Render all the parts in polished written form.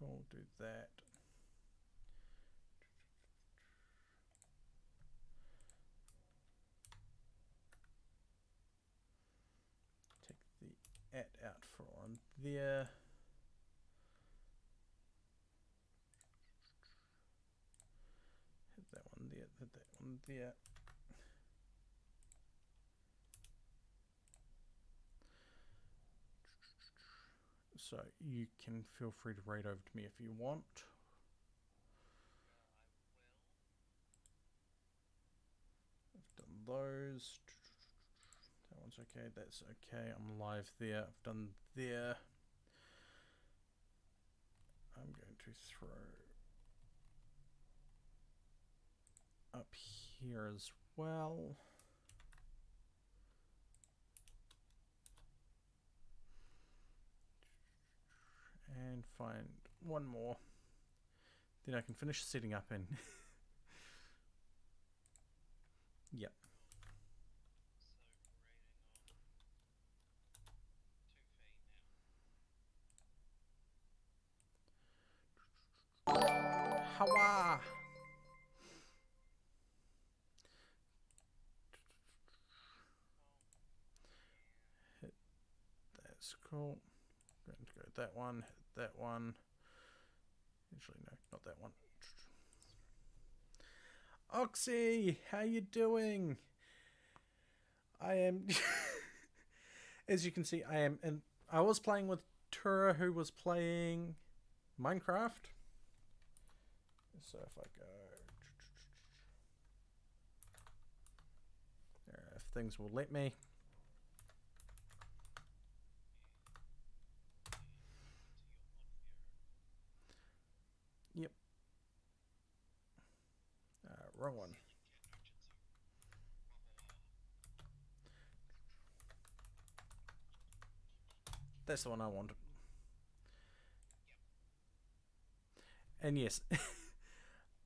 Cool, do that. Take the out for on there. Hit that one there, hit that one there. So you can feel free to raid over to me if you want. I've done those. That one's okay, that's okay. I'm live there. I've done there. I'm going to throw up here as well. And find one more. Then I can finish setting up and yep. Hawa! Hit. That's cool. I'm going to go that one, hit that one. Actually, no, not that one. Oxy, how you doing? I am, as you can see, I am, and I was playing with Tura, who was playing Minecraft. So if I go, if things will let me. Yep. Wrong one. That's the one I wanted. And yes,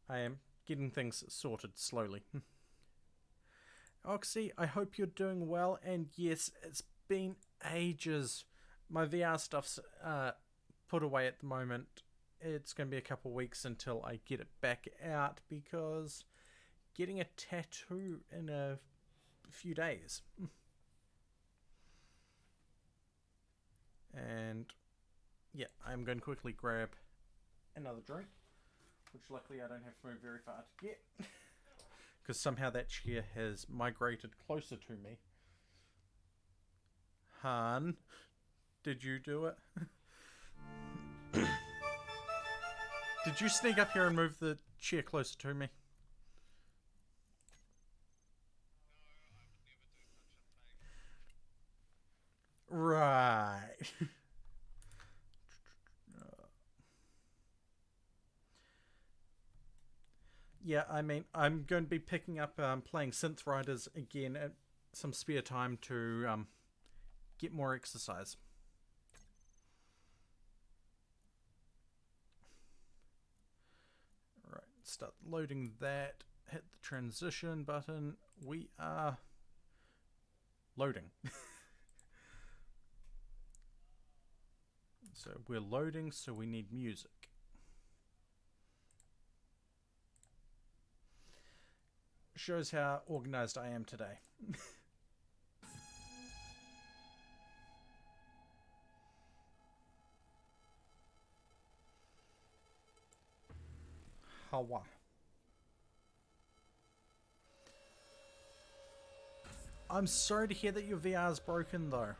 I am getting things sorted slowly. Oxy, I hope you're doing well. And yes, it's been ages. My VR stuff's put away at the moment. It's going to be a couple weeks until I get it back out because getting a tattoo in a few days. And yeah, I'm going to quickly grab another drink, which luckily I don't have to move very far to get because somehow that chair has migrated closer to me. Han, did you do it? Did you sneak up here and move the chair closer to me? Right. Yeah, I mean, I'm going to be picking up playing Synth Riders again at some spare time to get more exercise. Right, start loading that. Hit the transition button. We are loading. So we're loading, so we need music. Shows how organized I am today. Hawa. I'm sorry to hear that your VR's broken though.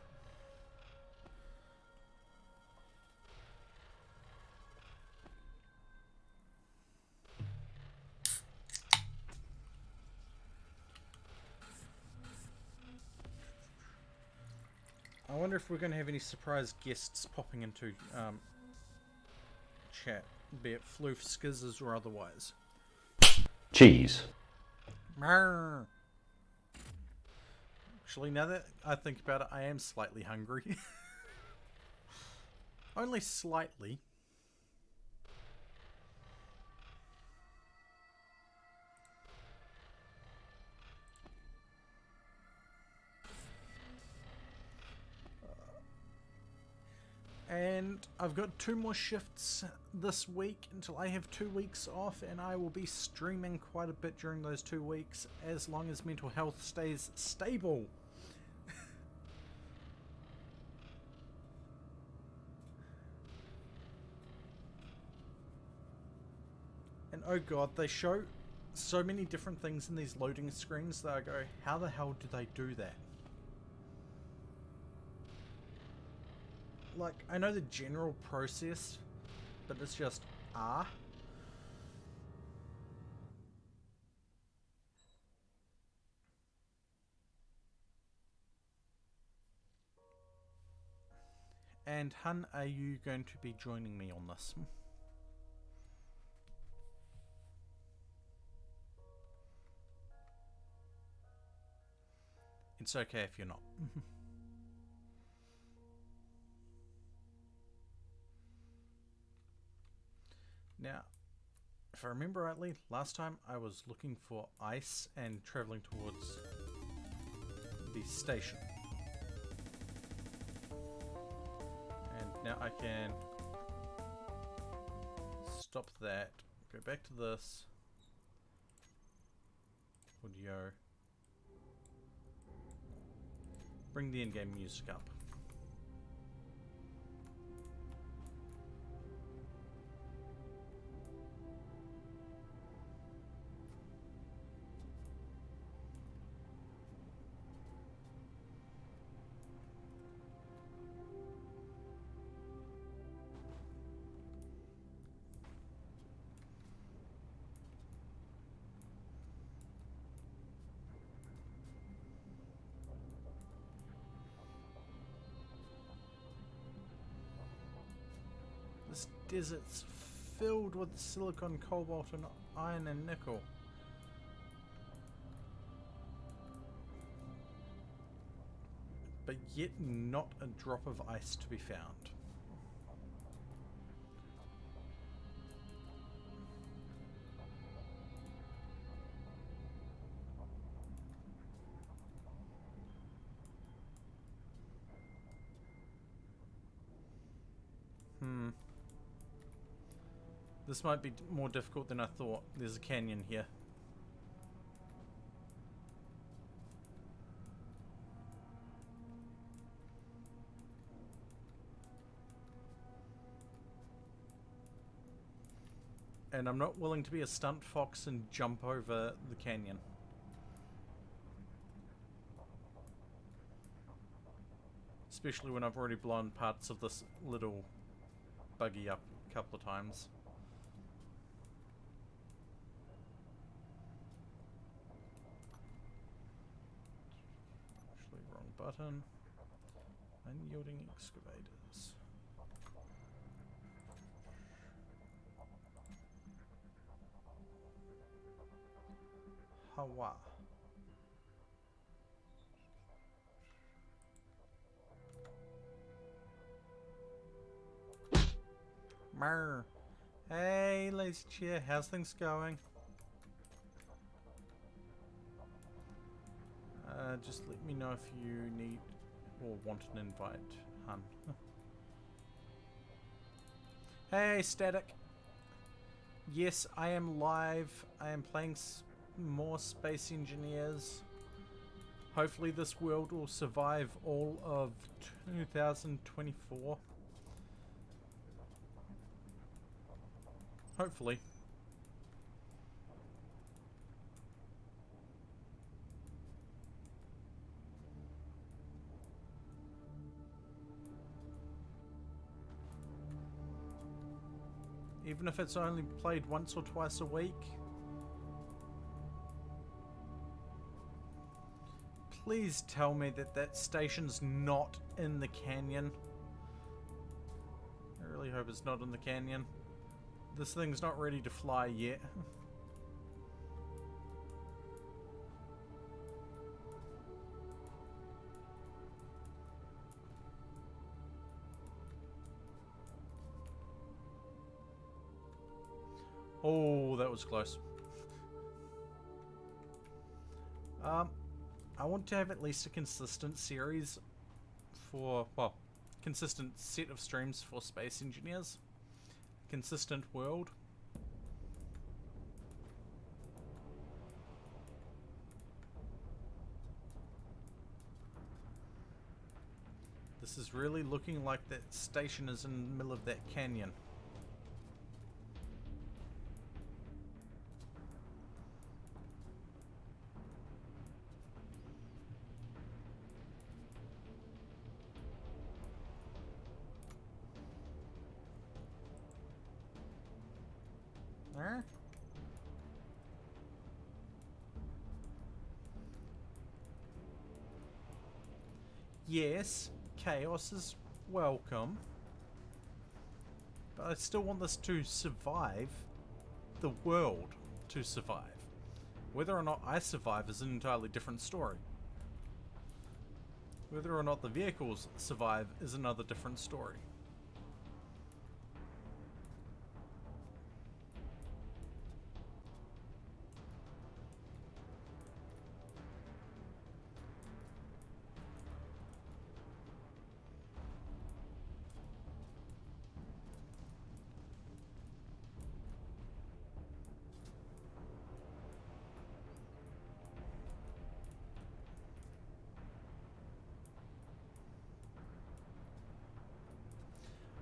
I wonder if we're going to have any surprise guests popping into chat, be it floof, skizzers, or otherwise. Cheese. Marr. Actually, now that I think about it, I am slightly hungry. Only slightly. And I've got 2 more shifts this week until I have 2 weeks off, and I will be streaming quite a bit during those 2 weeks as long as mental health stays stable. And oh god, they show so many different things in these loading screens that I go, how the hell do they do that? Like, I know the general process, but it's just, And Hun, are you going to be joining me on this? It's okay if you're not. Now, if I remember rightly, last time I was looking for ice and traveling towards the station. And now I can stop that, go back to this, audio, bring the in-game music up. This desert's filled with silicon, cobalt, and iron and nickel. But yet not a drop of ice to be found. This might be more difficult than I thought. There's a canyon here. And I'm not willing to be a stunt fox and jump over the canyon. Especially when I've already blown parts of this little buggy up a couple of times. Actually, wrong button. Unyielding excavators. Hawa. Marr. Hey, Lazy Chair, how's things going? Just let me know if you need or want an invite, hun. Hey, Static. Yes, I am live. I am playing more Space Engineers. Hopefully this world will survive all of 2024. Hopefully. Even if it's only played once or twice a week. Please tell me that that station's not in the canyon. I really hope it's not in the canyon. This thing's not ready to fly yet. Oh, that was close. I want to have at least a consistent series for, well, consistent set of streams for space engineers, consistent world. This is really looking like that station is in the middle of that canyon. Huh? Yes, chaos is welcome, but I still want this to survive, the world to survive. Whether or not I survive is an entirely different story. Whether or not the vehicles survive is another different story.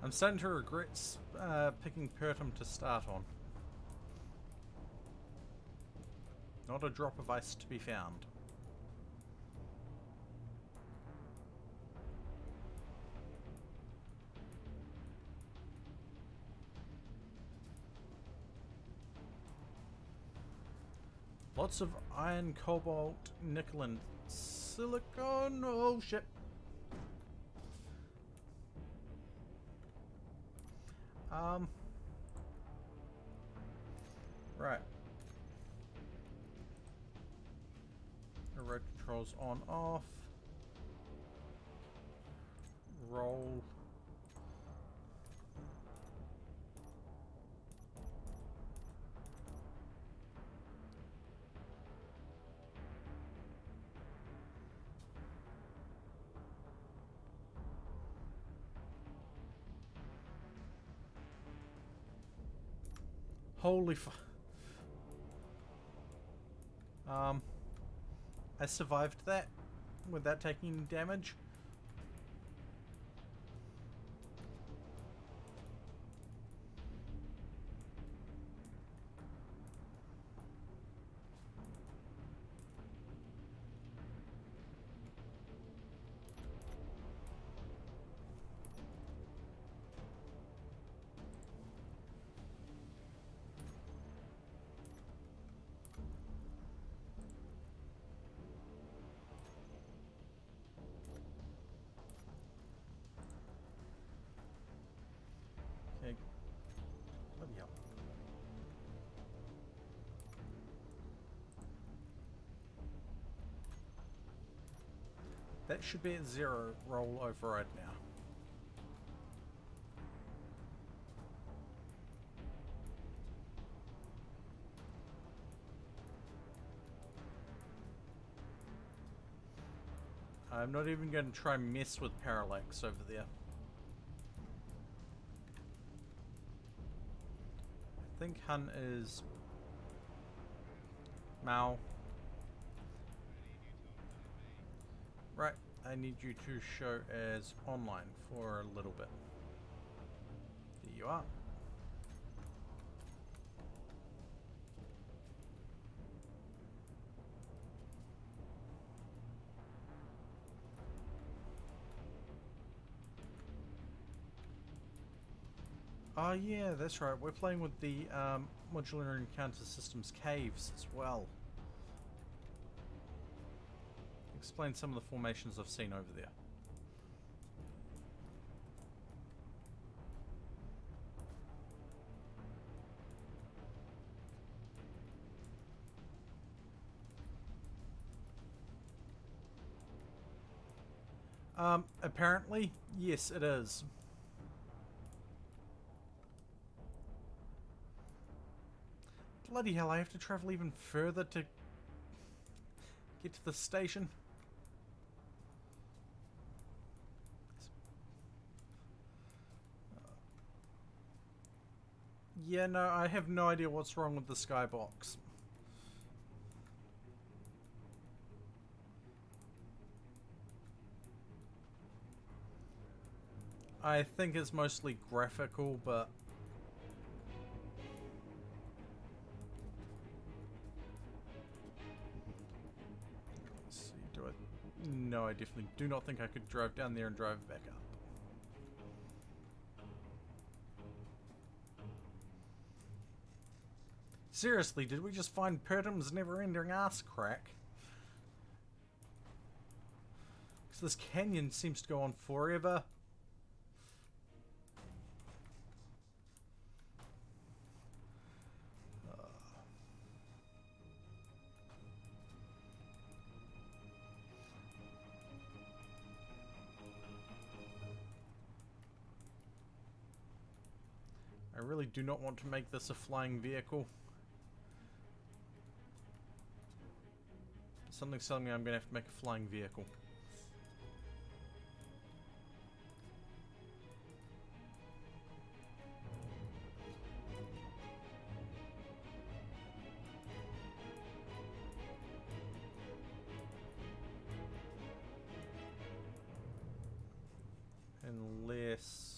I'm starting to regret picking Pertum to start on. Not a drop of ice to be found. Lots of iron, cobalt, nickel, and silicon. Oh shit. Right. The road controls on, off. Roll. Holy fu- I survived that without taking damage. Okay. Bloody hell. That should be at 0 roll override now. I'm not even going to try and mess with parallax over there. I think Hun is Mao. Right, I need you to show as online for a little bit. There you are. Oh yeah, that's right. We're playing with the modular encounter systems caves as well. Explain some of the formations I've seen over there. Apparently, yes, it is. Bloody hell, I have to travel even further to get to the station. Yeah, no, I have no idea what's wrong with the skybox. I think it's mostly graphical, but... Let's see, do I... No, I definitely do not think I could drive down there and drive back up. Seriously, did we just find Pertam's never-ending ass crack? Because this canyon seems to go on forever. I really do not want to make this a flying vehicle. Something's telling me I'm going to have to make a flying vehicle. Unless...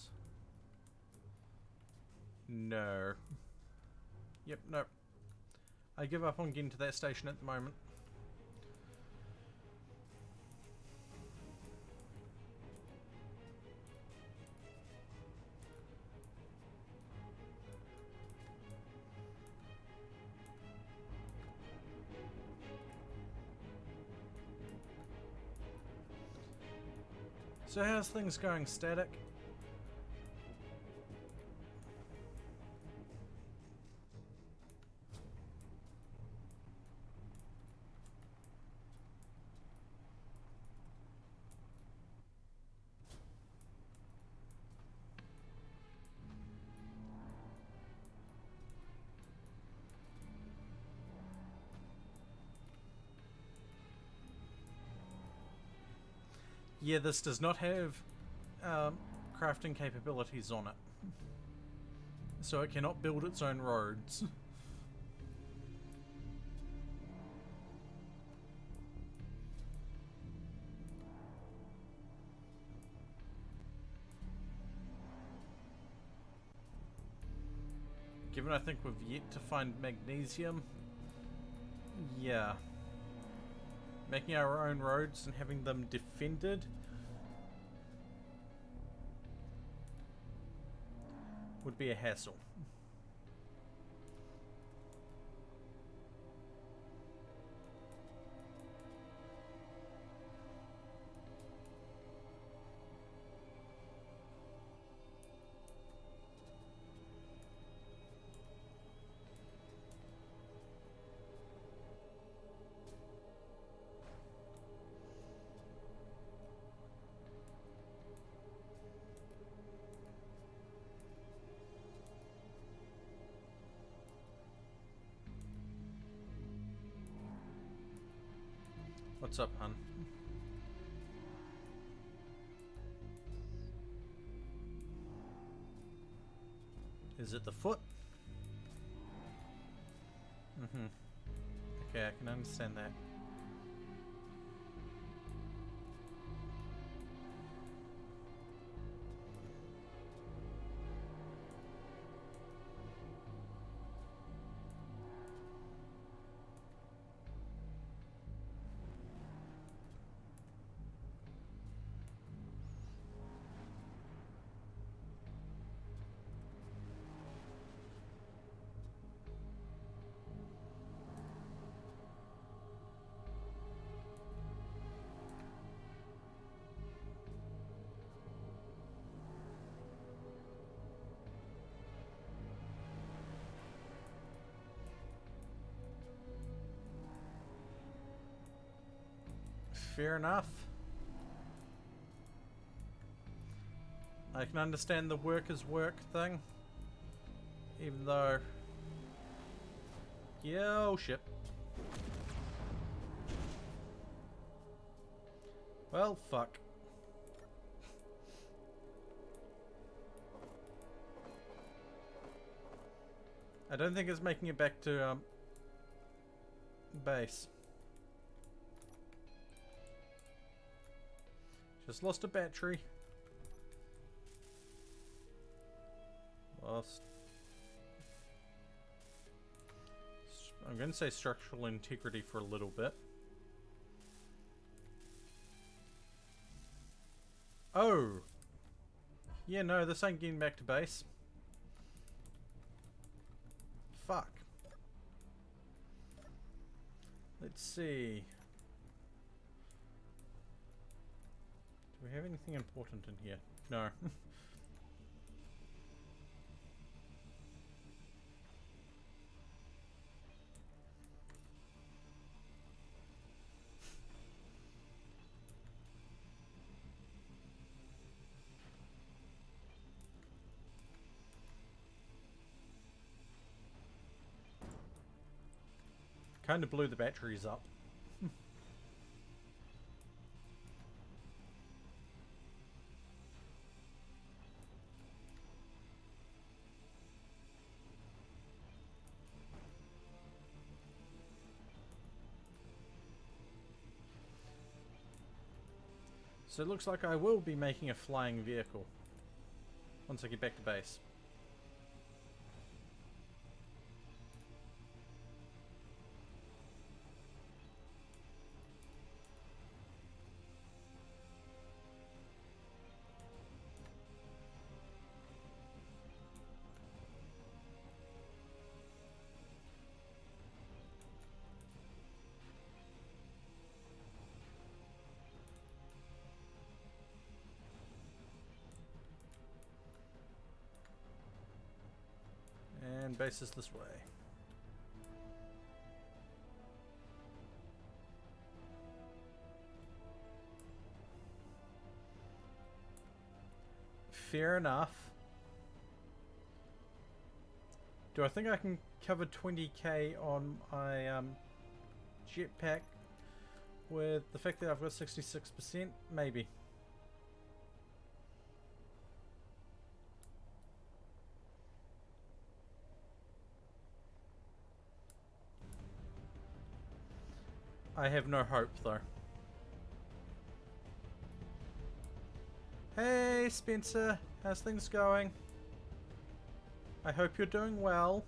No. Yep, no. I give up on getting to that station at the moment. So how's things going, Static? Yeah, this does not have crafting capabilities on it. So it cannot build its own roads. Given I think we've yet to find magnesium, yeah. Making our own roads and having them defended would be a hassle. What's up, hun? Is it the foot? Mm-hmm. Okay, I can understand that. Fair enough. I can understand the work is work thing. Even though... Yeah, oh shit. Well, fuck. I don't think it's making it back to base. Just lost a battery. Lost. I'm going to say structural integrity for a little bit. Oh! Yeah, no, this ain't getting back to base. Fuck. Let's see. Do we have anything important in here? No. Kind of blew the batteries up. So it looks like I will be making a flying vehicle once I get back to base. And base is this way. Fair enough. Do I think I can cover 20k on my jetpack with the fact that I've got 66%? Maybe. I have no hope though. Hey Spencer, how's things going? I hope you're doing well.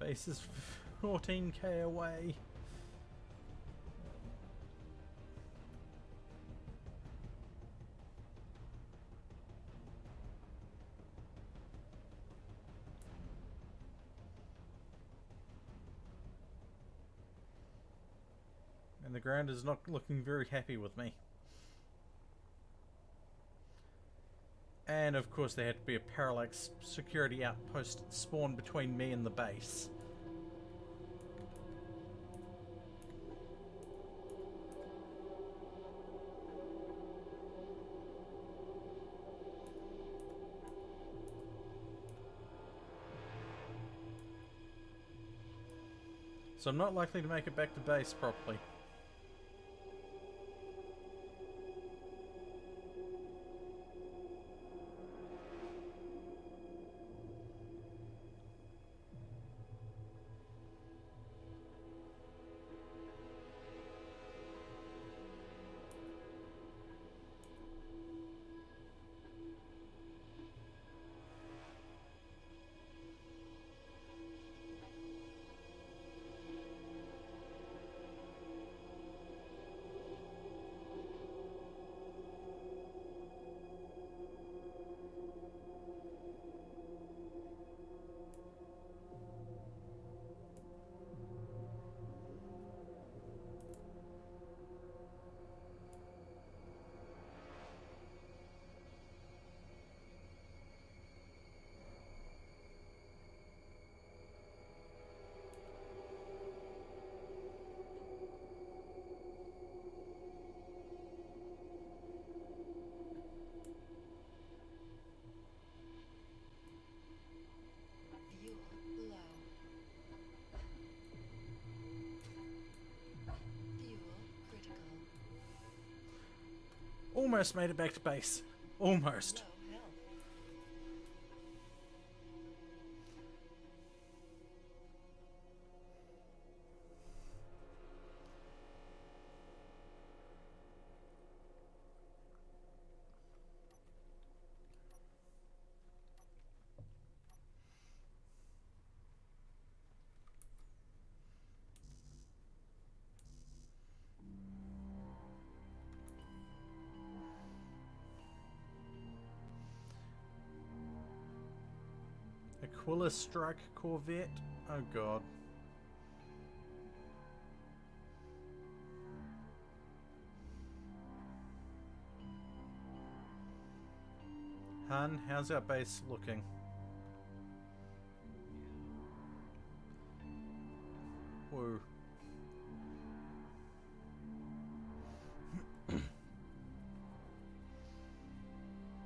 Base is 14k away. And the ground is not looking very happy with me. And of course there had to be a parallax security outpost spawned between me and the base. So I'm not likely to make it back to base properly. almost made it back to base. Almost. Aquila Strike Corvette? Oh god. Han, how's our base looking? Whoa.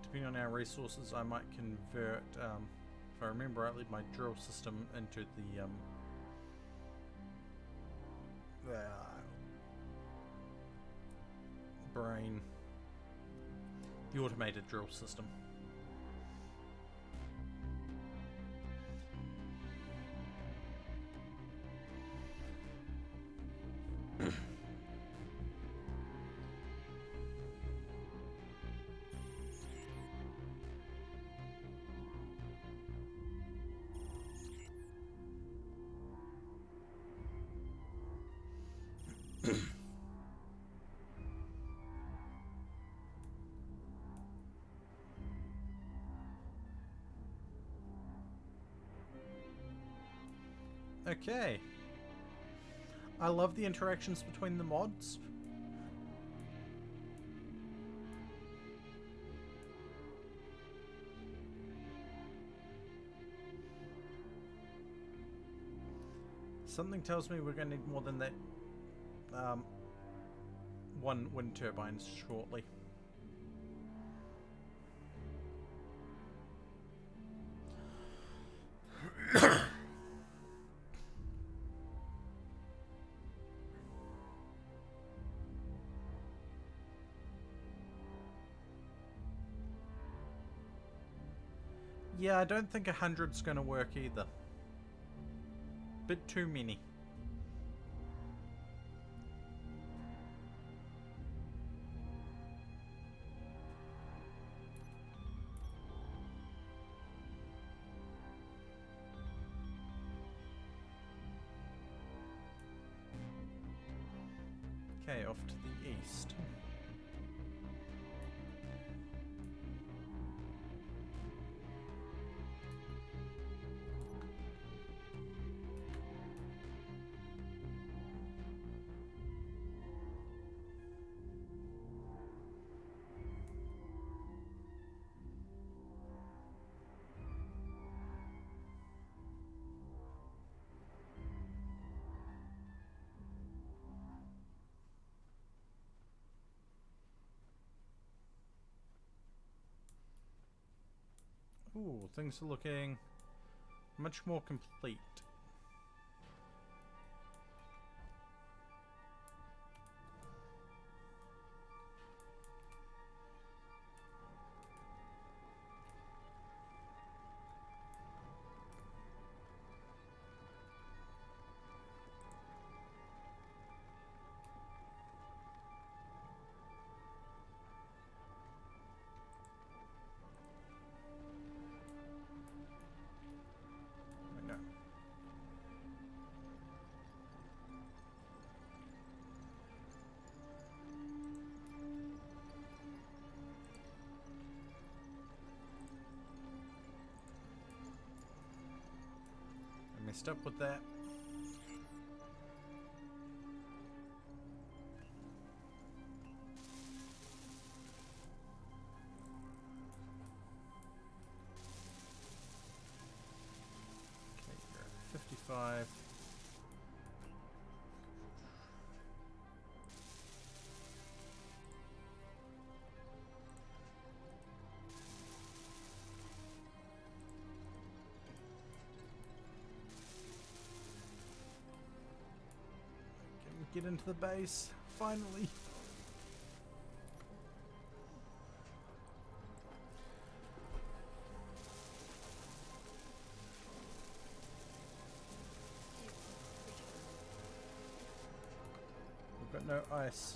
Depending on our resources, I might convert, if I remember rightly, my drill system into the brain, the automated drill system. Okay. I love the interactions between the mods. Something tells me we're going to need more than that one wind turbine shortly. Yeah, I don't think 100's gonna work either. Bit too many. Okay, off to the east. Ooh, things are looking much more complete. Messed up with that. Okay, you're at 55. Get into the base, finally. no ice.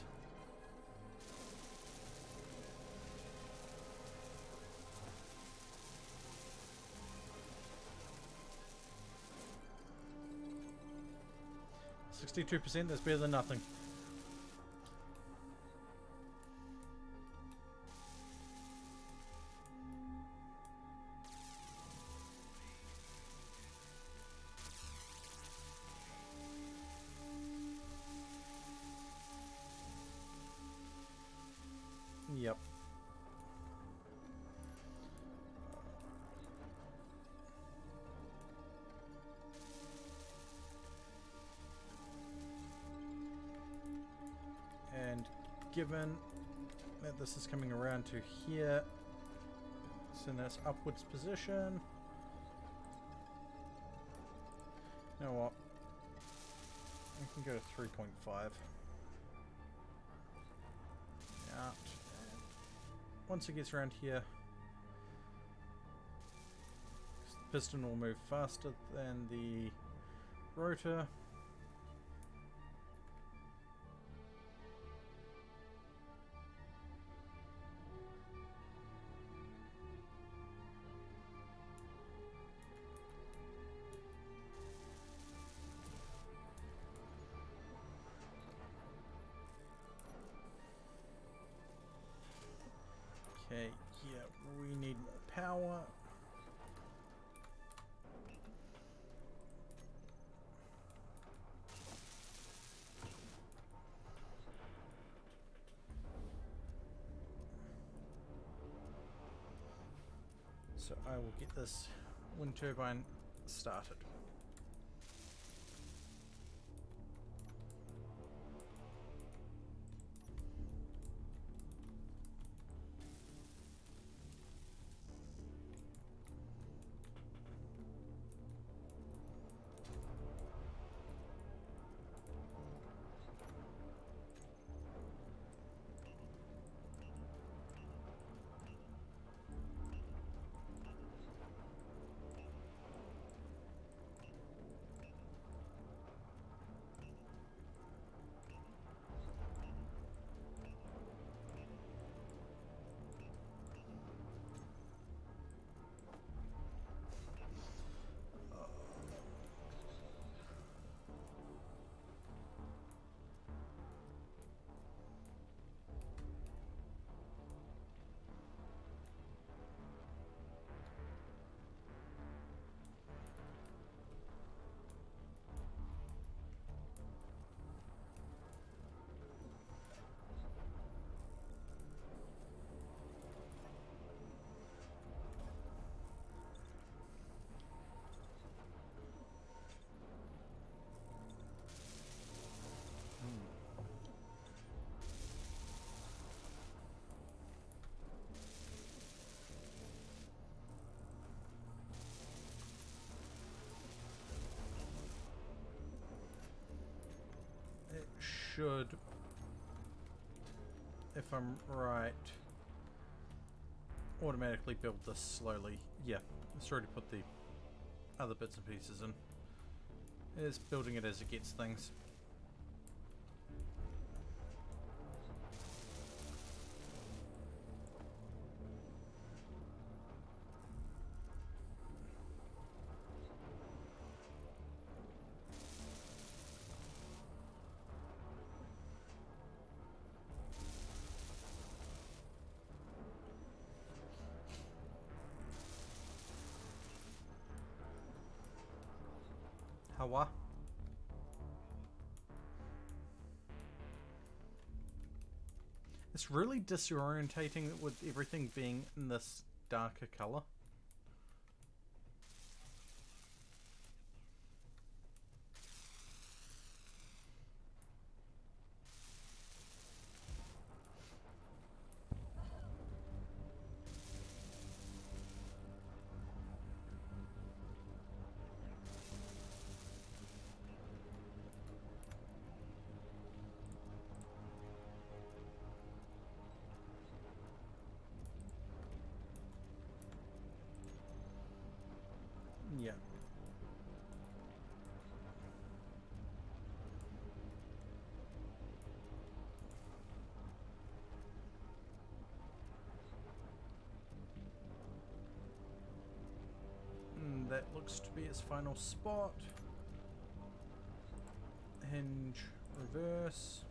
%, that's better than nothing. Yep. And given that this is coming around to here, it's in its upwards position. You know what? I can go to 3.5. Out. Once it gets around here, the piston will move faster than the rotor. Okay, yeah, we need more power. So I will get this wind turbine started. It should, if I'm right, automatically build this slowly. Yeah, it's already put the other bits and pieces in. It's building it as it gets things. Hawa. It's really disorientating with everything being in this darker color. looks to be its final spot. Hinge, reverse.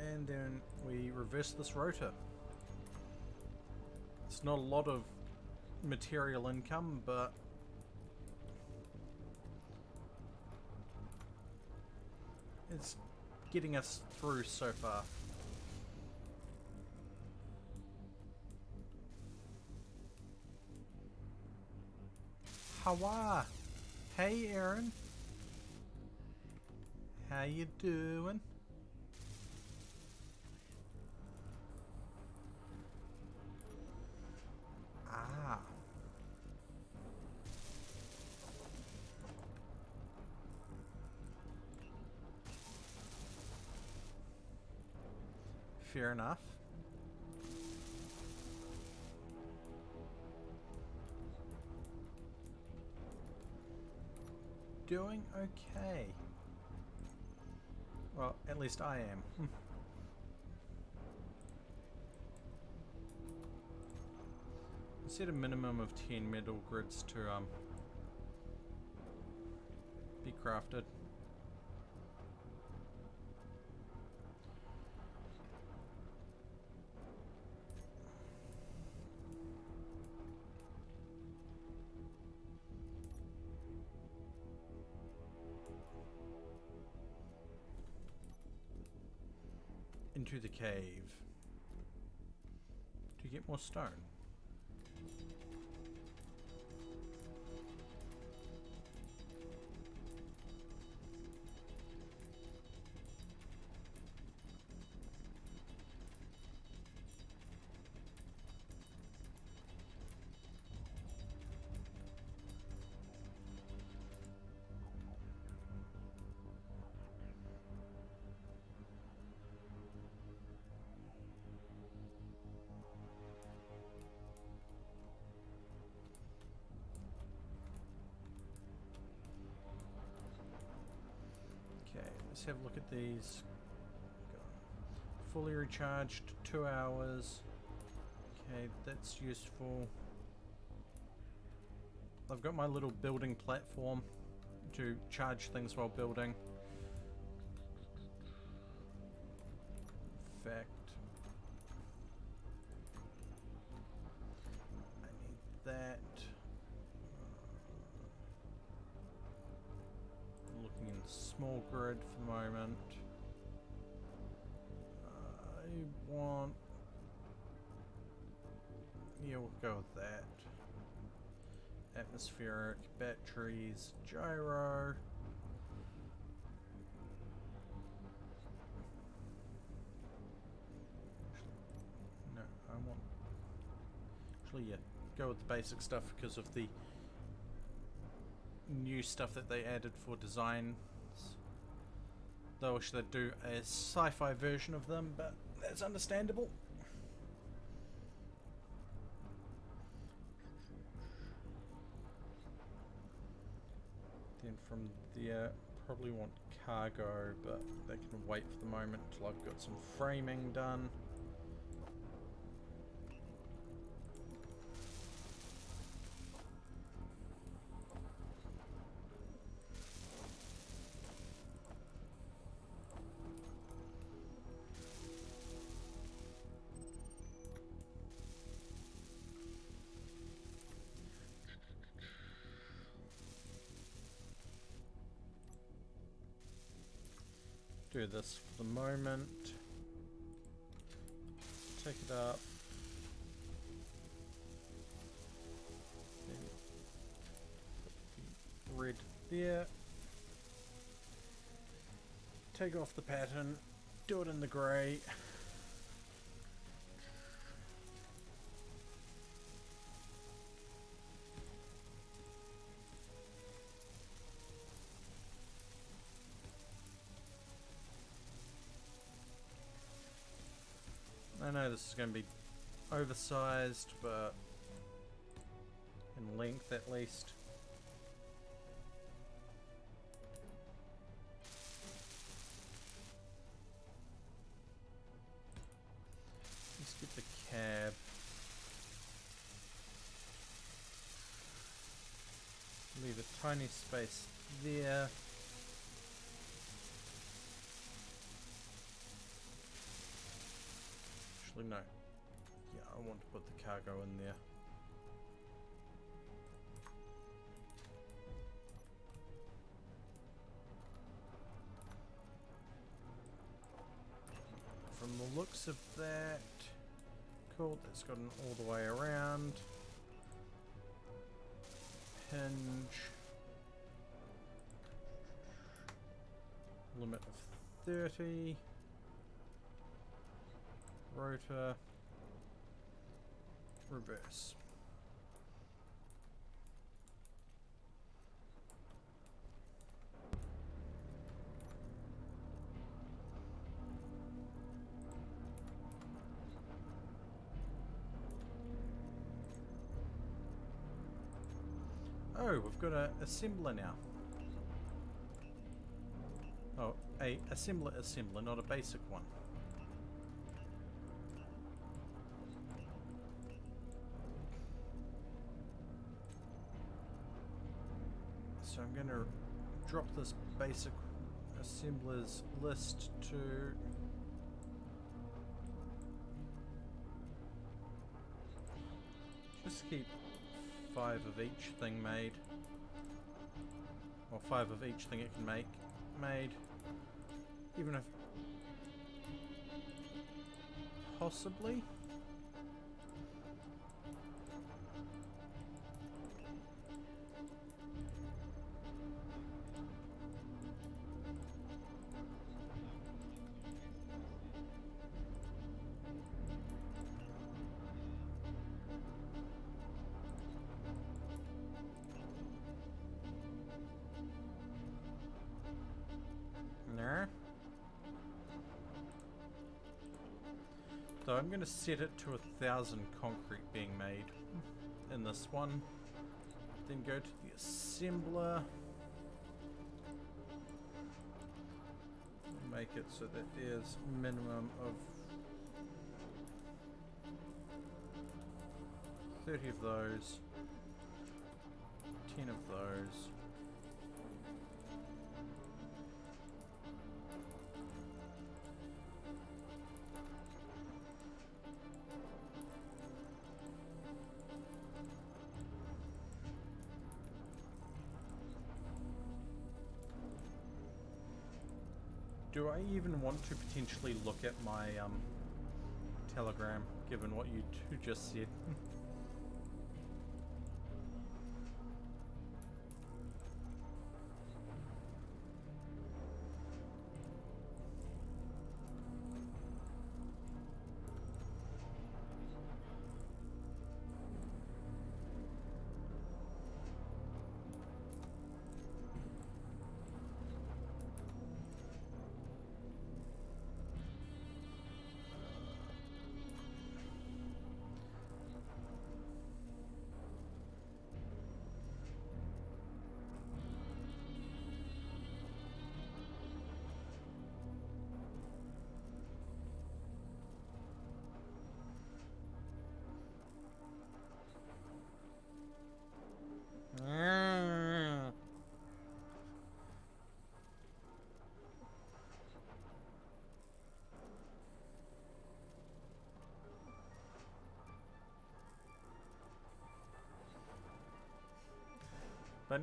And then we reverse this rotor. It's not a lot of material income, but it's getting us through so far. Hawa! Hey Aaron! How you doing? Ah. Fair enough. Doing okay. Well, at least I am. Set a minimum of 10 metal grids to be crafted. Into the cave to get more stone. Let's have a look at these. Fully recharged, 2 hours. Okay, that's useful. I've got my little building platform to charge things while building. In fact, I need that. Looking in small grid for the moment. I want... yeah, we'll go with that. Atmospheric, batteries, gyro. No, I want... actually, yeah, go with the basic stuff because of the new stuff that they added for designs. Though I wish they'd do a sci-fi version of them, but that's understandable. Then from there, probably want cargo, but they can wait for the moment till I've got some framing done. Do this for the moment. Take it up. Then put the red there. Take off the pattern. Do it in the grey. I know this is going to be oversized, but in length at least. Leave a tiny space there. Actually, no. Yeah, I want to put the cargo in there. From the looks of that, cool, that's gotten all the way around. Hinge. Limit of 30. Rotor. Reverse. Oh, we've got an assembler now. Oh, a assembler, not a basic one. So I'm going to drop this basic assemblers list to just keep 5 of each thing made, or 5 of each thing it can make made, even if possibly. So I'm going to set it to 1,000 concrete being made in this one. Then go to the assembler. Make it so that there's a minimum of 30 of those, 10 of those. Do I even want to potentially look at my telegram, given what you two just said? But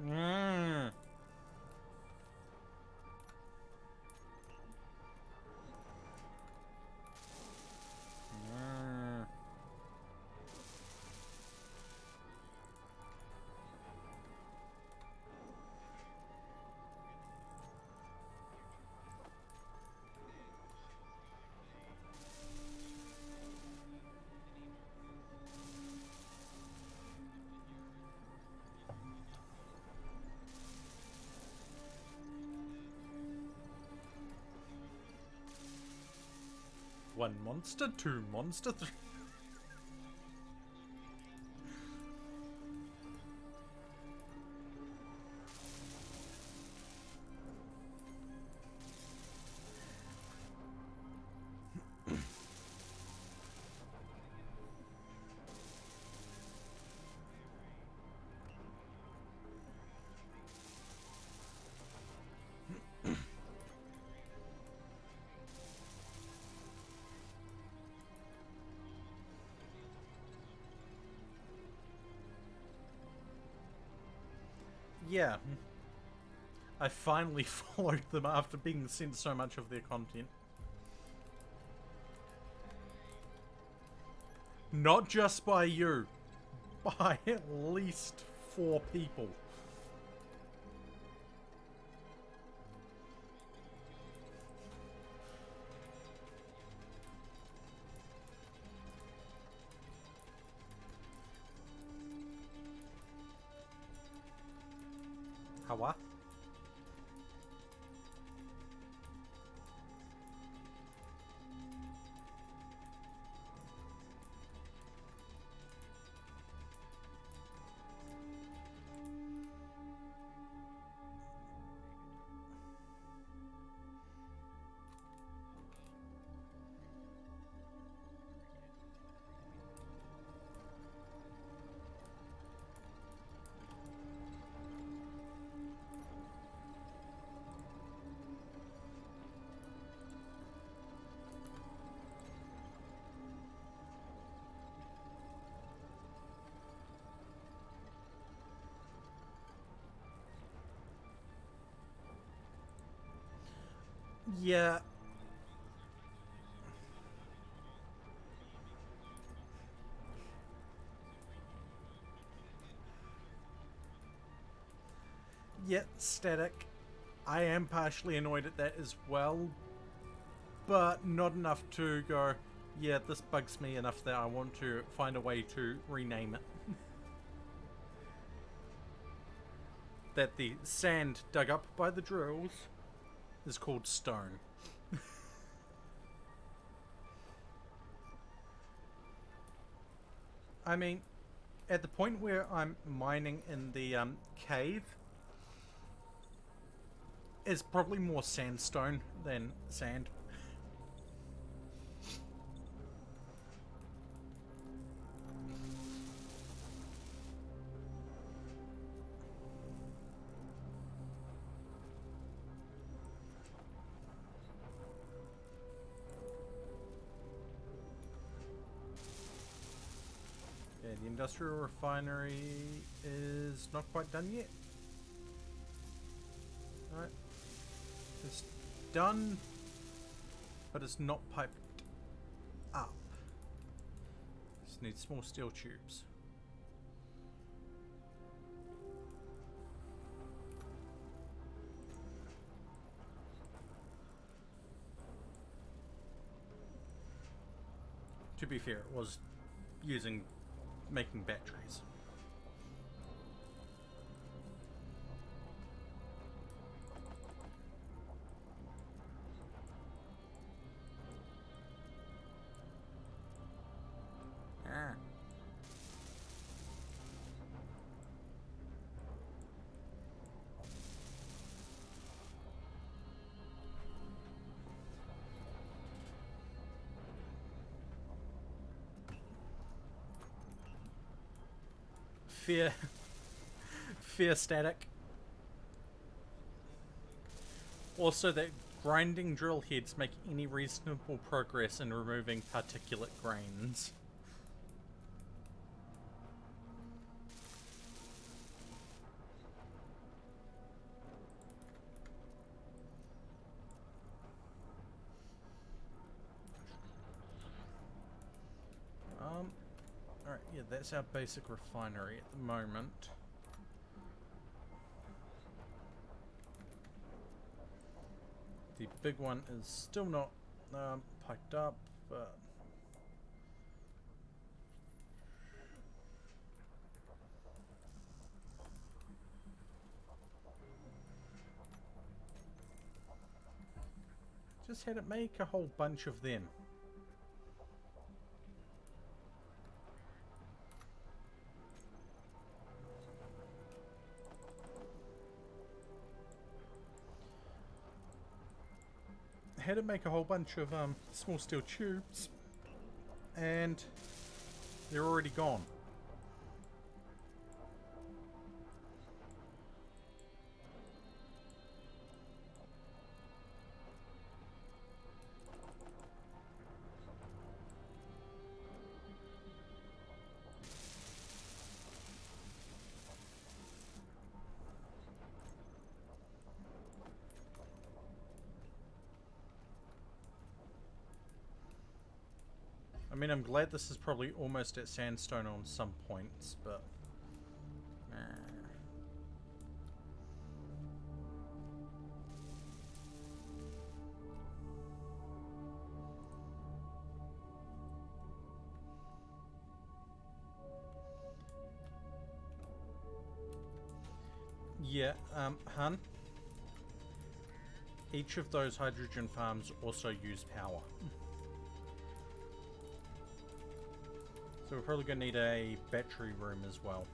one monster, two monster, three. Yeah. I finally followed them after being sent so much of their content. Not just by you. By at least 4 people. Hawa? Yeah. Yeah, static. I am partially annoyed at that as well, but not enough to go, yeah, this bugs me enough that I want to find a way to rename it. That the sand dug up by the drills is called stone. I mean, at the point where I'm mining in the cave, it's probably more sandstone than sand. Yeah, the industrial refinery is not quite done yet. Alright. It's done, but it's not piped up. Just need small steel tubes. To be fair, it was making batteries. Ah. Fear. Fear static. Also, that grinding drill heads make any reasonable progress in removing particulate grains. Alright, yeah, that's our basic refinery at the moment. The big one is still not piped up, but just had it make a whole bunch of them. Had it make a whole bunch of small steel tubes, and they're already gone. mean, I'm glad this is probably almost at sandstone on some points, but... Yeah, hun. Each of those hydrogen farms also use power. So we're probably going to need a battery room as well.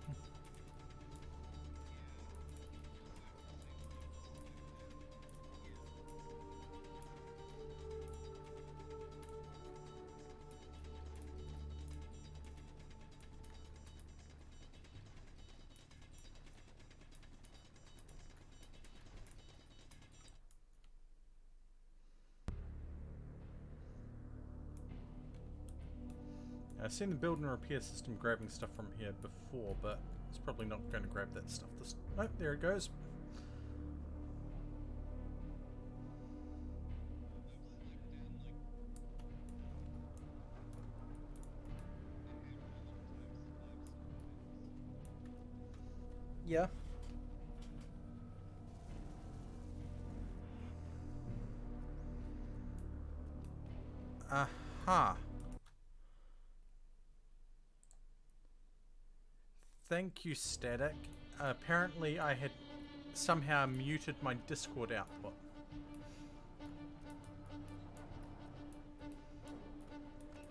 I've seen the build and repair system grabbing stuff from here before, but it's probably not going to grab that stuff this... Oh, there it goes. Yeah. Aha. Thank you, Static. Apparently I had somehow muted my Discord output.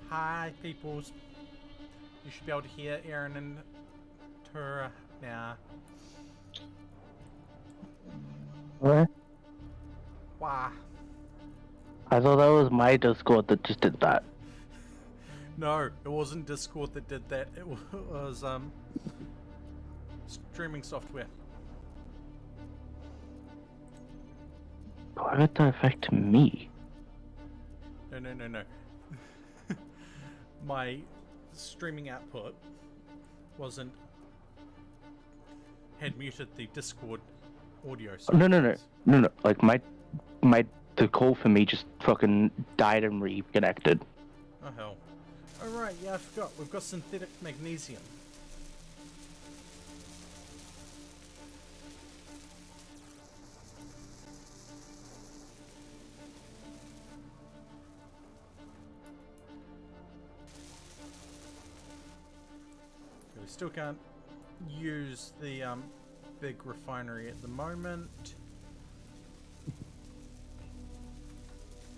Hi, peoples. You should be able to hear Aaron and Tura now. What? Wah. I thought that was my Discord that just did that. No, it wasn't Discord that did that. It was, streaming software. Why would that affect me? No. My streaming output had muted the Discord audio. No. Like the call for me just fucking died and reconnected. Oh hell. Oh right, yeah, I forgot. We've got synthetic magnesium. We still can't use the big refinery at the moment.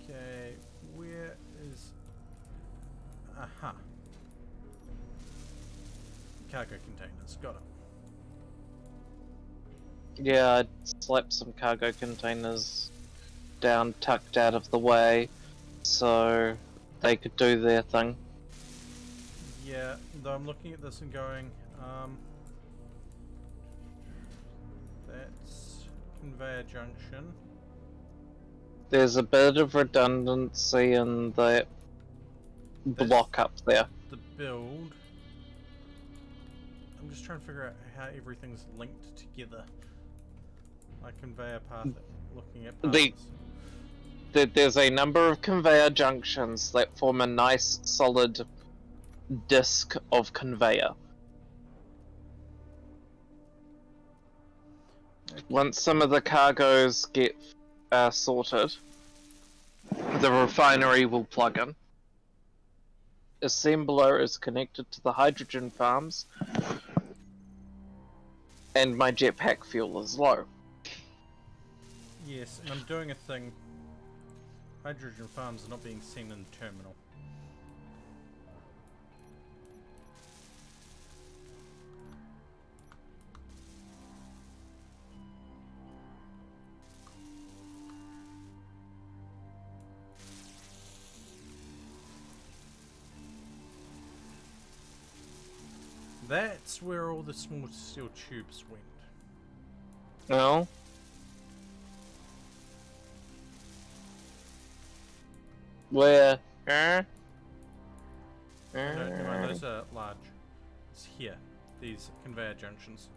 Okay, where is... Aha. Cargo containers, got it. Yeah, I'd slapped some cargo containers down, tucked out of the way, so they could do their thing. Yeah, though I'm looking at this and going, that's conveyor junction. There's a bit of redundancy in the block up there. The build. I'm just trying to figure out how everything's linked together. My conveyor path, looking at paths. There's a number of conveyor junctions that form a nice solid disc of conveyor. Okay. Once some of the cargoes get sorted, the refinery will plug in. Assembler is connected to the hydrogen farms, and my jetpack fuel is low. Yes, and I'm doing a thing. Hydrogen farms are not being seen in the terminal. That's where all the small steel tubes went. No? Where? No, those are large. It's here. These conveyor junctions.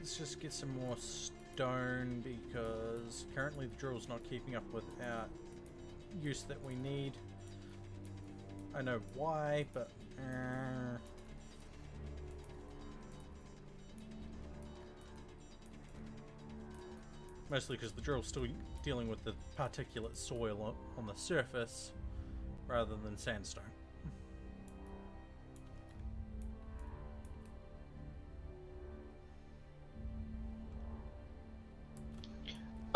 let's just get some more stone because currently the drill's not keeping up with our use that we need. I know why, but mostly because the drill's still dealing with the particulate soil on the surface rather than sandstone.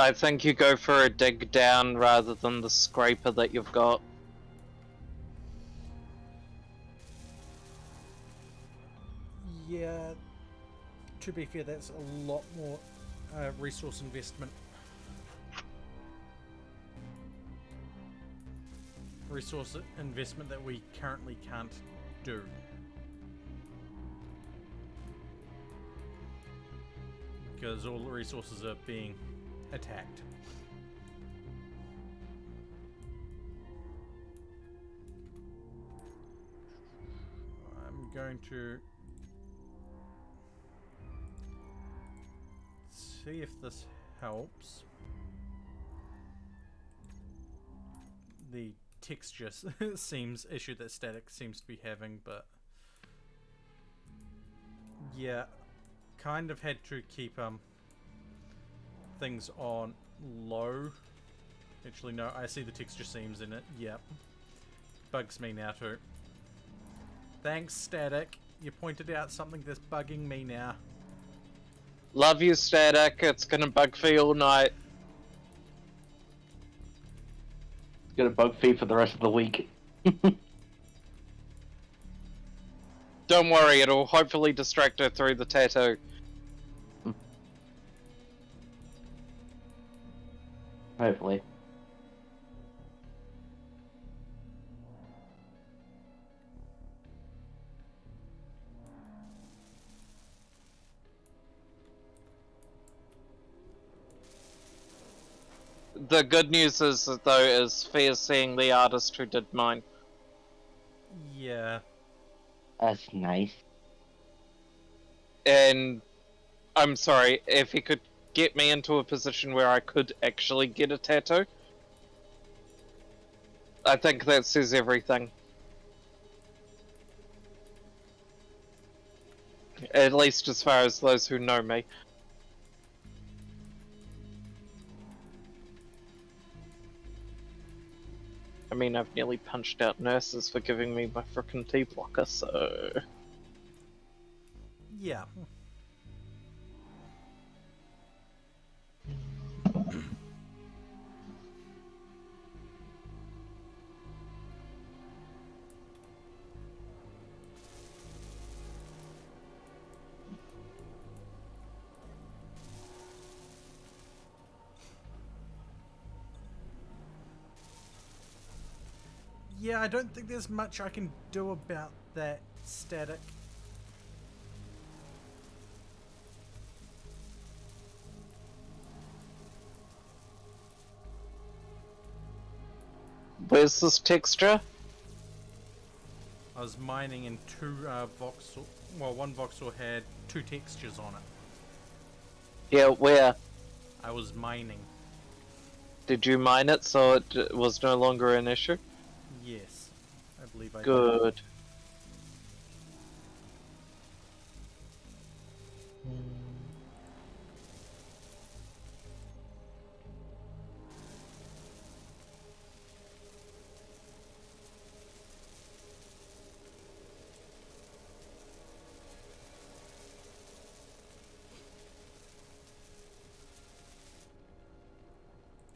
I think you go for a dig down rather than the scraper that you've got. Yeah, to be fair, that's a lot more resource investment. Resource investment that we currently can't do. Because all the resources are being attacked. I'm going to see if this helps. The texture seems issue that static seems to be having, but yeah, kind of had to keep things on low. Actually, no, I see the texture seams in it. Yep, bugs me now too. Thanks, static. You pointed out something that's bugging me now. Love you, Static. It's gonna bug for you all night. Got a bug feed for the rest of the week. Don't worry, it'll hopefully distract her through the tattoo. Hopefully. The good news is, though, is Fear's seeing the artist who did mine. Yeah. That's nice. And I'm sorry, if he could get me into a position where I could actually get a tattoo, I think that says everything. At least as far as those who know me. I mean, I've nearly punched out nurses for giving me my frickin' T blocker, so... Yeah. Yeah, I don't think there's much I can do about that, static. Where's this texture? I was mining in two voxel. Well, one voxel had two textures on it. Yeah, where? I was mining. Did you mine it so it was no longer an issue? Yes, I believe I did. Good.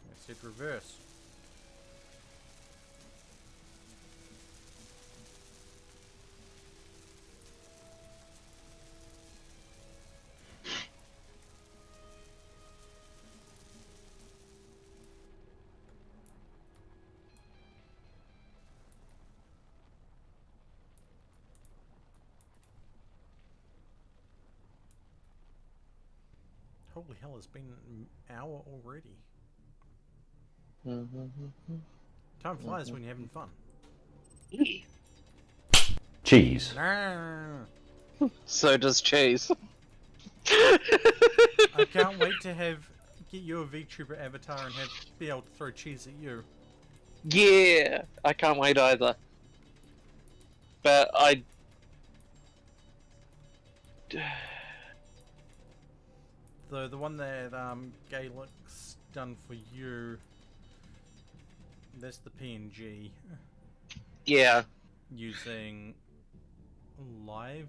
I said reverse. Holy hell, it's been an hour already. Time flies when you're having fun. Cheese. Nah. So does cheese. I can't wait to get you a VTuber avatar and be able to throw cheese at you. Yeah, I can't wait either. But Though the one that Gaelic's done for you, that's the PNG yeah, using live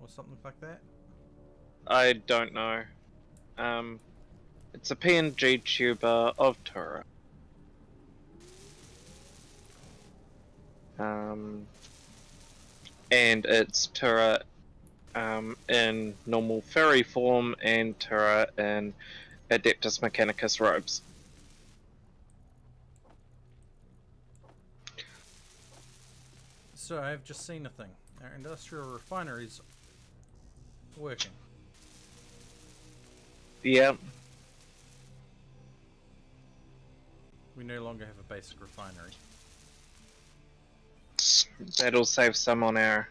or something like that. I don't know. It's a PNG tuber of Tura. And it's Tura in normal furry form and Tura in Adeptus Mechanicus robes. So I've just seen a thing. Our industrial refinery's working. Yeah. We no longer have a basic refinery. That'll save some on our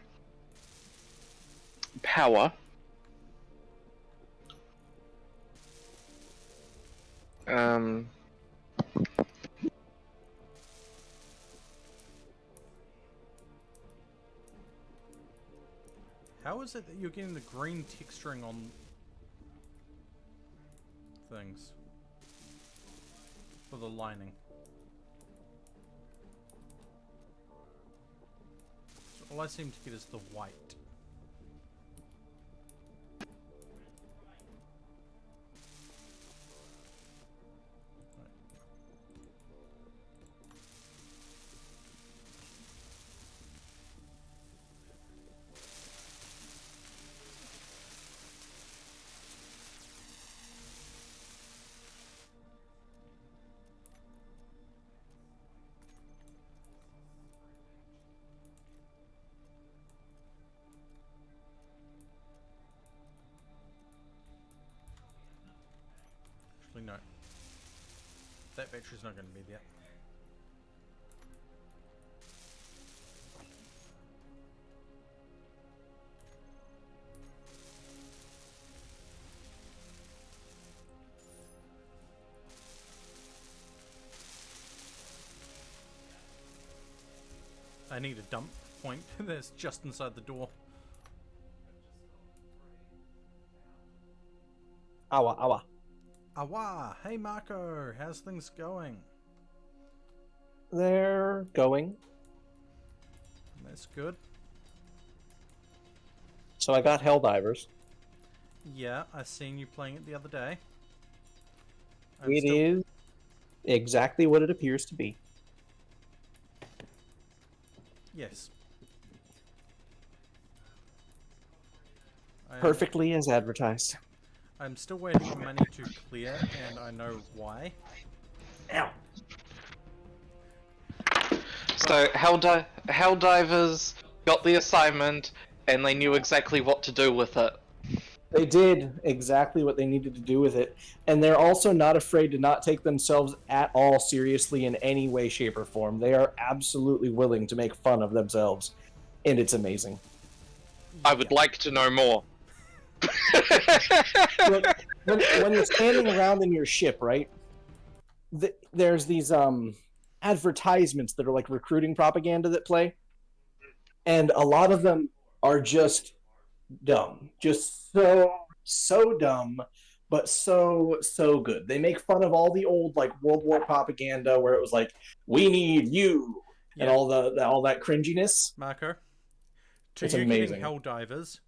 power. How is it that you're getting the green texturing on things for the lining? So all I seem to get is the white. Actually, no. That battery's not going to be there. I need a dump point that's just inside the door. Awa, awa. Awa! Hey Marco, how's things going? They're going. That's good. So I got Helldivers. Yeah, I seen you playing it the other day. It is exactly what it appears to be. Yes. Perfectly as advertised. I'm still waiting for money to clear, and I know why. Ow. So Helldivers got the assignment and they knew exactly what to do with it. They did exactly what they needed to do with it. And they're also not afraid to not take themselves at all seriously in any way, shape, or form. They are absolutely willing to make fun of themselves. And it's amazing. I would like to know more. Look, when you're standing around in your ship, right? There's these advertisements that are like recruiting propaganda that play. And a lot of them are just dumb. Just so dumb, but so good. They make fun of all the old like World War propaganda where it was like, we need you, and all that cringiness. Marco, It's you amazing. getting Helldivers,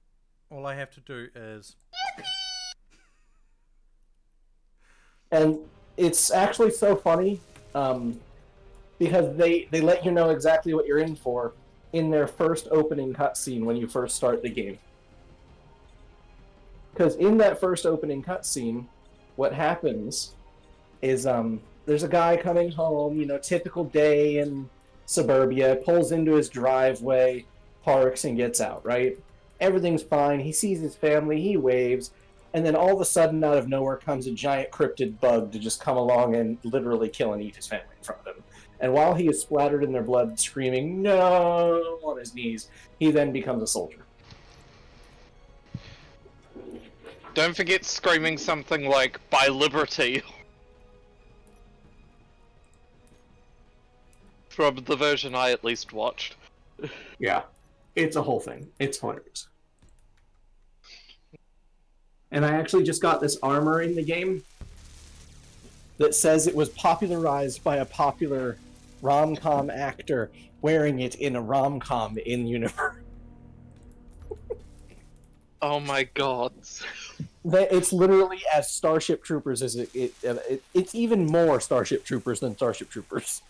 all I have to do is... And it's actually so funny because they let you know exactly what you're in for in their first opening cutscene when you first start the game. Because in that first opening cutscene, what happens is there's a guy coming home, you know, typical day in suburbia, pulls into his driveway, parks, and gets out, right? Everything's fine. He sees his family, he waves, and then all of a sudden, out of nowhere, comes a giant cryptid bug to just come along and literally kill and eat his family in front of him. And while he is splattered in their blood, screaming, no, on his knees, he then becomes a soldier. Don't forget screaming something like, "By liberty!" From the version I at least watched. Yeah, it's a whole thing. It's hilarious. And I actually just got this armor in the game that says it was popularized by a popular rom-com actor wearing it in a rom-com in universe. Oh my god. It's literally as Starship Troopers as it's even more Starship Troopers than Starship Troopers.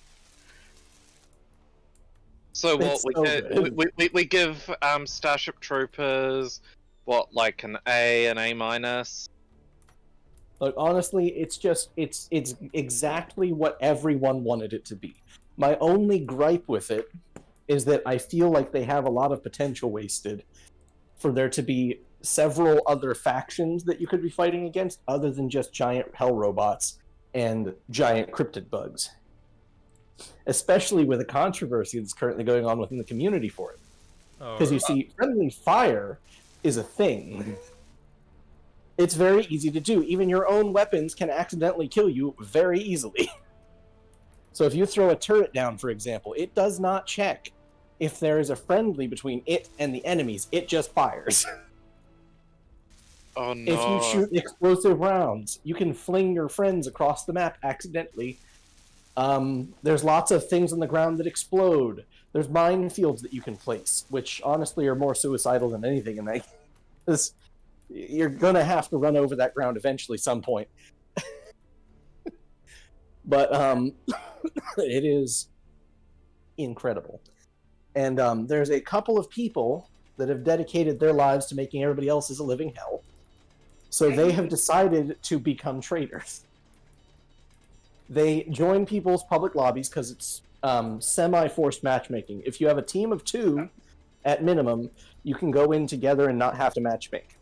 So what It's so good. we give Starship Troopers what, like an A, an A minus? Like, honestly, it's exactly what everyone wanted it to be. My only gripe with it is that I feel like they have a lot of potential wasted for there to be several other factions that you could be fighting against other than just giant hell robots and giant cryptid bugs. Especially with the controversy that's currently going on within the community for it. Because you see, friendly fire is a thing. It's very easy to do. Even your own weapons can accidentally kill you very easily. So if you throw a turret down, for example, it does not check if there is a friendly between it and the enemies. It just fires. Oh no. If you shoot explosive rounds, you can fling your friends across the map accidentally. There's lots of things on the ground that explode. There's minefields that you can place, which honestly are more suicidal than anything in that. Because you're gonna have to run over that ground eventually, some point. But it is incredible. And there's a couple of people that have dedicated their lives to making everybody else's a living hell. So they have decided to become traitors. They join people's public lobbies because it's semi-forced matchmaking. If you have a team of 2, at minimum, you can go in together and not have to matchmake.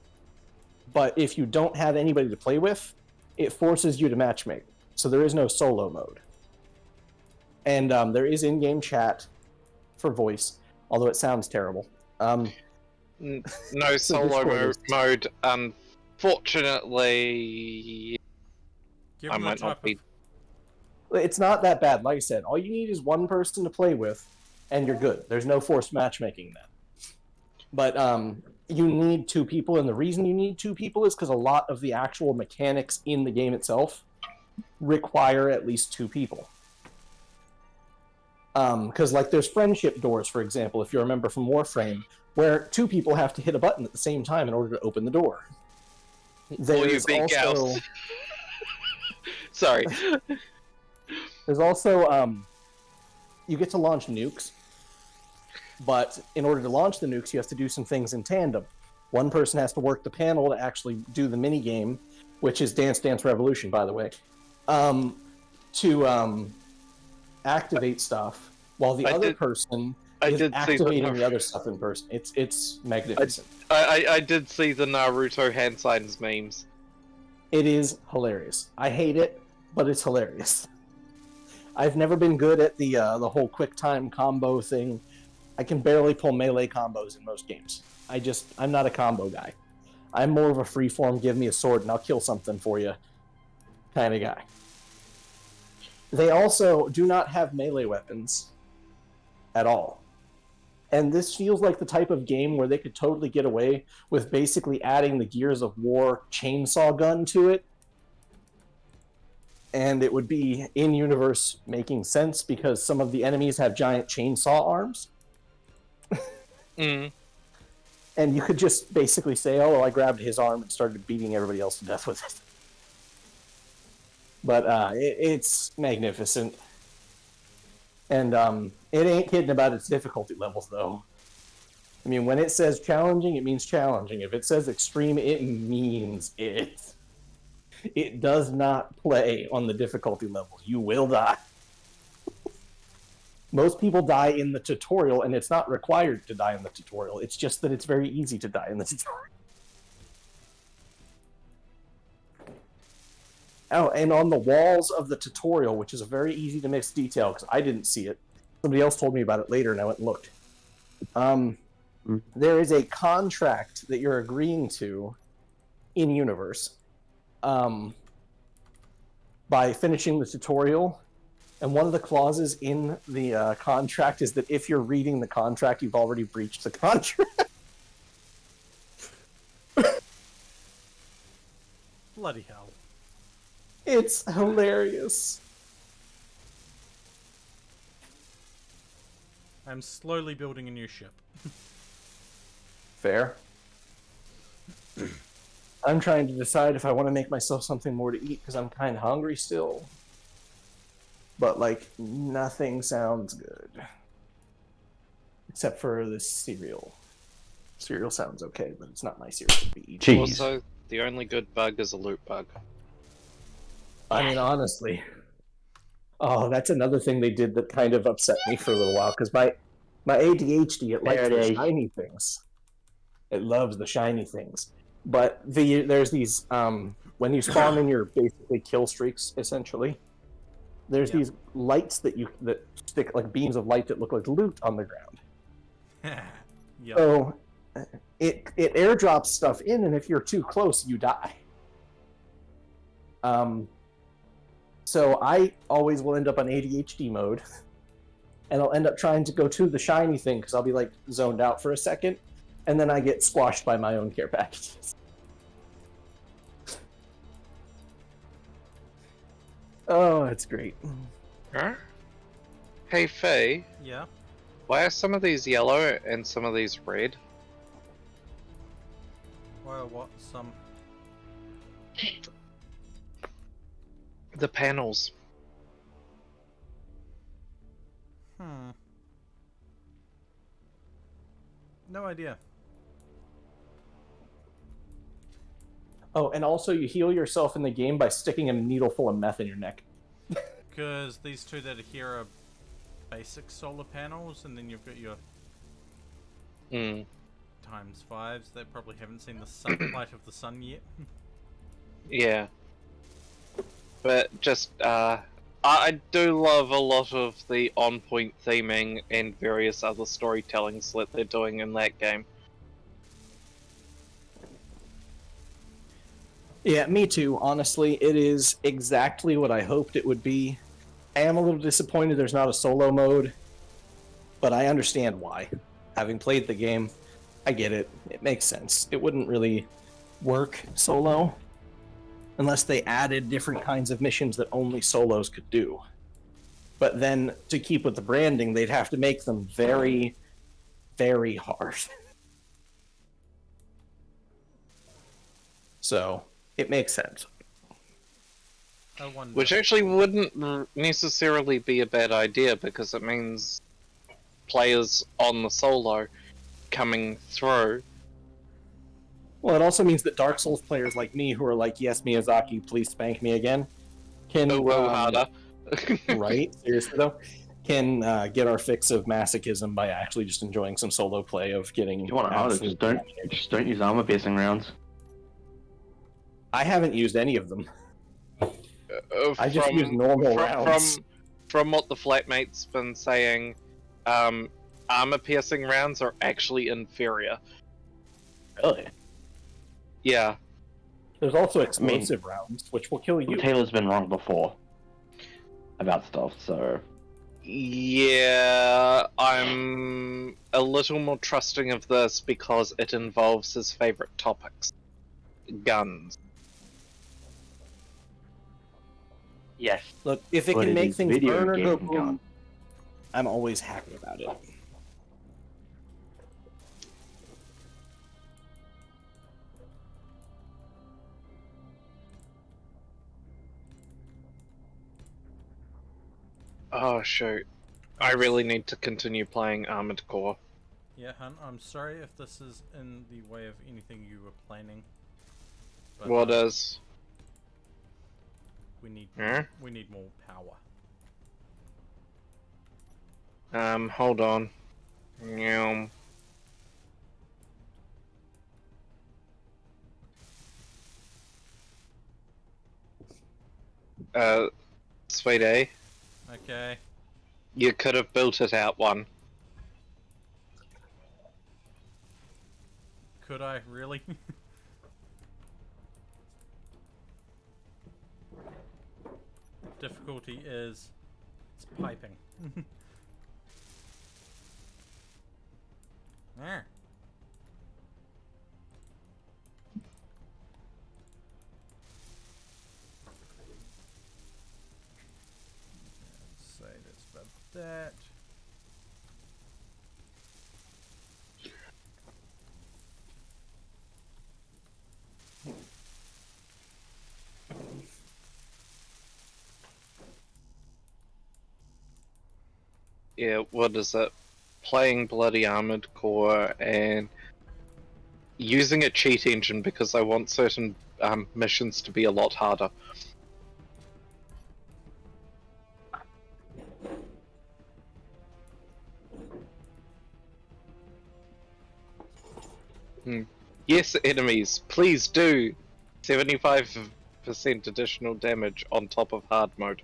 But if you don't have anybody to play with, it forces you to matchmake. So there is no solo mode. And there is in-game chat for voice, although it sounds terrible. No solo mode, unfortunately. I might not be. It's not that bad. Like I said, all you need is one person to play with, and you're good. There's no forced matchmaking then. But you need 2 people, and the reason you need 2 people is because a lot of the actual mechanics in the game itself require at least 2 people. Because like there's friendship doors, for example, if you remember from Warframe, where 2 people have to hit a button at the same time in order to open the door. There's also... Sorry. There's also, you get to launch nukes, but in order to launch the nukes, you have to do some things in tandem. One person has to work the panel to actually do the mini game, which is Dance Dance Revolution, by the way, to activate stuff, while the other person is activating the other stuff in person. It's magnificent. I did see the Naruto hand signs memes. It is hilarious. I hate it, but it's hilarious. I've never been good at the whole quick time combo thing. I can barely pull melee combos in most games. I'm not a combo guy. I'm more of a freeform, give me a sword and I'll kill something for you kind of guy. They also do not have melee weapons at all. And this feels like the type of game where they could totally get away with basically adding the Gears of War chainsaw gun to it. And it would be in-universe making sense because some of the enemies have giant chainsaw arms. Mm. And you could just basically say, oh, well, I grabbed his arm and started beating everybody else to death with it. But it's magnificent. And it ain't kidding about its difficulty levels, though. I mean, when it says challenging, it means challenging. If it says extreme, it means it. It does not play on the difficulty level. You will die. Most people die in the tutorial, and it's not required to die in the tutorial. It's just that it's very easy to die in the tutorial. Oh, and on the walls of the tutorial, which is a very easy to miss detail, because I didn't see it. Somebody else told me about it later, and I went and looked. There is a contract that you're agreeing to in universe by finishing the tutorial. And one of the clauses in the contract is that if you're reading the contract, you've already breached the contract. Bloody hell. It's hilarious. I'm slowly building a new ship. Fair. I'm trying to decide if I want to make myself something more to eat because I'm kind of hungry still. But, like, nothing sounds good. Except for this cereal. Cereal sounds okay, but it's not my cereal to be eating. Cheese. Also, the only good bug is a loot bug. I mean, honestly. Oh, that's another thing they did that kind of upset me for a little while, because my ADHD, it likes the shiny things. It loves the shiny things. But there's these, when you spawn in your basically kill streaks, essentially, there's these lights that stick, like beams of light that look like loot on the ground. Yep. So it airdrops stuff in, and if you're too close, you die. So I always will end up on ADHD mode, and I'll end up trying to go to the shiny thing because I'll be like zoned out for a second, and then I get squashed by my own care packages. Oh, it's great. Huh? Hey Faye, Yeah. why are some of these yellow and some of these red? Well, what? Some. The panels. No idea. Oh, and also you heal yourself in the game by sticking a needle full of meth in your neck. Because these two that are here are basic solar panels, and then you've got your times fives that probably haven't seen the sunlight of the sun yet. Yeah. But just, I do love a lot of the on-point theming and various other storytellings that they're doing in that game. Yeah, me too. Honestly, it is exactly what I hoped it would be. I am a little disappointed there's not a solo mode, but I understand why. Having played the game, I get it. It makes sense. It wouldn't really work solo unless they added different kinds of missions that only solos could do. But then, to keep with the branding, they'd have to make them very, very hard. So, it makes sense. I wonder. Which actually wouldn't necessarily be a bad idea, because it means players on the solo coming through. Well, it also means that Dark Souls players like me, who are like, yes, Miyazaki, please spank me again, can... Go harder. Right? Seriously, though? Can get our fix of masochism by actually just enjoying some solo play of getting... You want it harder, just don't use armor piercing rounds. I haven't used any of them. I just use normal rounds. From what the flatmate's been saying, armor piercing rounds are actually inferior. Really? Yeah. There's also explosive rounds, which will kill you. Taylor's been wrong before about stuff, so... Yeah, I'm a little more trusting of this because it involves his favorite topics. Guns. Yes. Look, if it But can it make is things video burn or go game boom, gun. I'm always happy about it. Oh shoot. I really need to continue playing Armored Core. Yeah, hun, I'm sorry if this is in the way of anything you were planning. But, What is? we need Huh? we need more power. Hold on. Meow. Sweet A, Okay. you could have built it out one. Could I really? difficulty is it's piping. Ah. Say that's about that. Yeah, what is it? Playing Bloody Armored Core and using a cheat engine because I want certain missions to be a lot harder. Yes, enemies, please do 75% additional damage on top of hard mode.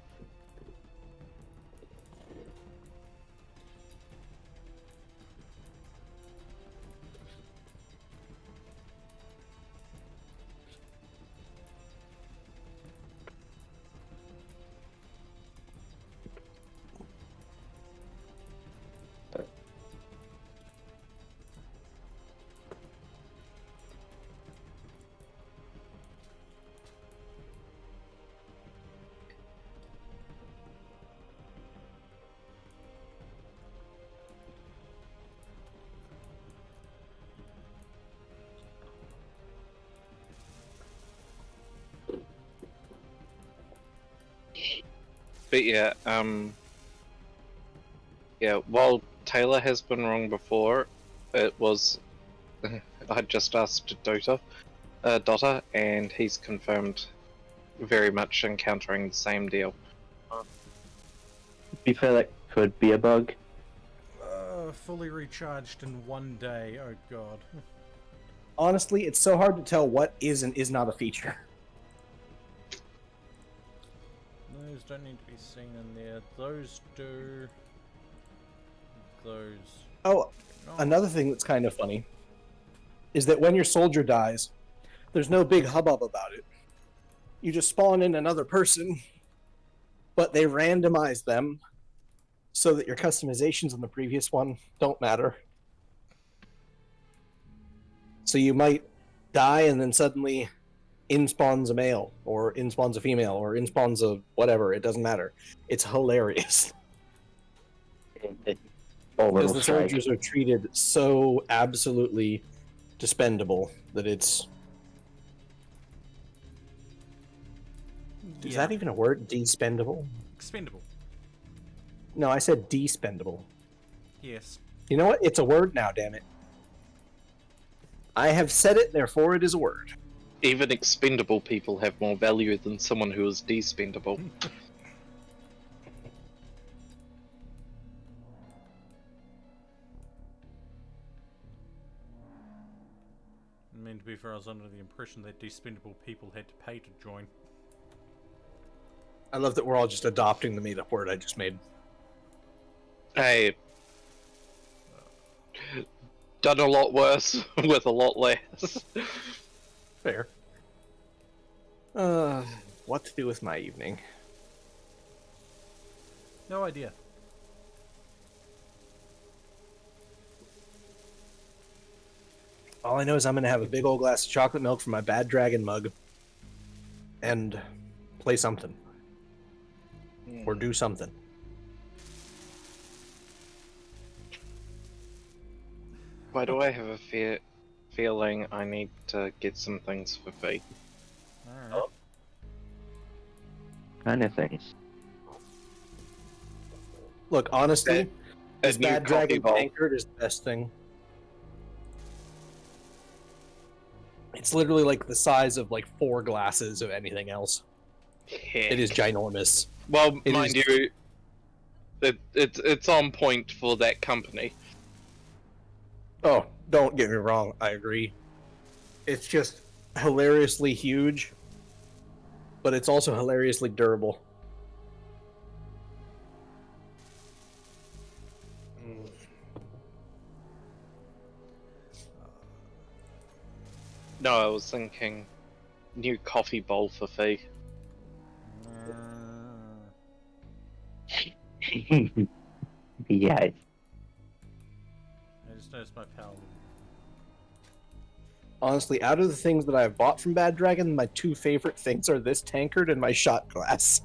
But yeah, while Taylor has been wrong before, it was I just asked Dota, and he's confirmed very much encountering the same deal. To be fair, that could be a bug. Fully recharged in 1 day. Oh god. Honestly, it's so hard to tell what is and is not a feature. Those don't need to be seen in there. Those do. Those. Oh, No. another thing that's kind of funny is that when your soldier dies, there's no big hubbub about it. You just spawn in another person, but they randomize them so that your customizations on the previous one don't matter. So you might die and then suddenly in spawns a male, or in spawns a female, or in spawns a whatever. It doesn't matter. It's hilarious. Because the soldiers are treated so absolutely dispendable that it's... Is that even a word? Despendable? Expendable. No, I said despendable. Yes. You know what? It's a word now, damn it. I have said it, therefore it is a word. Even expendable people have more value than someone who is despendable. I mean, to be fair, I was under the impression that despendable people had to pay to join. I love that we're all just adopting the made-up word I just made. Hey, done a lot worse with a lot less. Fair. What to do with my evening? No idea. All I know is I'm going to have a big old glass of chocolate milk from my Bad Dragon mug and play something. Or do something. Why do I have a feeling I need to get some things for free? Alright. Kind of things. Look, honestly, A this new Bad coffee Dragon bowl. tankard is the best thing. It's literally like the size of like 4 glasses of anything else. It is ginormous. Well, It mind is- you, it's on point for that company. Oh, don't get me wrong, I agree. It's just hilariously huge, but it's also hilariously durable. No, I was thinking new coffee bowl for fee. Yeah. I just noticed my paladin. Honestly, out of the things that I've bought from Bad Dragon, my two favorite things are this tankard and my shot glass.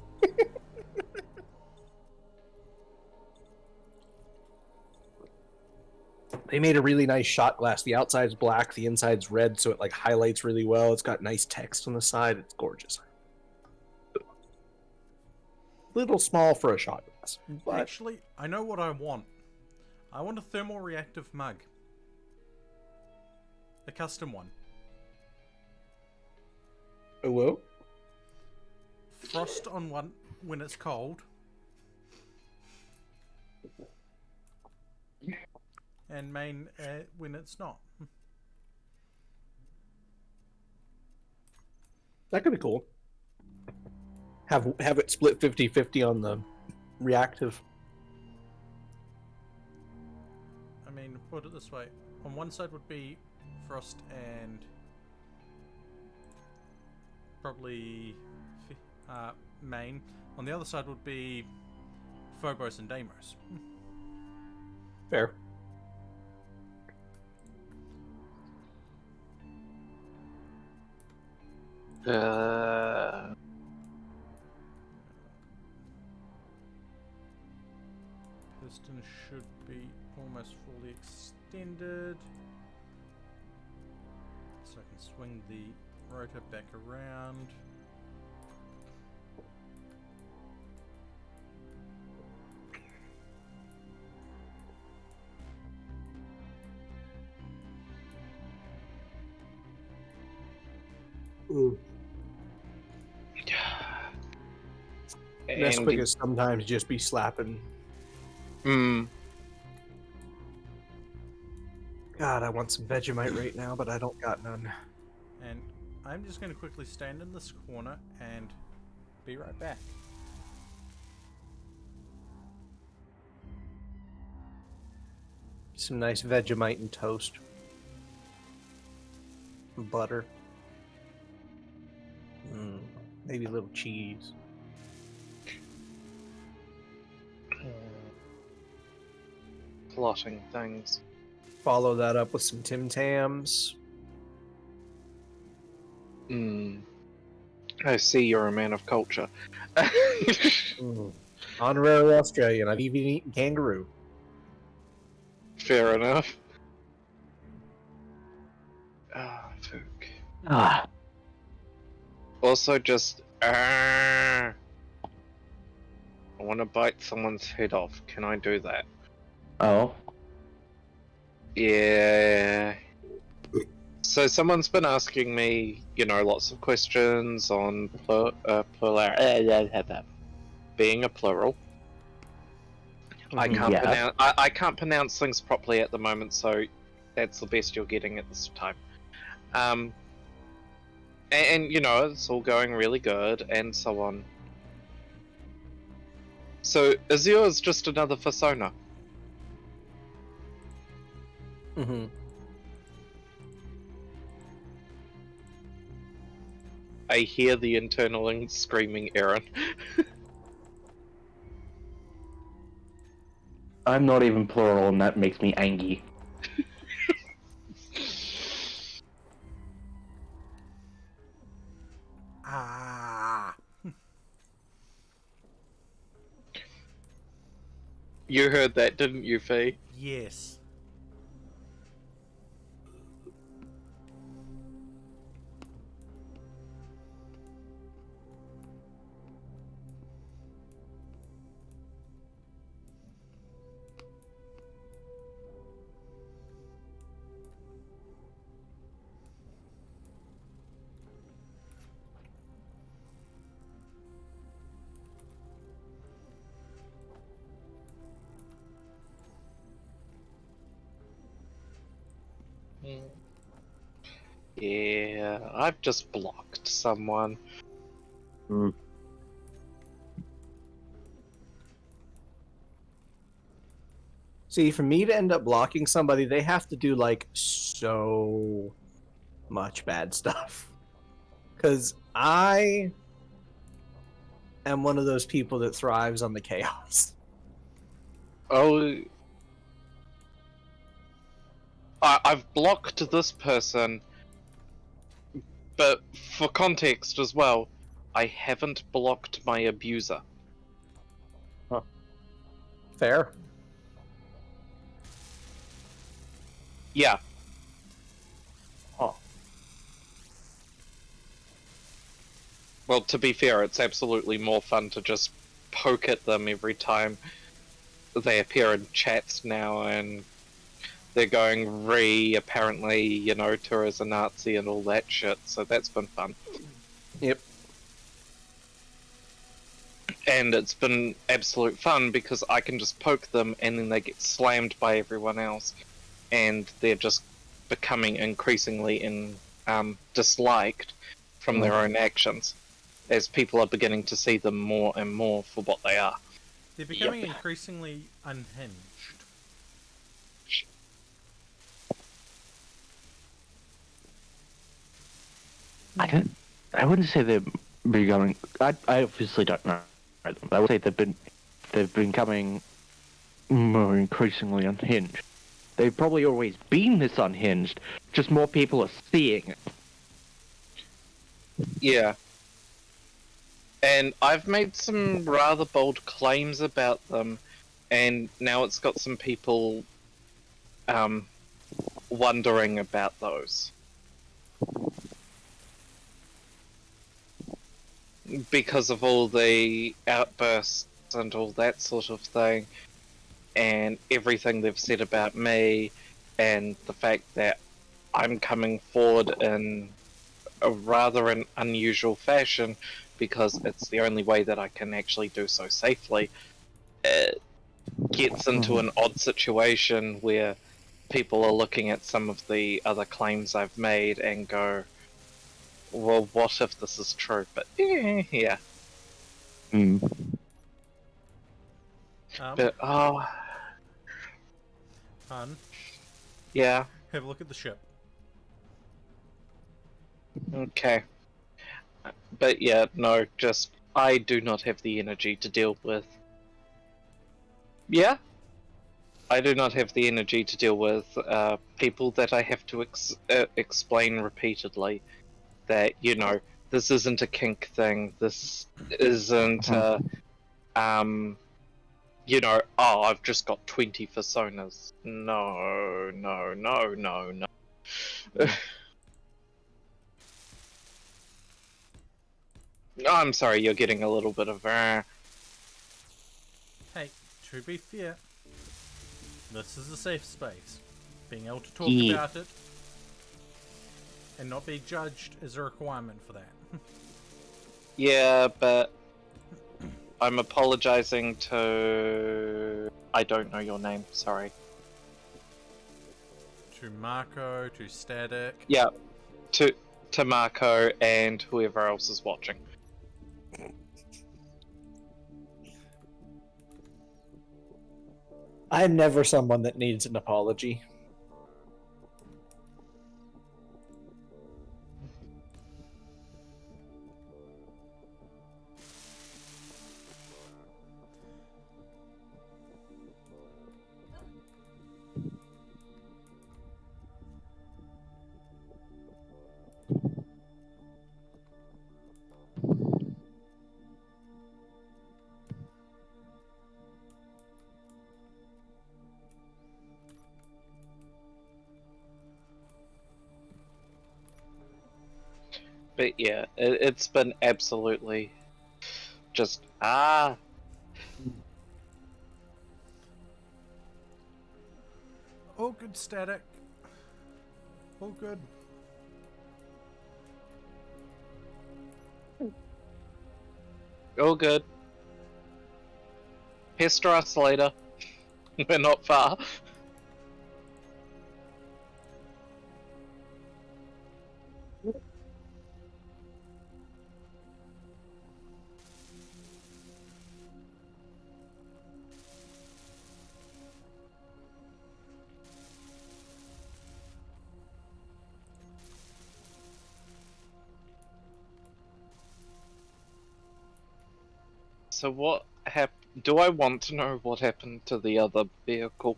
They made a really nice shot glass. The outside's black, the inside's red, so it like highlights really well. It's got nice text on the side. It's gorgeous. Little small for a shot glass, but Actually, I know what I want. I want a thermal reactive mug. A custom one. hello. Frost on one when it's cold. And main when it's not. That could be cool. Have it split 50-50 on the reactive. I mean, put it this way. On one side would be Frost and probably main. On the other side would be Phobos and Deimos. Fair. Piston should be almost fully extended. So I can swing the rotor back around. Nesquik is sometimes just be slapping. Hmm. God, I want some Vegemite right now, but I don't got none. And I'm just going to quickly stand in this corner and be right back. Some nice Vegemite and toast. Butter. Maybe a little cheese. Plotting things. Follow that up with some Tim Tams. I see you're a man of culture. Honorary Australian. I've even eaten kangaroo. Fair enough. Ah, fuck. Ah, Also, just. I want to bite someone's head off. Can I do that? oh. Yeah. So someone's been asking me, lots of questions on being a plural. I can't Yeah. pronounce. I can't pronounce things properly at the moment, so that's the best you're getting at this time. And it's all going really good, and so on. So Azure is just another persona. Mm-hmm. I hear the internal screaming, Aaron. I'm not even plural, and that makes me angry. Ah. You heard that, didn't you, Fee? Yes. Yeah, I've just blocked someone. See, for me to end up blocking somebody, they have to do like so much bad stuff. Because I am one of those people that thrives on the chaos. Oh, I've blocked this person, but for context as well, I haven't blocked my abuser. Fair. Yeah. Oh. Well, to be fair, it's absolutely more fun to just poke at them every time they appear in chats now, and they're going apparently, you know, tour as a Nazi and all that shit, so that's been fun. Yep. And it's been absolute fun because I can just poke them and then they get slammed by everyone else, and they're just becoming increasingly disliked from their own actions, as people are beginning to see them more and more for what they are. They're becoming increasingly unhinged. I wouldn't say they're becoming. I obviously don't know them. I would say they've been becoming more increasingly unhinged. They've probably always been this unhinged. Just more people are seeing it. Yeah. And I've made some rather bold claims about them, and now it's got some people wondering about those. Because of all the outbursts and all that sort of thing, and everything they've said about me, and the fact that I'm coming forward in a rather an unusual fashion because it's the only way that I can actually do so safely, it gets into an odd situation where people are looking at some of the other claims I've made and go, well, what if this is true? But yeah. But Hun, yeah, have a look at the ship. okay. But yeah, no, just I do not have the energy to deal with. Yeah, I do not have the energy to deal with people that I have to explain repeatedly that, you know, this isn't a kink thing. This isn't you know, oh, I've just got 20 personas. No, no, no, no, no. I'm sorry, you're getting a little bit of Hey, to be fair, this is a safe space. Being able to talk about it and not be judged is a requirement for that. Yeah, but I'm apologizing to... I don't know your name, sorry. To Marco, to Static. Yeah, to Marco and whoever else is watching. I'm never someone that needs an apology. But yeah, it's been absolutely just All good, Static. All good. all good. Pester us later. We're not far. So what happened? Do I want to know what happened to the other vehicle?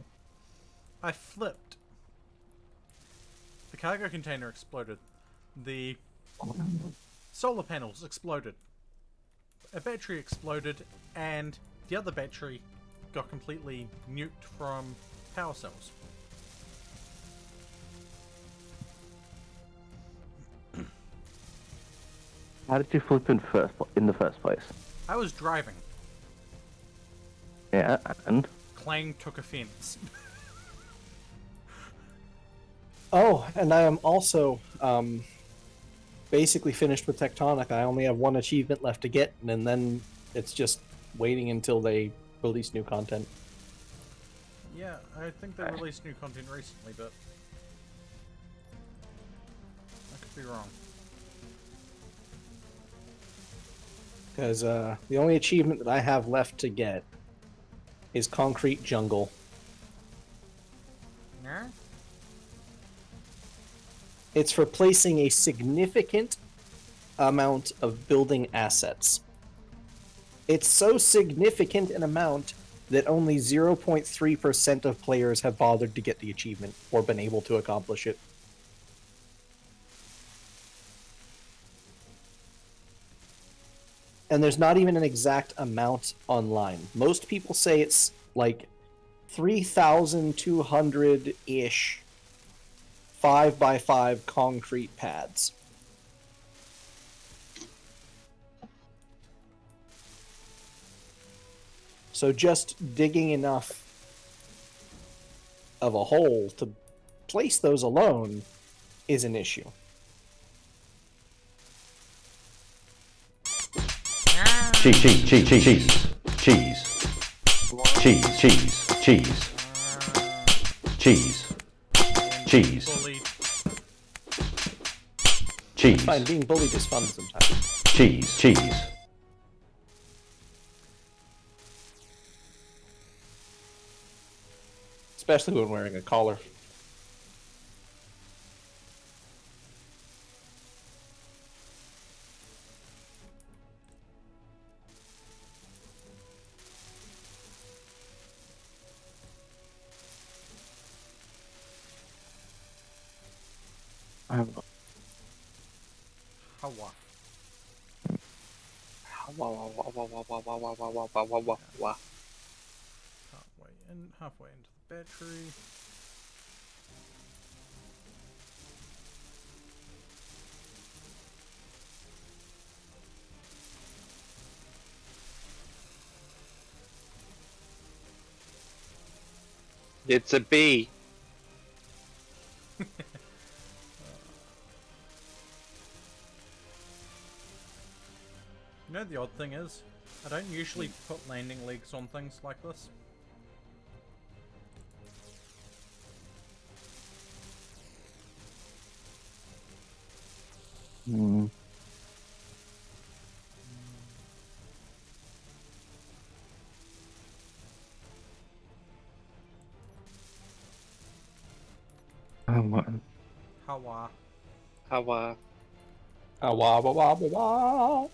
I flipped. The cargo container exploded. The solar panels exploded. A battery exploded, and the other battery got completely nuked from power cells. How did you flip in the first place? I was driving. Yeah, and Klang took offense. Oh, and I am also basically finished with Tectonic. I only have one achievement left to get, and then it's just waiting until they release new content. Yeah, I think they released new content recently, but I could be wrong. Because the only achievement that I have left to get is Concrete Jungle. Yeah? It's for placing a significant amount of building assets. It's so significant an amount that only 0.3% of players have bothered to get the achievement or been able to accomplish it. And there's not even an exact amount online. Most people say it's like 3,200-ish 5x5 concrete pads. So just digging enough of a hole to place those alone is an issue. Cheese, cheese, cheese, cheese, cheese, cheese, cheese, cheese, cheese, cheese, Bullied. cheese, Fine, being bullied is fun sometimes. cheese, cheese. Especially when wearing a collar. Hawa. Halfway into the battery. It's a bee. You know, the odd thing is, I don't usually put landing legs on things like this. Hmm. Hawa. Hawa. Ah, wah, wah, wah, wah, wah.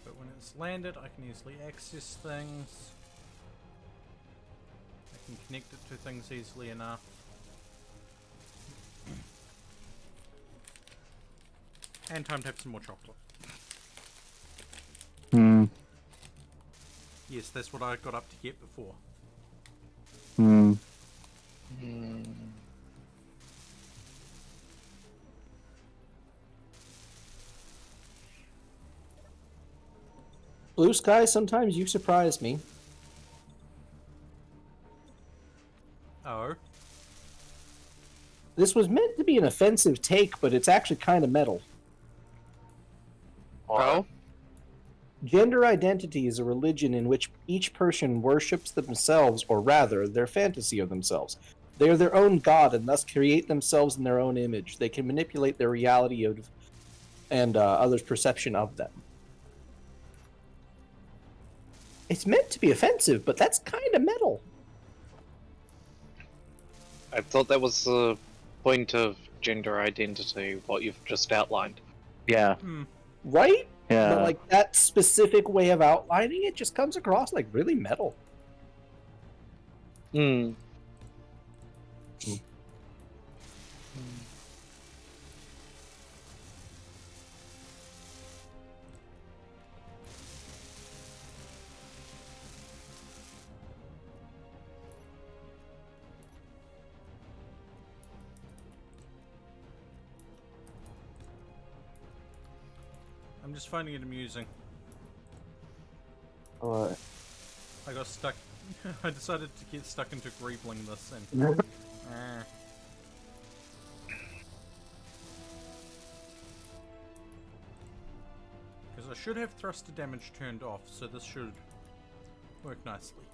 But when it's landed, I can easily access things. I can connect it to things easily enough. And time to have some more chocolate. Hmm. Yes, that's what I got up to get before. Hmm. Blue Sky, sometimes you surprise me. This was meant to be an offensive take, but it's actually kind of metal. Oh? Gender identity is a religion in which each person worships themselves, or rather, their fantasy of themselves. They are their own god and thus create themselves in their own image. They can manipulate their reality and others' perception of them. It's meant to be offensive, but that's kind of metal. I thought that was the point of gender identity, what you've just outlined. Yeah. Right? Yeah. But like that specific way of outlining it just comes across like really metal. Hmm. I'm just finding it amusing. Uh, I got stuck. I decided to get stuck into greebling this and. Because I should have thruster damage turned off, so this should work nicely.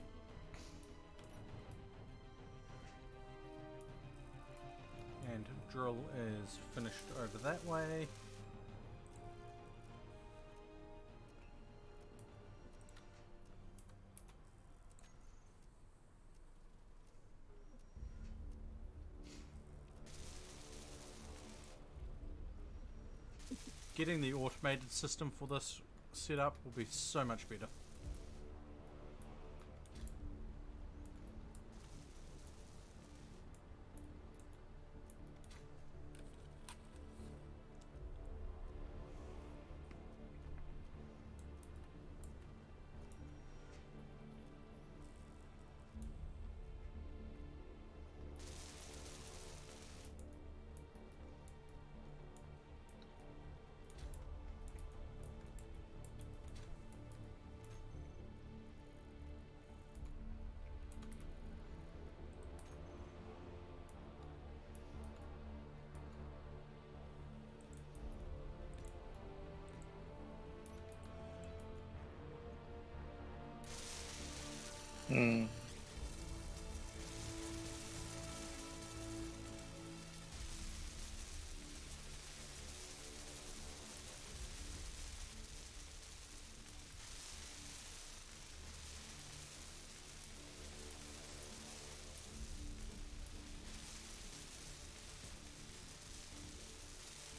And drill is finished over that way. Getting the automated system for this set up will be so much better. Hmm.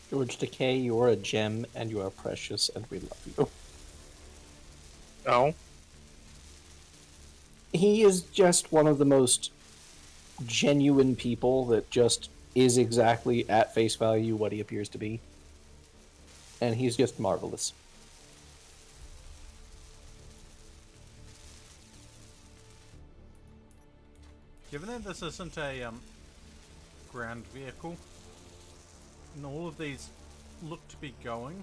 George Decay, you are a gem and you are precious and we love you. Oh? He is just one of the most genuine people that just is exactly at face value what he appears to be. And he's just marvelous. Given that this isn't a ground vehicle, and all of these look to be going,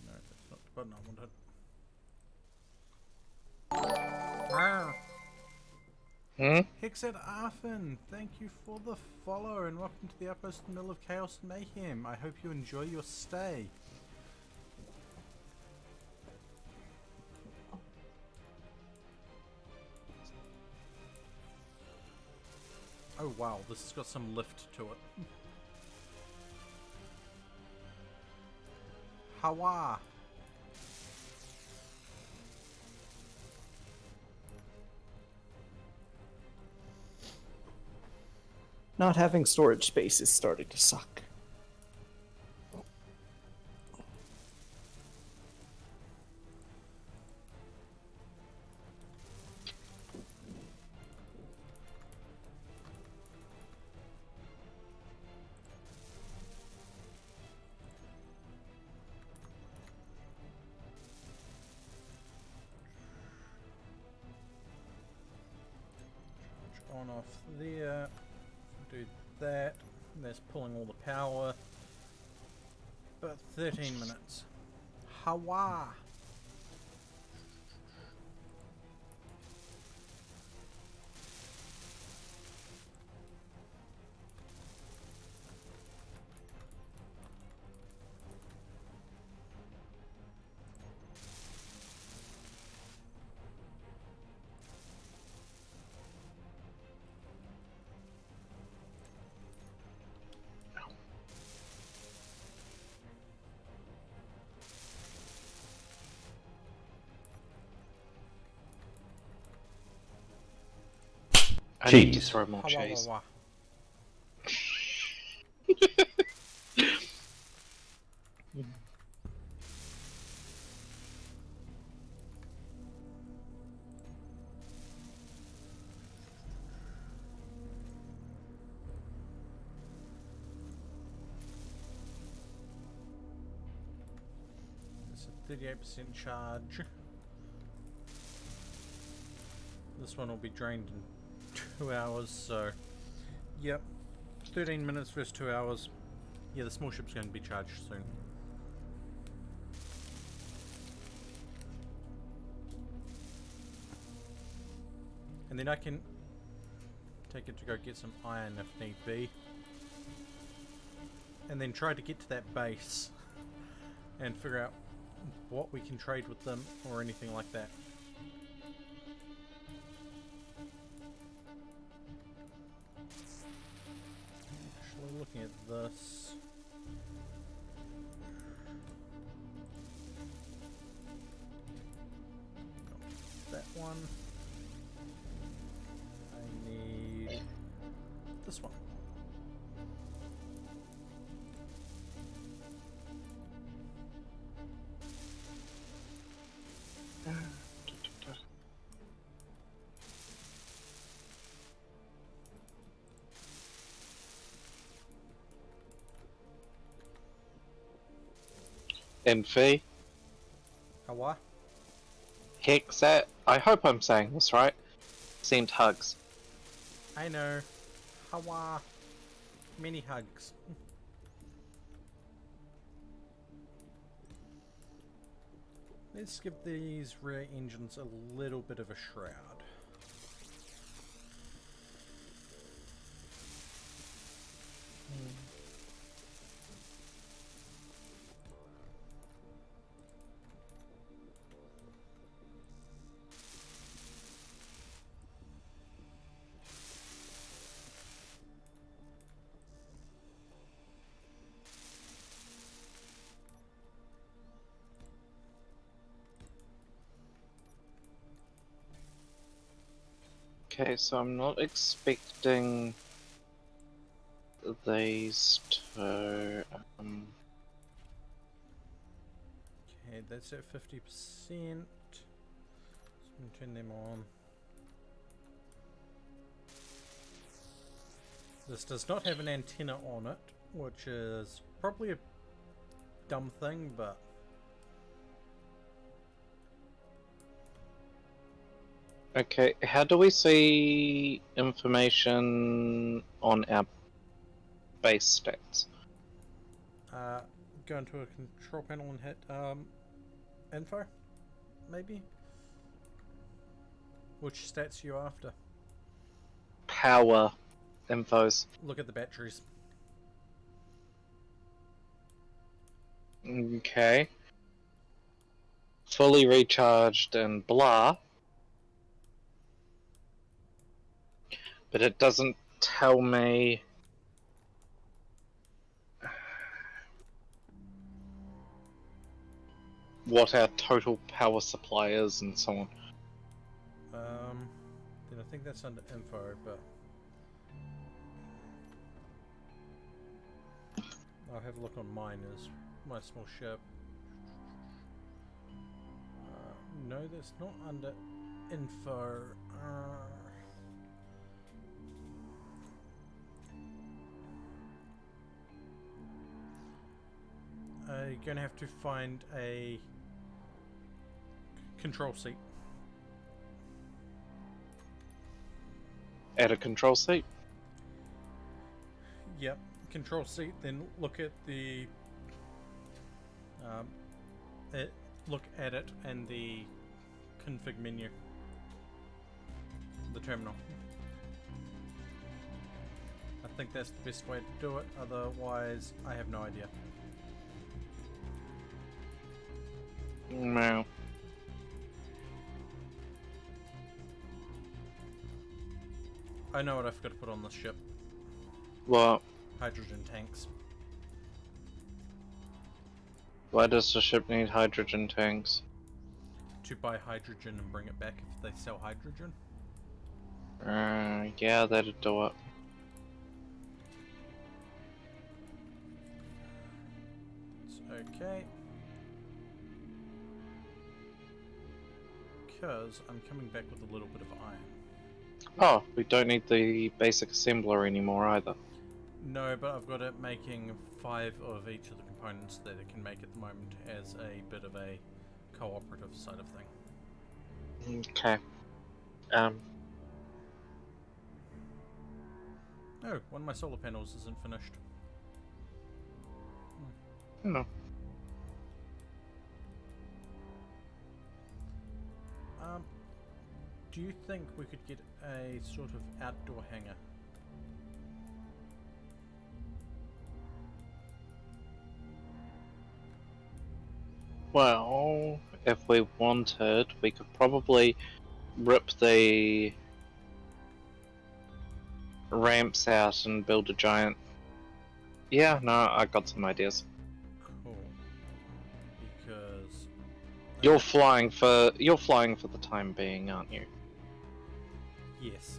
no, that's not the button I wanted. Hmm? Hexed Arfin, thank you for the follow and welcome to the Outpost Mill of Chaos and Mayhem. I hope you enjoy your stay. Oh wow, this has got some lift to it. Hawa! Not having storage space is starting to suck. on off there. Do that. That's pulling all the power. But 13 minutes. Hawa! I need to Cheese. throw more Hawa, cheese. wa, wa. It's a 38% charge. This one will be drained in 2 hours, so yep, 13 minutes versus 2 hours. Yeah, the small ship's going to be charged soon. And then I can take it to go get some iron if need be. And then try to get to that base and figure out what we can trade with them or anything like that. Actually, looking at this. That one. I need this one. Envy, Hawa? Hexat, I hope I'm saying this right, sent hugs. I know. Hawa. Many hugs. Let's give these rear engines a little bit of a shroud. Okay, so I'm not expecting these to. Okay, that's at 50%. So we can turn them on. This does not have an antenna on it, which is probably a dumb thing, but Okay, how do we see information on our base stats? go into a control panel and hit info, maybe? Which stats are you after? Power infos. Look at the batteries. Okay. Fully recharged and blah. But it doesn't tell me what our total power supply is and so on. Then I think that's under info, but I'll have a look on miners. My small ship. No, that's not under info. I'm gonna have to find a control seat. Add a control seat. Yep. Control seat. Then look at the. Look at it and the config menu. The terminal. I think that's the best way to do it. Otherwise, I have no idea. No. I know what I've got to put on the ship. What? Hydrogen tanks. Why does the ship need hydrogen tanks? To buy hydrogen and bring it back if they sell hydrogen. Yeah, that'd do it. It's okay. Because I'm coming back with a little bit of iron. Oh, we don't need the basic assembler anymore either. No, but I've got it making 5 of each of the components that it can make at the moment as a bit of a cooperative side of thing. Okay. Oh, one of my solar panels isn't finished. No. Do you think we could get a sort of outdoor hangar? Well, if we wanted, we could probably rip the ramps out and build a giant. Yeah, no, I got some ideas. Cool. Because You're flying for the time being, aren't you? yes.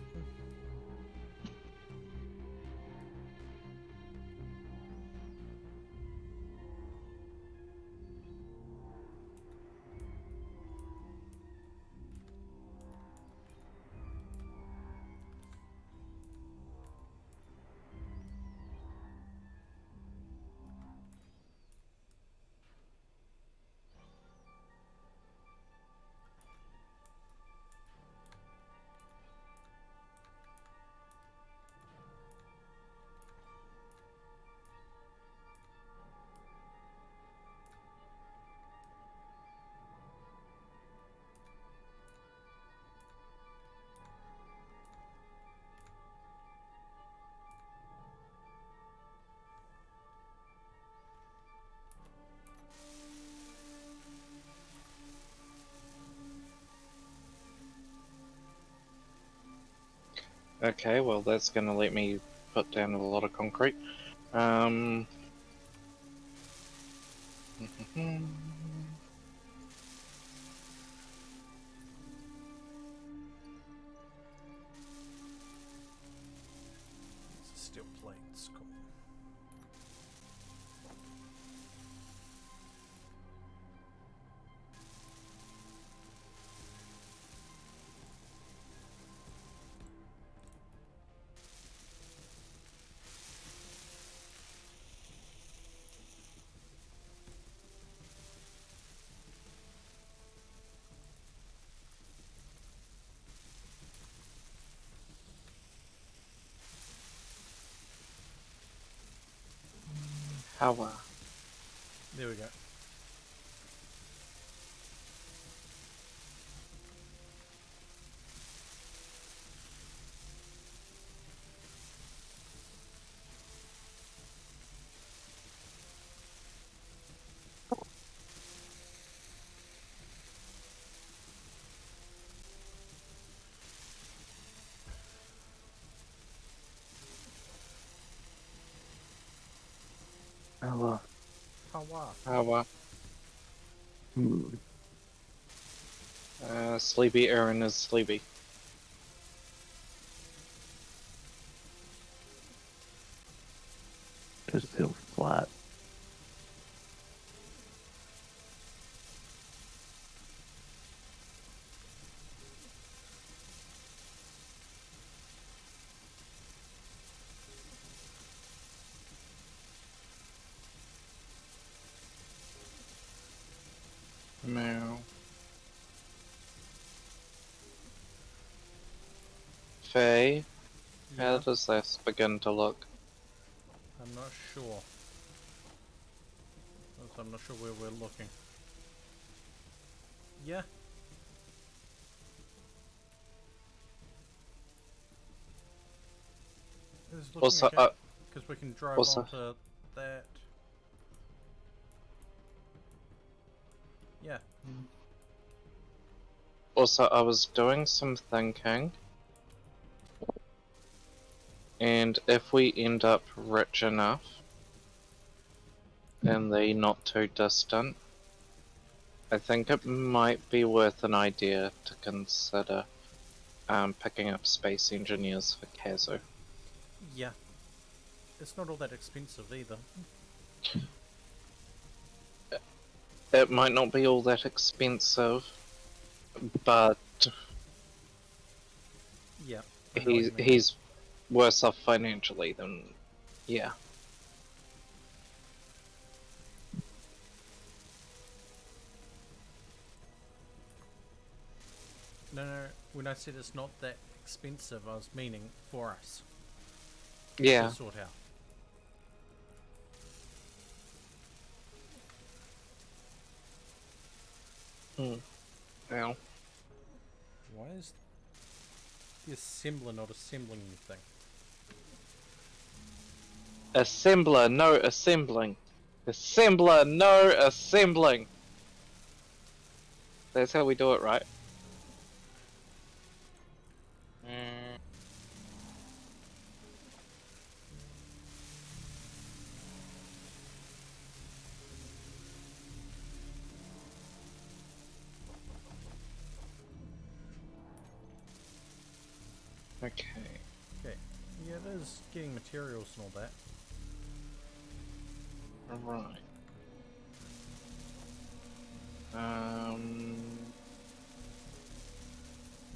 Okay, well that's gonna let me put down a lot of concrete. Steel plates, cool. How There we go. Oh, How Sleepy Aaron is sleepy. just feels flat. Meow. Faye, How does this begin to look? I'm not sure. I'm not sure where we're looking. Yeah. It's looking Also, okay, because we can drive also- onto that. Yeah. Also, I was doing some thinking, and if we end up rich enough, and they not too distant, I think it might be worth an idea to consider picking up space engineers for Kazu. Yeah. It's not all that expensive either. It might not be all that expensive, but Yeah. I know what you mean. he's worse off financially than, yeah. No, when I said it's not that expensive, I was meaning for us Yeah. to sort out. Well, Why is the assembler not assembling anything? assembler, no assembling. Assembler, no assembling. That's how we do it, right? Okay. Okay. Yeah, it is getting materials and all that. Alright.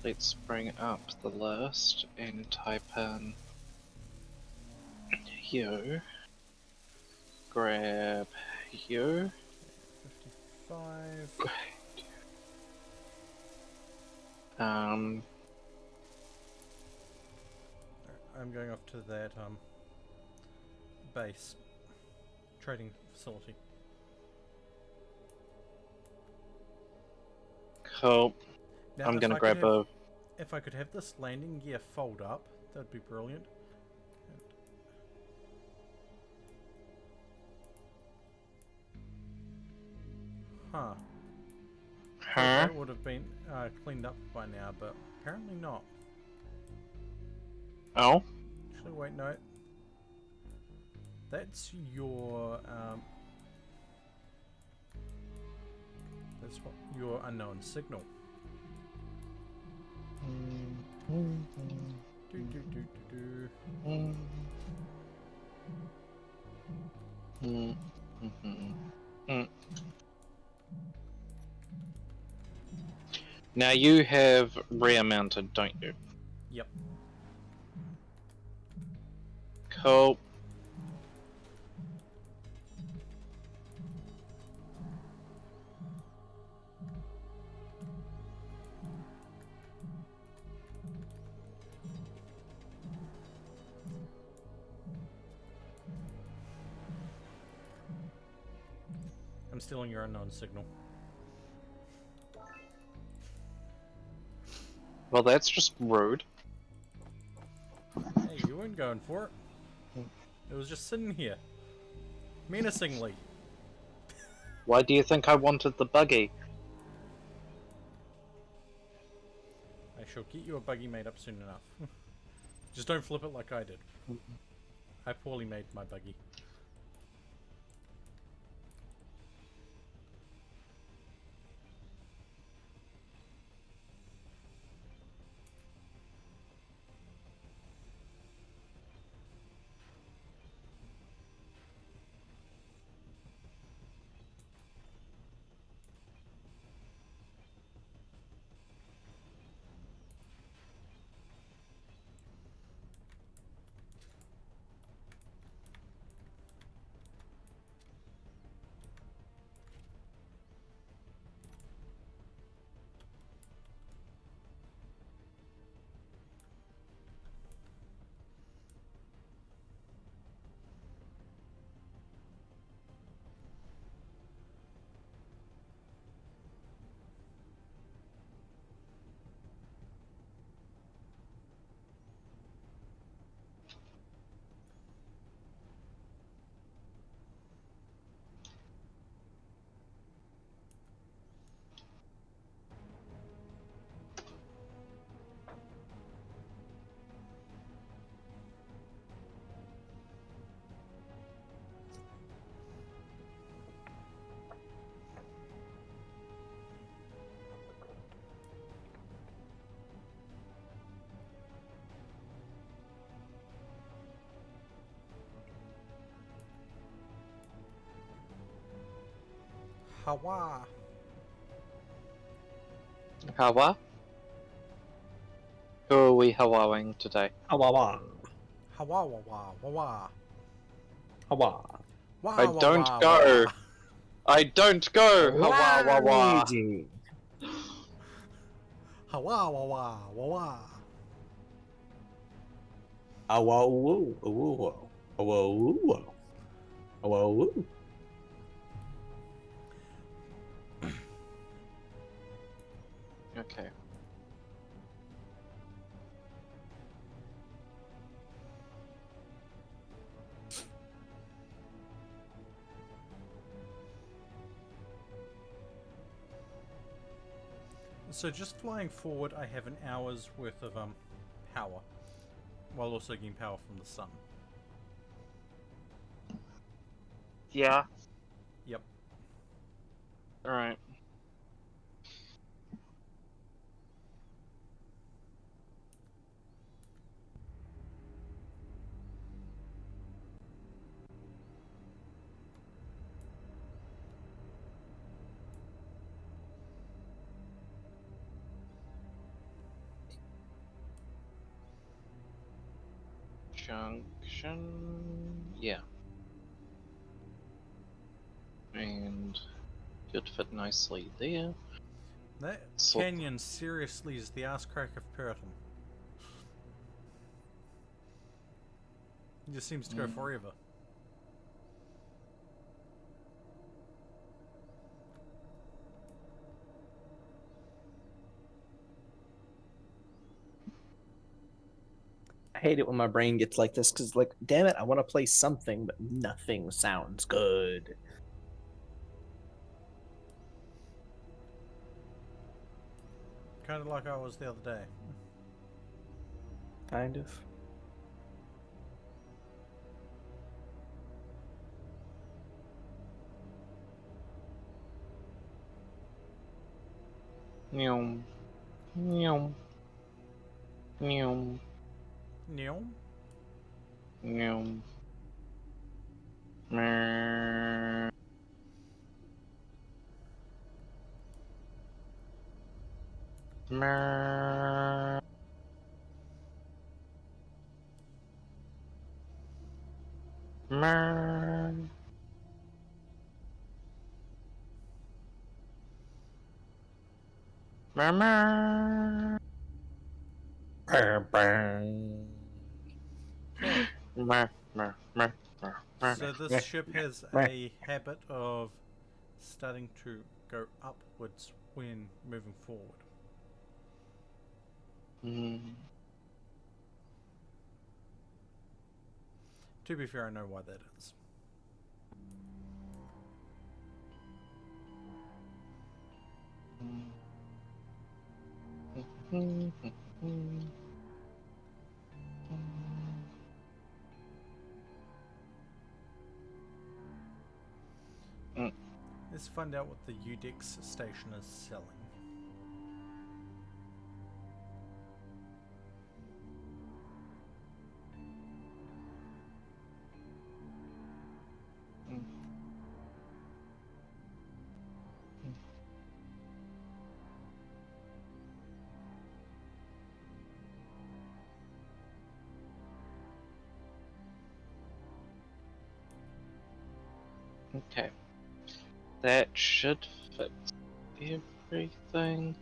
Let's bring up the list and type in you. Grab you. 55. I'm going off to that base trading facility. Cool. Now, I'm if gonna I could grab have- a. If I could have this landing gear fold up, that'd be brilliant. Huh. Huh? That would have been cleaned up by now, but apparently not. Oh? Actually, wait, no. That's your that's what your unknown signal. Do, do, do, do, do. Now you have rear mounted, don't you? Yep. Cool. I'm stealing your unknown signal. Well, that's just rude. Hey, you weren't going for it. It was just sitting here. Menacingly. Why do you think I wanted the buggy? I shall get you a buggy made up soon enough. Just don't flip it like I did. I poorly made my buggy. Hawa. Hawa? Who are we hawa'ing today? Hawa. Hawa wa wa wa wa. Hawa. Wa I wa don't wa go. wa. I don't go! Hawa wa wa! Luigi. Hawa wa wa wa wa. Awa woo. Awa woo. Awa woo. Okay. So just flying forward, I have an hour's worth of power, while also getting power from the sun. Yeah. Yep. Alright. Junction. Yeah. And could fit nicely there. That So- canyon seriously is the ass crack of Puritan. It just seems to go forever. I hate it when my brain gets like this because, like, damn it, I want to play something, but nothing sounds good. Kind of like I was the other day. Kind of. Nyum. Nyum. Nyum. Neom? Nyum. Meh. Meh. Meh. Meh, meh. Meh, meh, meh, meh, So meh, this ship has a habit of starting to go upwards when moving forward. Mm. To be fair, I know why that is. Let's find out what the UDEX station is selling. Okay. That should fix everything.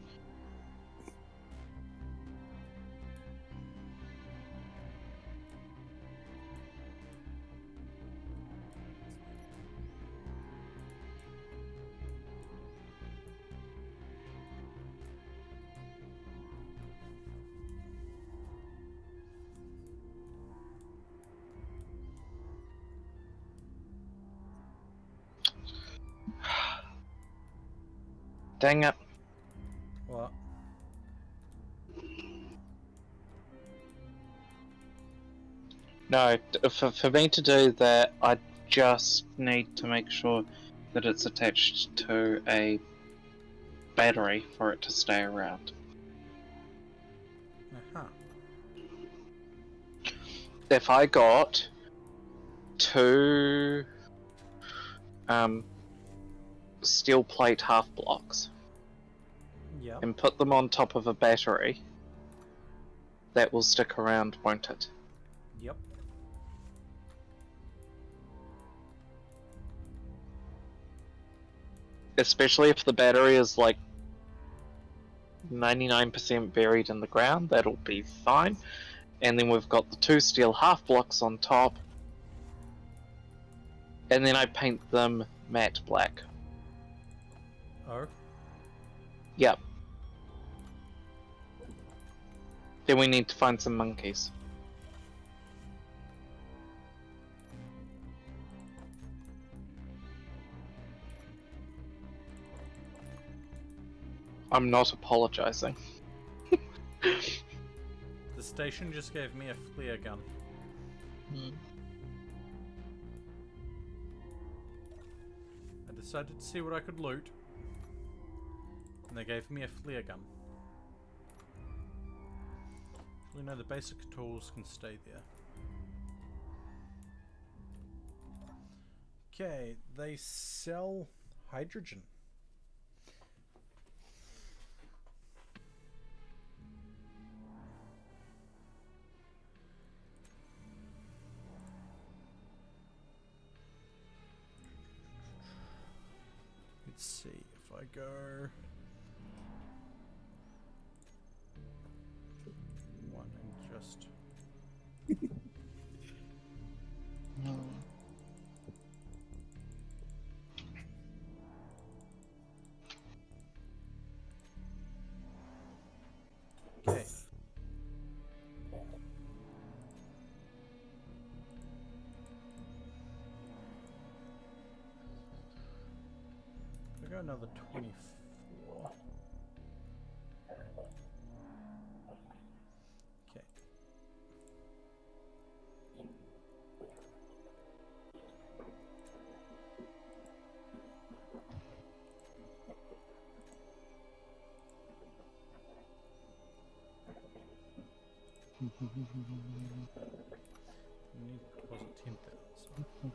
Dang it. What? No, for me to do that, I just need to make sure that it's attached to a battery for it to stay around. Uh-huh. If I got two steel plate half blocks Yep. and put them on top of a battery, that will stick around, won't it? Yep. Especially if the battery is like 99% buried in the ground, that'll be fine. And then we've got the 2 steel half blocks on top. And then I paint them matte black. Oh. Yep. Then we need to find some monkeys. I'm not apologizing. The station just gave me a flare gun. I decided to see what I could loot. And they gave me a flare gun. You know, the basic tools can stay there. Okay, they sell hydrogen. Let's see if I go one and just okay. I got another 24. Okay. Need deposit 10,000.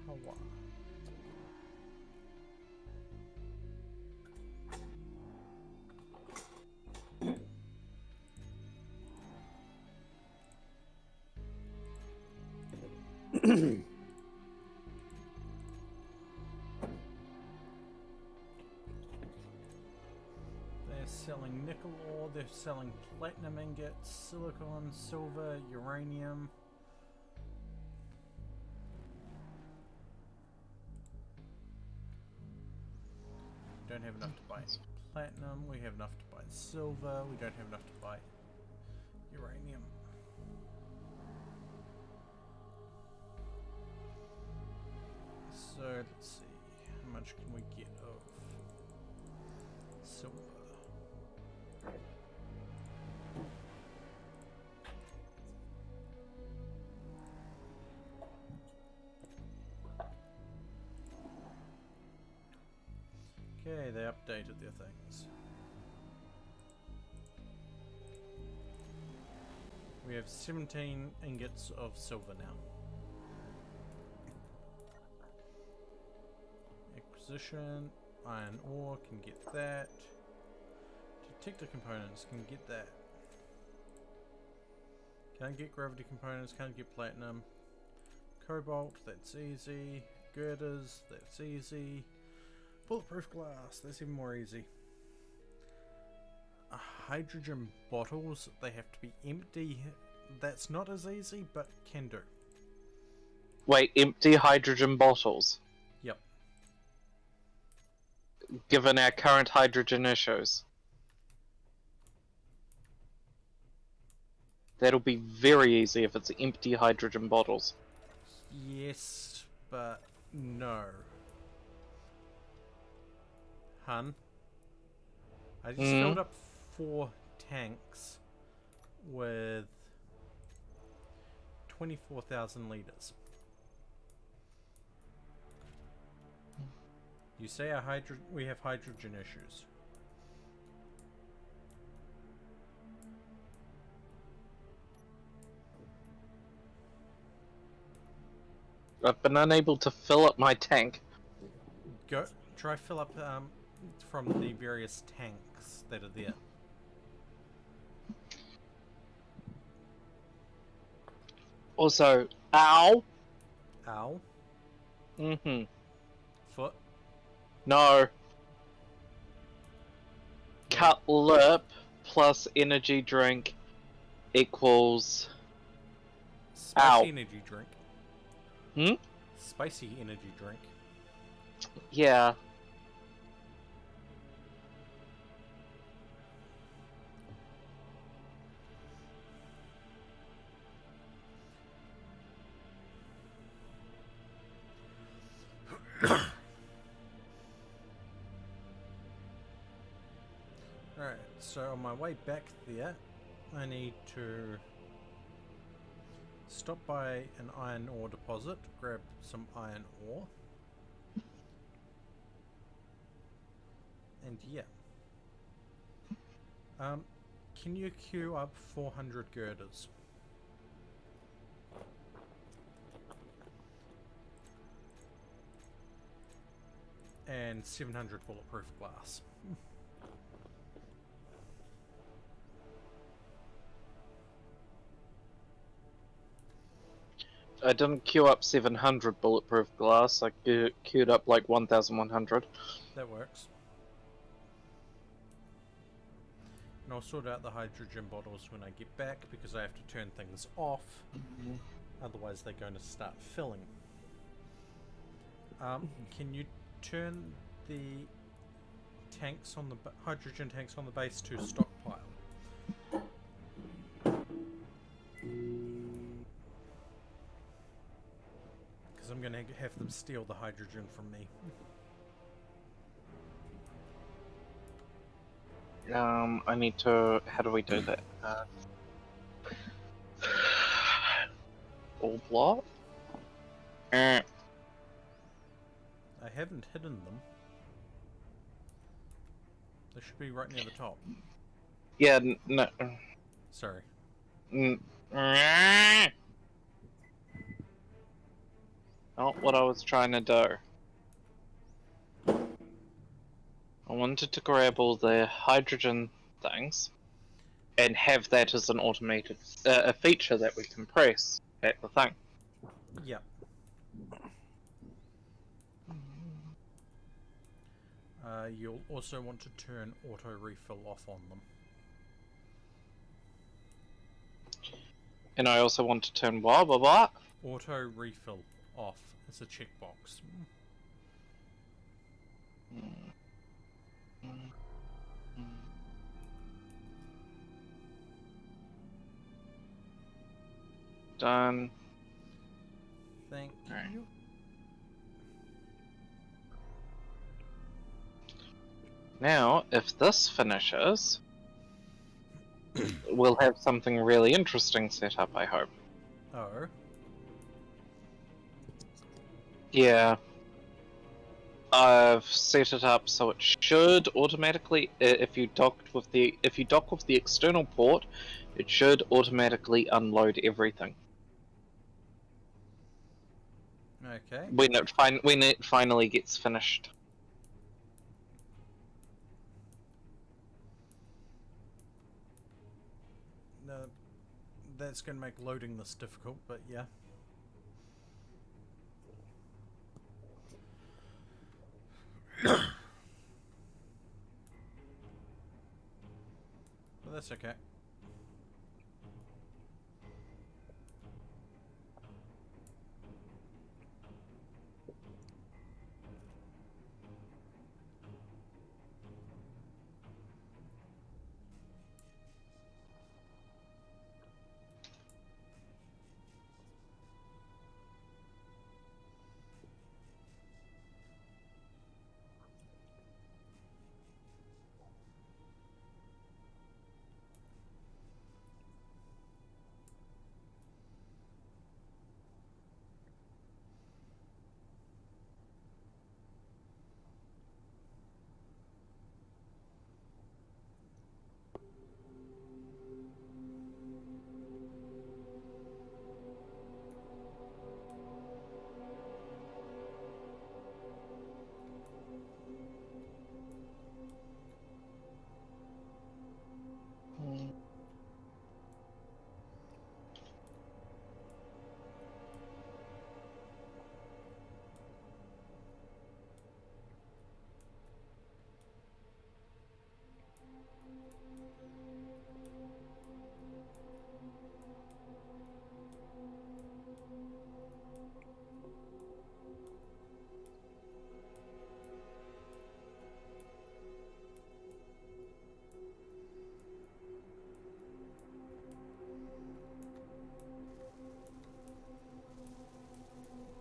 Hawa. They're selling nickel ore, they're selling platinum ingots, silicon, silver, uranium. Don't have enough to buy platinum, we have enough to buy silver, we don't have enough to buy uranium. So let's see, how much can we get of silver? Okay, they updated their things. We have 17 ingots of silver now. Acquisition, iron ore, can get that. Detector components, can get that. Can't get gravity components, can't get platinum. Cobalt, that's easy. Girders, that's easy. Bulletproof glass, that's even more easy. Hydrogen bottles, they have to be empty. That's not as easy, but can do. Wait, empty hydrogen bottles? Yep. Given our current hydrogen issues. That'll be very easy if it's empty hydrogen bottles. Yes, but no. Hun, I just filled up 4 tanks with 24,000 liters. You say we have hydrogen issues. I've been unable to fill up my tank. Go try fill up from the various tanks that are there. Also, ow! Ow. Mm-hmm. Foot. No. Cut lip plus energy drink equals... Spicy Ow. energy drink. Hmm? Spicy energy drink. Yeah. Alright, so on my way back there, I need to stop by an iron ore deposit, grab some iron ore. And yeah. Can you queue up 400 girders? And 700 bulletproof glass. I didn't queue up 700 bulletproof glass, I queued up like 1100. That works. And I'll sort out the hydrogen bottles when I get back because I have to turn things off. Otherwise they're going to start filling. Can you turn the tanks on the hydrogen tanks on the base to stockpile? Because I'm going to have them steal the hydrogen from me. I need to... How do we do that? All block? I haven't hidden them. They should be right near the top. Yeah, no... Sorry. Not what I was trying to do. I wanted to grab all the hydrogen things and have that as an automated a feature that we can press at the thing. Yep. You'll also want to turn auto refill off on them. And I also want to turn what? Auto refill off. It's a checkbox. Done. Thank Alright. you. Now, if this finishes, we'll have something really interesting set up, I hope. Oh. Yeah. I've set it up so it should automatically, if you dock with the external port, it should automatically unload everything Okay. when it finally gets finished. No, that's going to make loading this difficult, but yeah. But that's okay.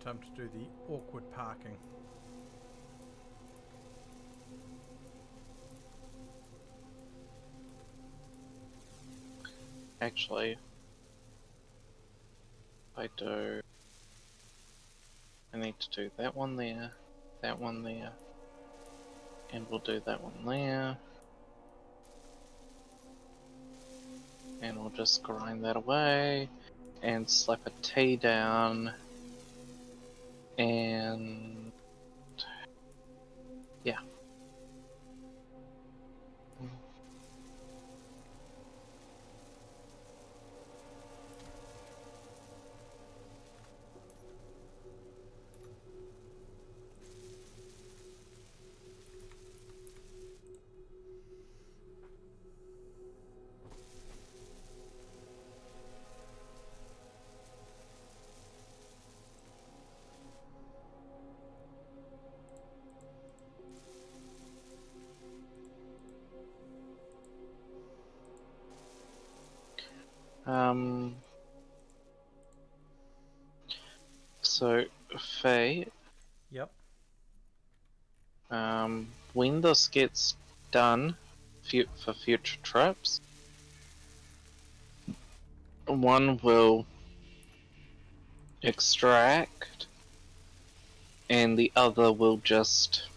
time to do the awkward parking. Actually, I need to do that one there, and we'll do that one there. And we'll just grind that away, and slap a T down, and yeah. So, Faye, Yep. when this gets done for future trips, one will extract, and the other will just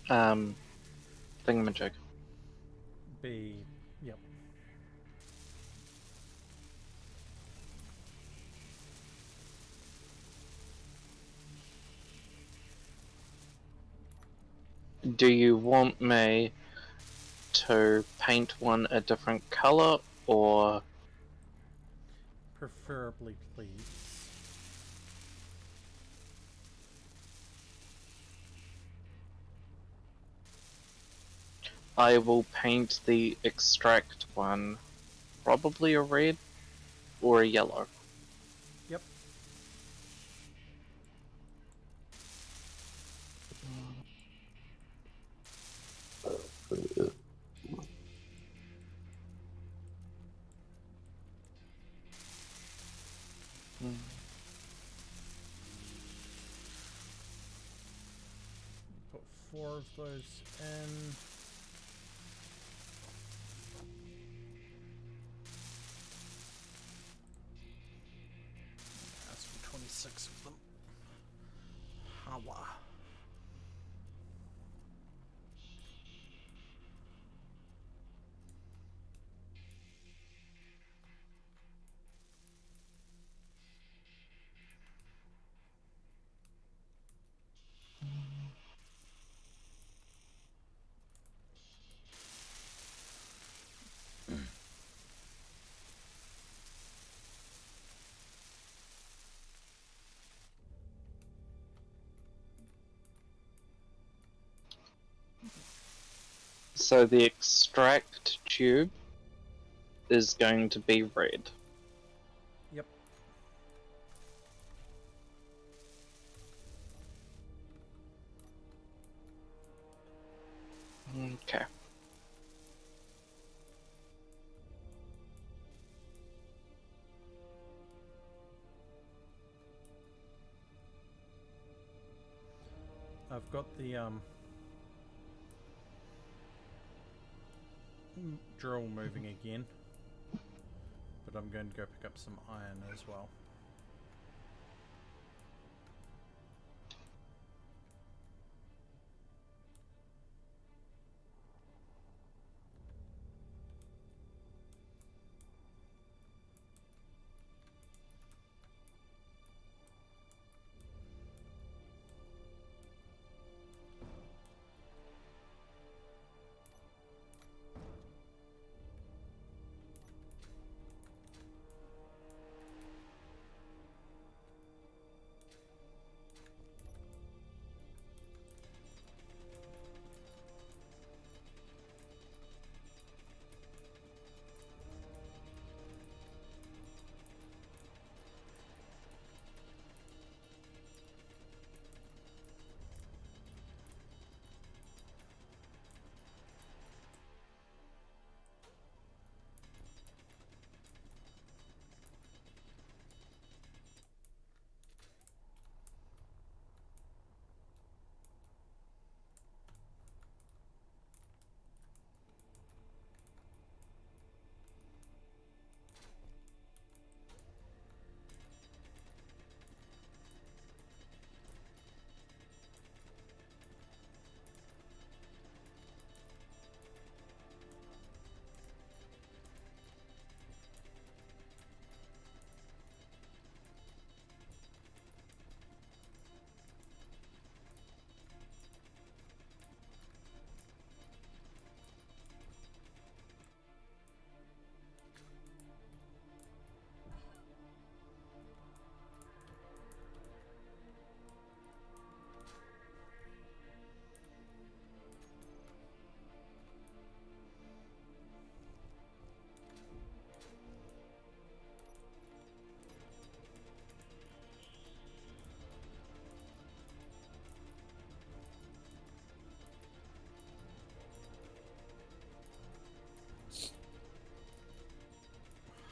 thingamajig. Yep. Do you want me to paint one a different color, or Preferably, please. I will paint the extract one probably a red or a yellow? Yep. Put 4 of those in. That's for 26 of them. Hawa. So the extract tube is going to be red. Yep. Okay. I've got the drill moving again, but I'm going to go pick up some iron as well.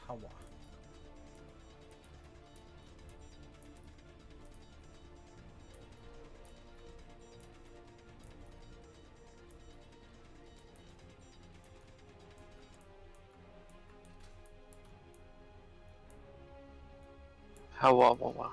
Hawa. Hawawawa.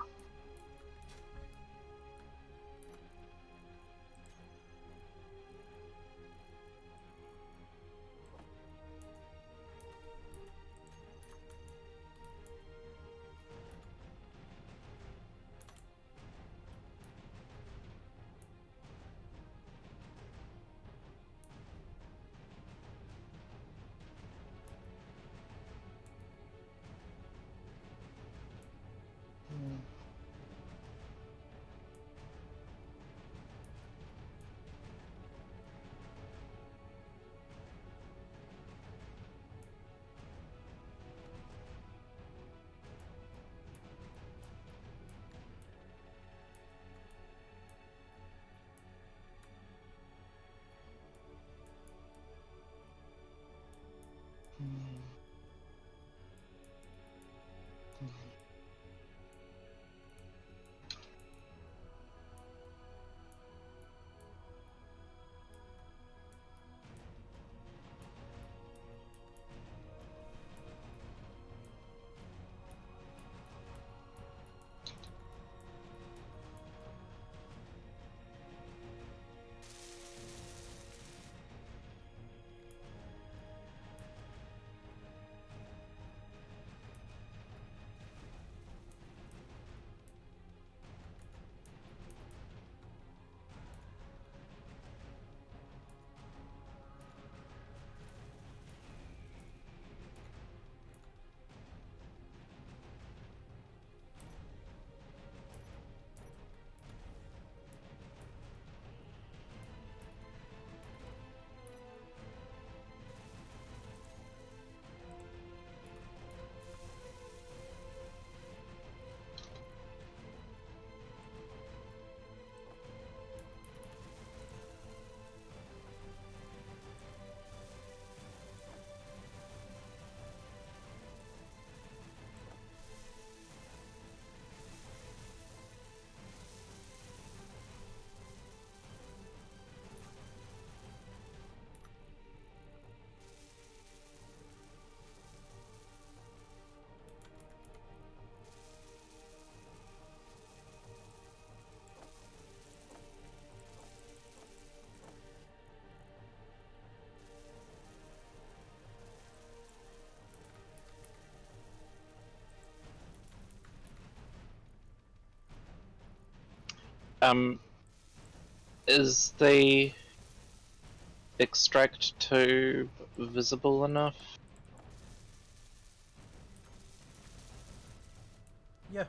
Um, is the extract tube visible enough? Yeah.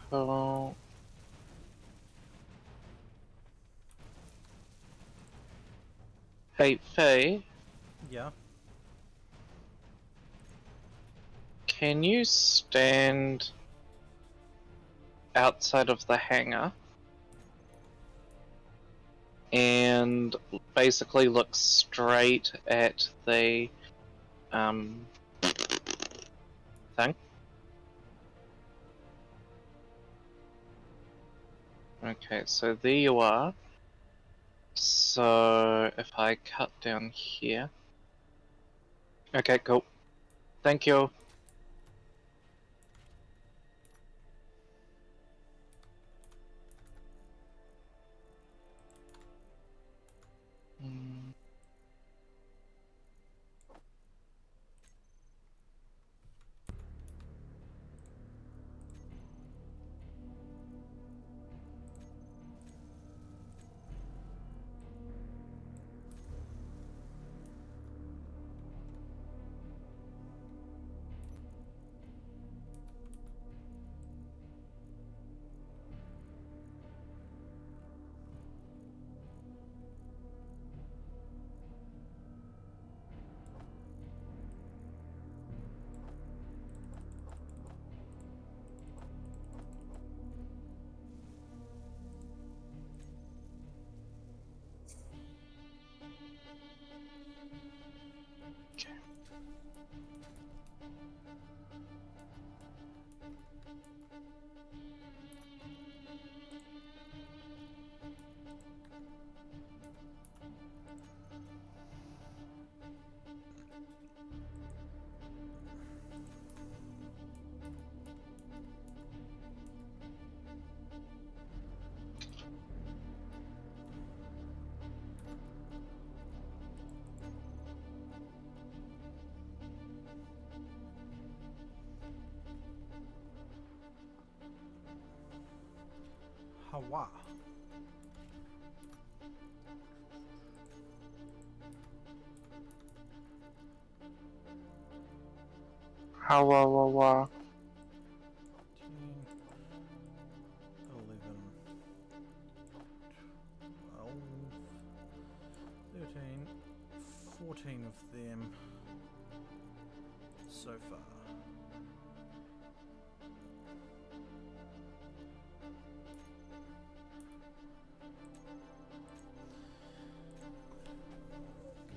Cool. Hey, Faye, Yeah. can you stand outside of the hangar and basically look straight at the thing? Okay, so there you are. So if I cut down here. Okay, cool. Thank you. Mm. Hawa. Hawawawa. 11, 12, 13, 14 of them so far.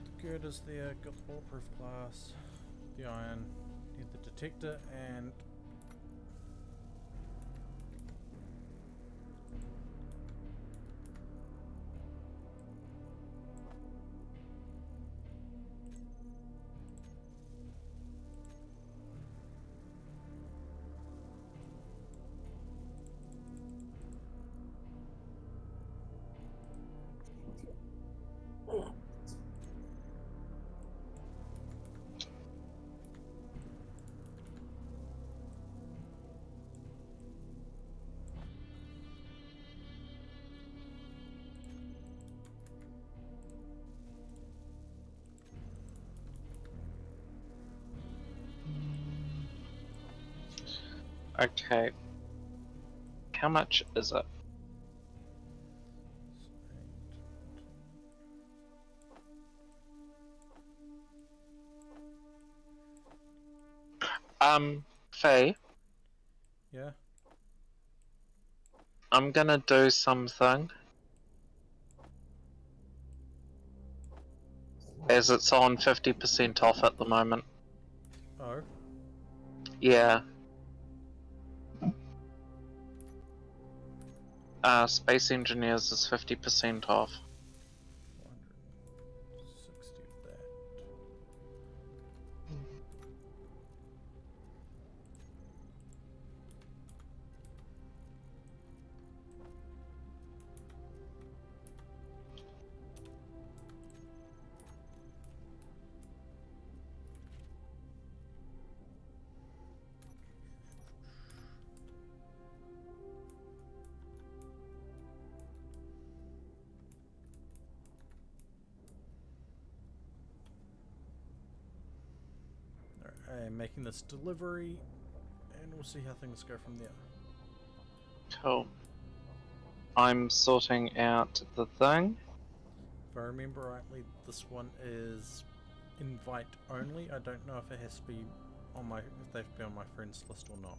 The girders there, got the bulletproof glass, the iron, need the detector, and Okay. How much is it? Faye, yeah. I'm gonna do something. As it's on 50% off at the moment. Oh, Yeah. Space Engineers is 50% off. 460 of that. Alright, I'm making this delivery, and we'll see how things go from there. Cool. I'm sorting out the thing. If I remember rightly, this one is invite only. I don't know if it has to be on my, if they've been on my friends list or not.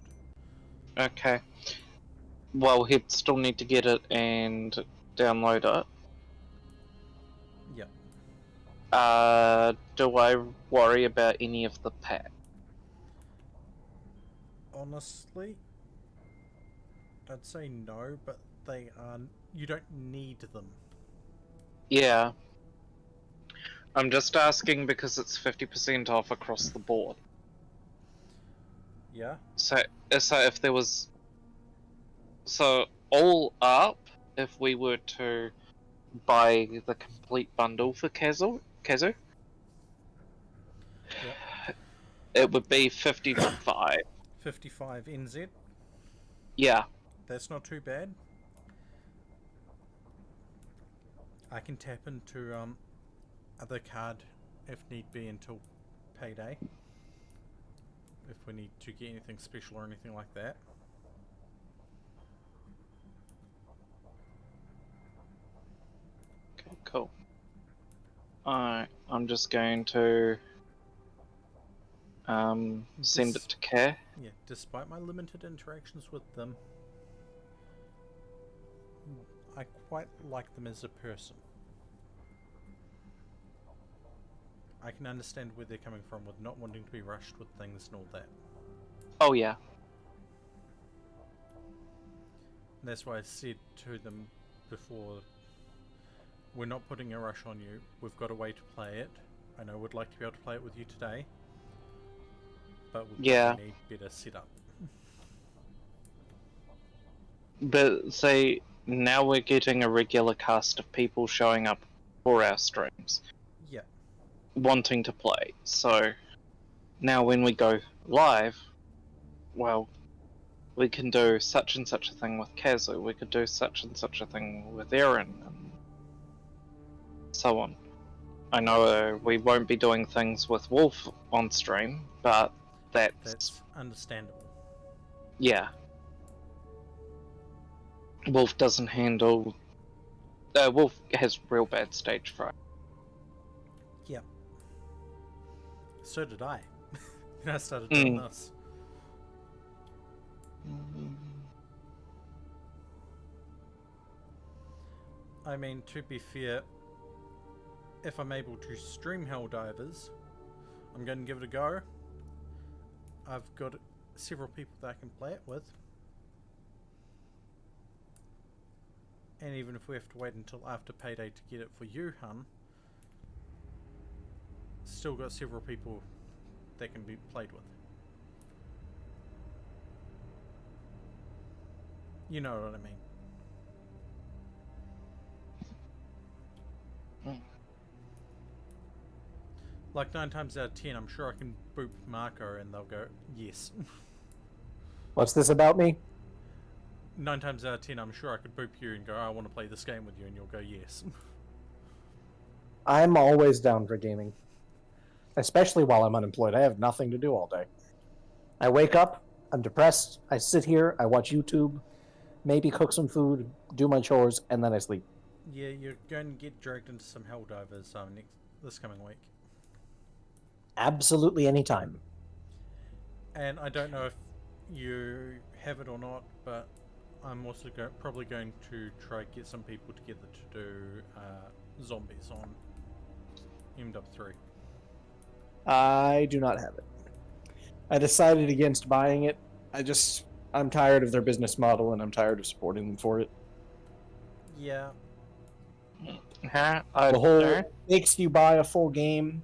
Okay. Well, he'd still need to get it and download it. Yep. Do I worry about any of the pack? Honestly, I'd say no, but they are. You don't need them. Yeah. I'm just asking because it's 50% off across the board. Yeah. So if there was... So, all up, if we were to buy the complete bundle for Kazu, Yep. it would be 55. 55 NZ. Yeah. That's not too bad. I can tap into other card if need be until payday. If we need to get anything special or anything like that. Okay, cool. Alright, I'm just going to send it to Care. Yeah, despite my limited interactions with them, I quite like them as a person. I can understand where they're coming from with not wanting to be rushed with things and all that. Oh yeah. And that's why I said to them before, we're not putting a rush on you. We've got a way to play it. I know we'd like to be able to play it with you today, but we need better setup. But say now we're getting a regular cast of people showing up for our streams, Yeah. wanting to play. So now when we go live, well, we can do such and such a thing with Kazu. We could do such and such a thing with Aaron, and so on. I know we won't be doing things with Wolf on stream, but That's understandable. yeah. Wolf doesn't handle. Wolf has real bad stage fright. Yeah. So did I. When I started doing this. I mean, to be fair, if I'm able to stream Helldivers, I'm going to give it a go. I've got several people that I can play it with. And even if we have to wait until after payday to get it for you, hun, still got several people that can be played with. You know what I mean. Like 9 times out of 10, I'm sure I can boop Marco and they'll go, yes. What's this about me? 9 times out of 10, I'm sure I could boop you and go, I want to play this game with you, and you'll go, yes. I'm always down for gaming. Especially while I'm unemployed. I have nothing to do all day. I wake up, I'm depressed, I sit here, I watch YouTube, maybe cook some food, do my chores, and then I sleep. Yeah, you're going to get dragged into some Helldivers this coming week. Absolutely any time. And I don't know if you have it or not, but I'm also probably going to try to get some people together to do zombies on MW3. I do not have it. I decided against buying it. I'm tired of their business model and I'm tired of supporting them for it. Yeah. Huh? The whole makes you buy a full game,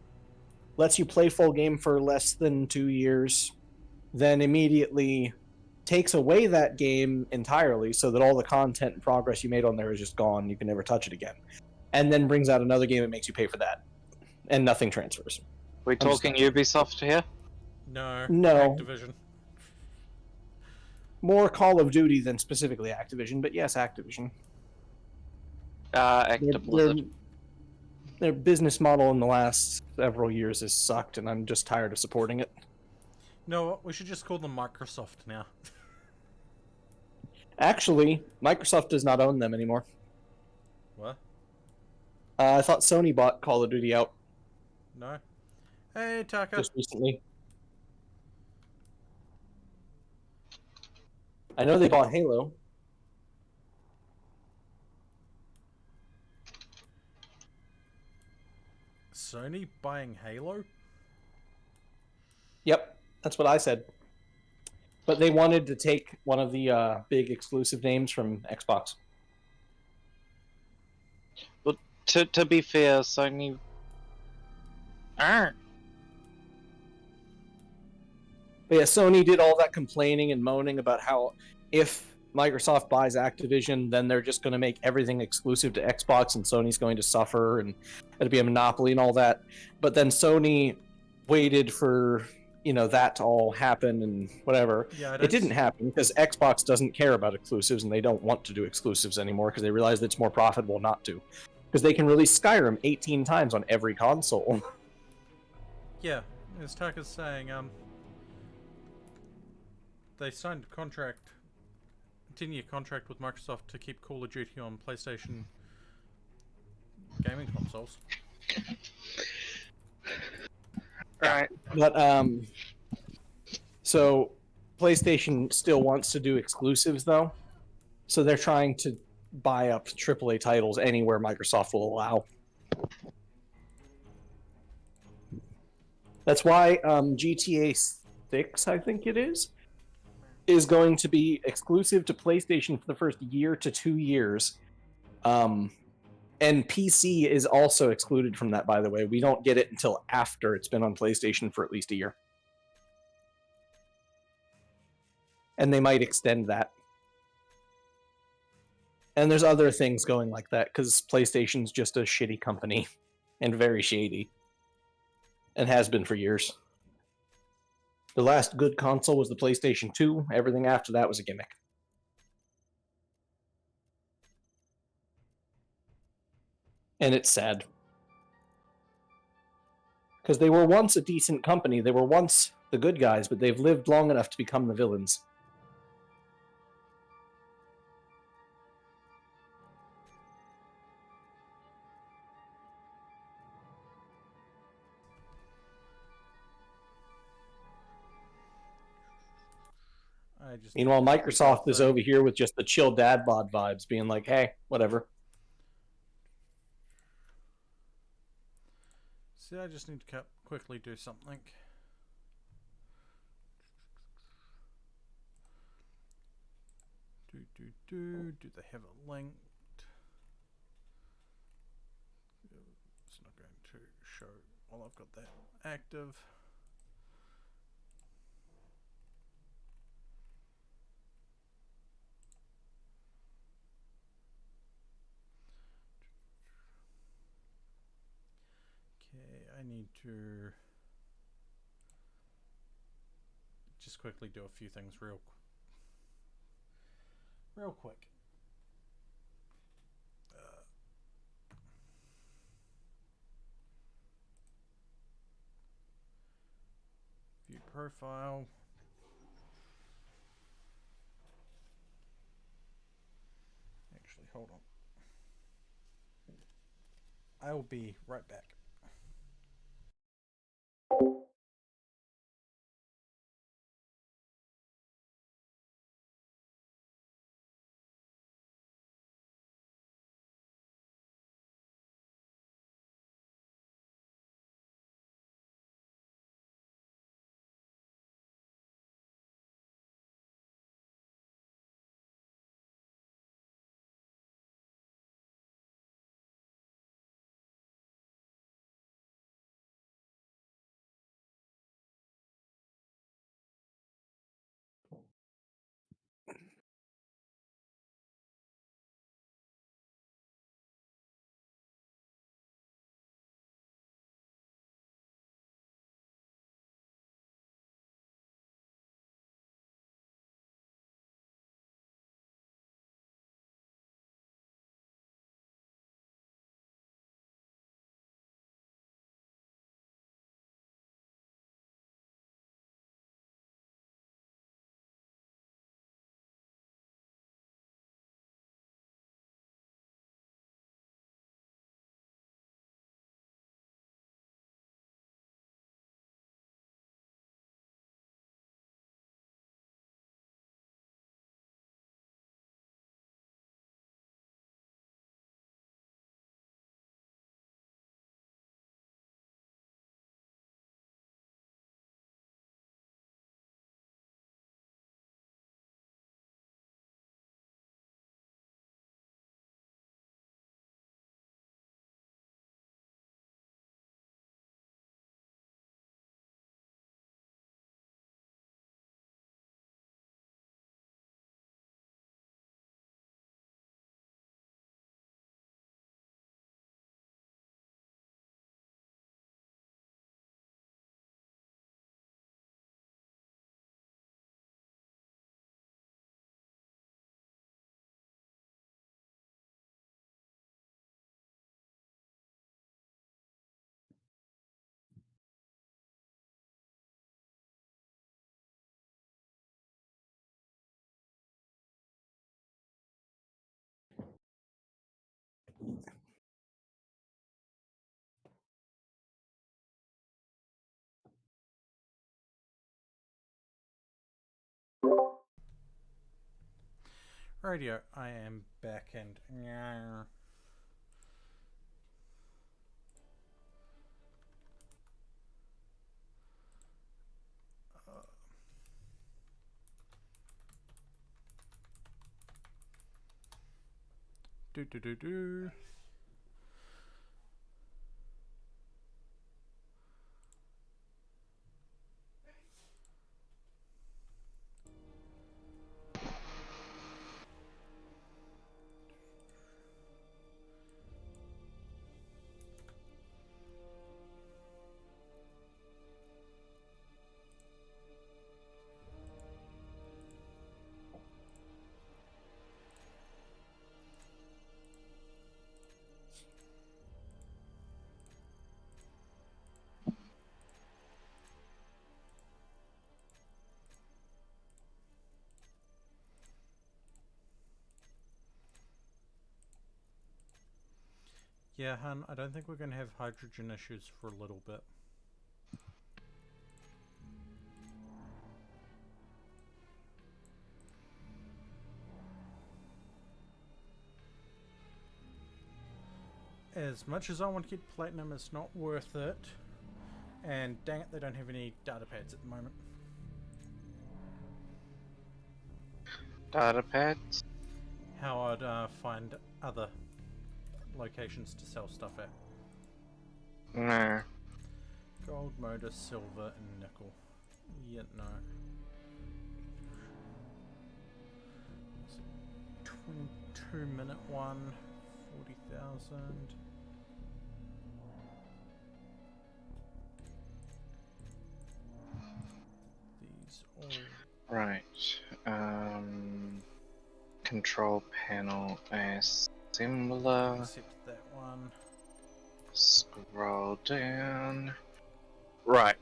lets you play full game for less than 2 years, then immediately takes away that game entirely so that all the content and progress you made on there is just gone. You can never touch it again. And then brings out another game and makes you pay for that. And nothing transfers. We're talking Ubisoft here? No. No. Activision. More Call of Duty than specifically Activision, but yes, Activision. Their business model in the last several years has sucked, and I'm just tired of supporting it. No, we should just call them Microsoft now. Actually, Microsoft does not own them anymore. What? I thought Sony bought Call of Duty out No. Hey, Taka. just recently. I know they bought Halo. Sony buying Halo? Yep, that's what I said. But they wanted to take one of the big exclusive names from Xbox. Well, to be fair, Sony aren't. But yeah, Sony did all that complaining and moaning about how if Microsoft buys Activision, then they're just going to make everything exclusive to Xbox and Sony's going to suffer and it'll be a monopoly and all that. But then Sony waited for, that to all happen and whatever. Yeah, it didn't happen because Xbox doesn't care about exclusives and they don't want to do exclusives anymore because they realize that it's more profitable not to. Because they can release Skyrim 18 times on every console. Yeah, as Taka's saying, they signed a 10-year contract with Microsoft to keep Call of Duty on PlayStation gaming consoles. Right. But so PlayStation still wants to do exclusives though, so they're trying to buy up AAA titles anywhere Microsoft will allow. That's why GTA 6, I think it is going to be exclusive to PlayStation for the first year to 2 years. And PC is also excluded from that, by the way. We don't get it until after it's been on PlayStation for at least a year. And they might extend that. And there's other things going like that, because PlayStation's just a shitty company. And very shady. And has been for years. The last good console was the PlayStation 2. Everything after that was a gimmick. And it's sad. Because they were once a decent company. They were once the good guys, but they've lived long enough to become the villains. Meanwhile, Microsoft is over here with just the chill dad bod vibes, being like, hey, whatever. See, I just need to quickly do something. Do they have it linked? It's not going to show while I've got that active. Okay, I need to just quickly do a few things real quick. View profile. Actually, hold on. I will be right back. Radio, I am back and Do do do do. Yeah, hun, I don't think we're going to have hydrogen issues for a little bit. As much as I want to get platinum, it's not worth it. And dang it, they don't have any data pads at the moment. Data pads? How I'd find other locations to sell stuff at. No. Gold, motor, silver, and nickel. Yeah, no. 22-minute one, 40,000. These all. Right. Control panel assembler. Except that one. Scroll down. Right.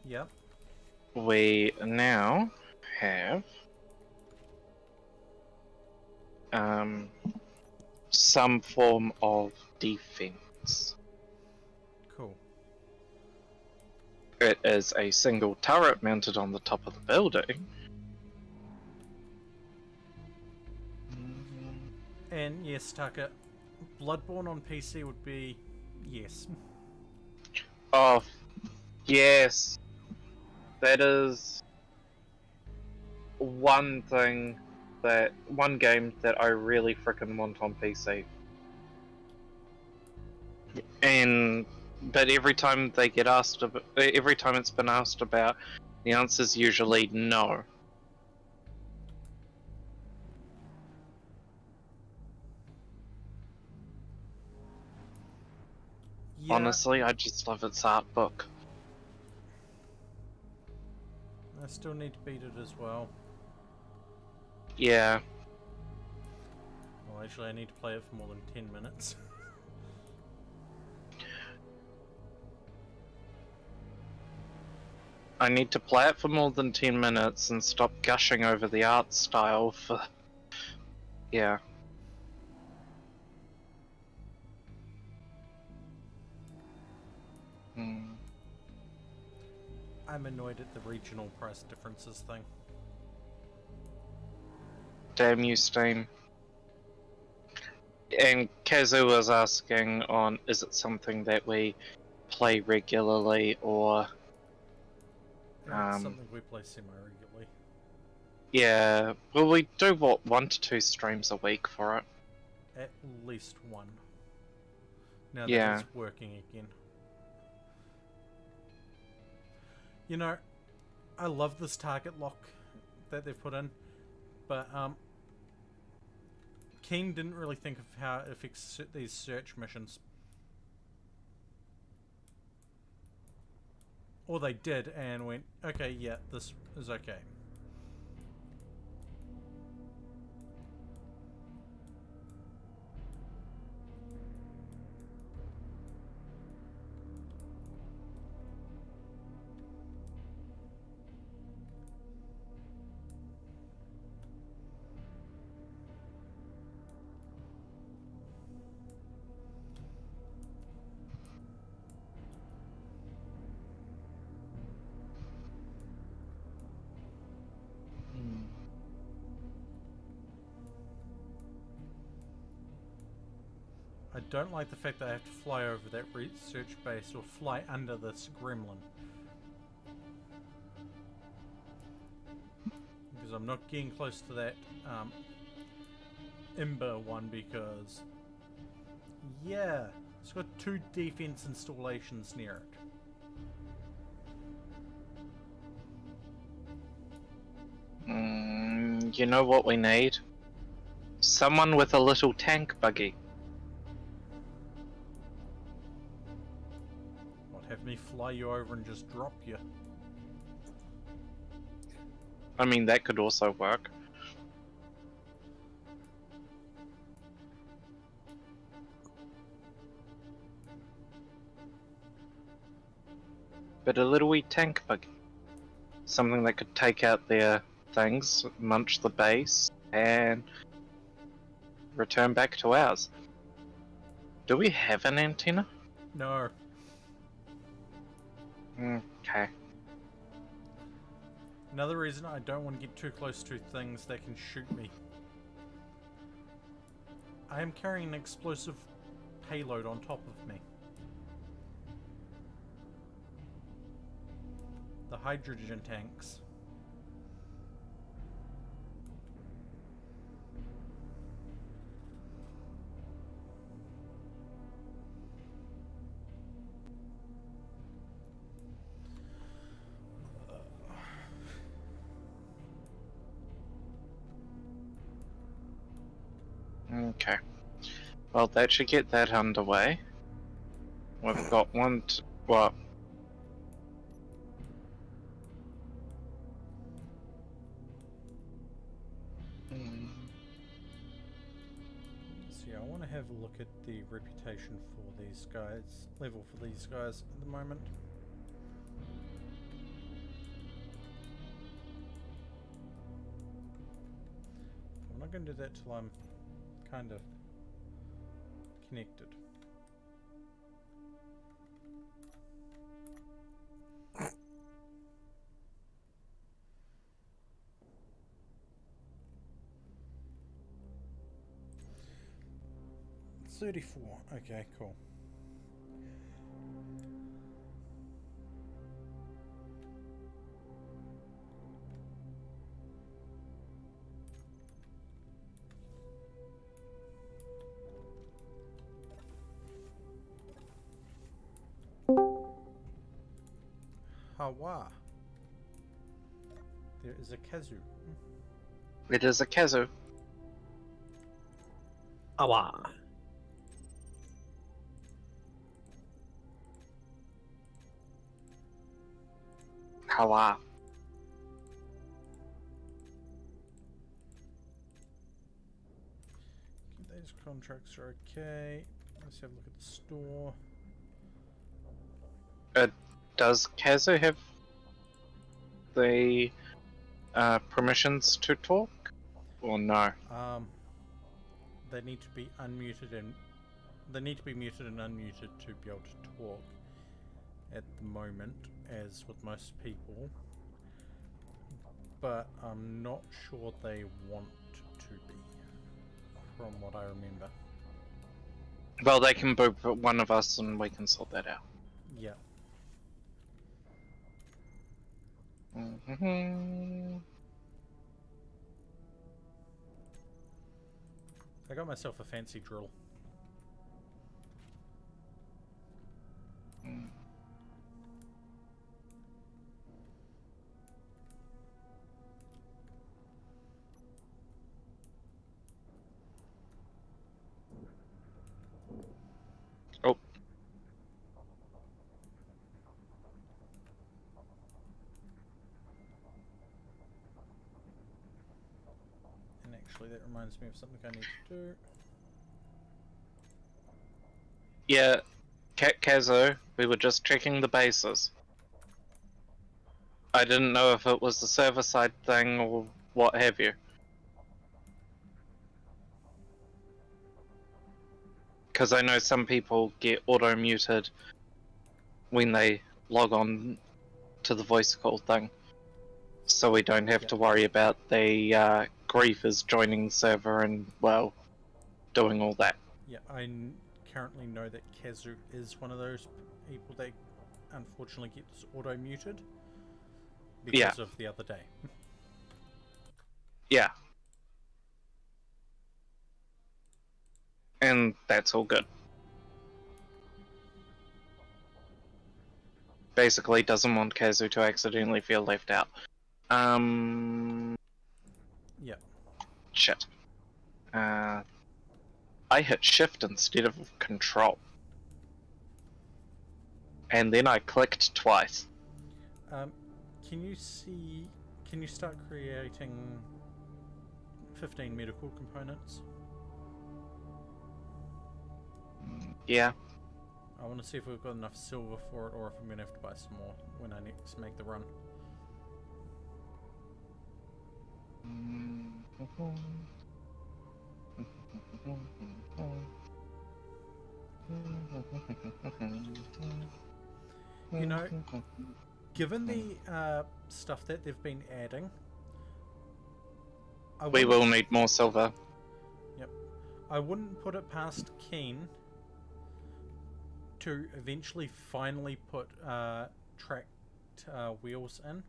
Yep. We now have some form of defense. Cool. It is a single turret mounted on the top of the building. And yes, Tucker, Bloodborne on PC would be yes. Oh, yes. That is one game that I really frickin' want on PC. But every time every time it's been asked about, the answer's usually no. Yeah, Honestly, I just love its art book. I still need to beat it as well. Yeah. Well, actually, I need to play it for more than 10 minutes. I need to play it for more than 10 minutes and stop gushing over the art style for... Yeah. I'm annoyed at the regional price differences thing. Damn you, Steam. And Kazu was asking on, is it something that we play regularly or... It's something we play semi-regularly. Yeah, well we do, what, 1 to 2 streams a week for it? At least one. Now Yeah. that it's working again. You know, I love this target lock that they've put in, but Keen didn't really think of how it affects these search missions. Or they did and went, okay, yeah, this is okay. I don't like the fact that I have to fly over that research base or fly under this gremlin. Because because I'm not getting close to that Ember one because, yeah, it's got 2 defense installations near it. You know what we need? Someone with a little tank buggy. What, have me fly you over and just drop you? I mean, that could also work. But a little wee tank buggy. Something that could take out their things, munch the base, and return back to ours. Do we have an antenna? No. Okay. Another reason I don't want to get too close to things that can shoot me. I am carrying an explosive payload on top of me. The hydrogen tanks. Okay. Well, that should get that underway. We've got one. Well. See, I want to have a look at the reputation for these guys, level for these guys at the moment. I'm not going to do that till I'm kind of connected. $34. Okay, cool. Hawa. There is a Kazu. It is a Kazu. Awa. Hawa. These contracts are okay. Let's have a look at the store. Does Kazu have the permissions to talk? Or no? They need to be unmuted and they need to be muted and unmuted to be able to talk at the moment, as with most people. But I'm not sure they want to be, from what I remember. Well, they can boot one of us and we can sort that out. Yeah. I got myself a fancy drill. Oh. And actually that reminds me of something I need to do. Yeah, Kazo, we were just checking the bases. I didn't know if it was the server side thing or what have you. Because I know some people get auto-muted when they log on to the voice call thing. So we don't have to worry about the griefers joining the server and, well, doing all that. Yeah, I currently know that Kazu is one of those people that unfortunately gets auto-muted because of the other day. Yeah. And that's all good. Basically, doesn't want Kazu to accidentally feel left out. Yep. Shit. I hit shift instead of control. And then I clicked twice. Can you start creating 15 medical components? Yeah. I want to see if we've got enough silver for it, or if I'm going to have to buy some more when I next make the run. You know, given the stuff that they've been adding, We will need more silver. Yep. I wouldn't put it past Keen to eventually finally put tracked wheels in.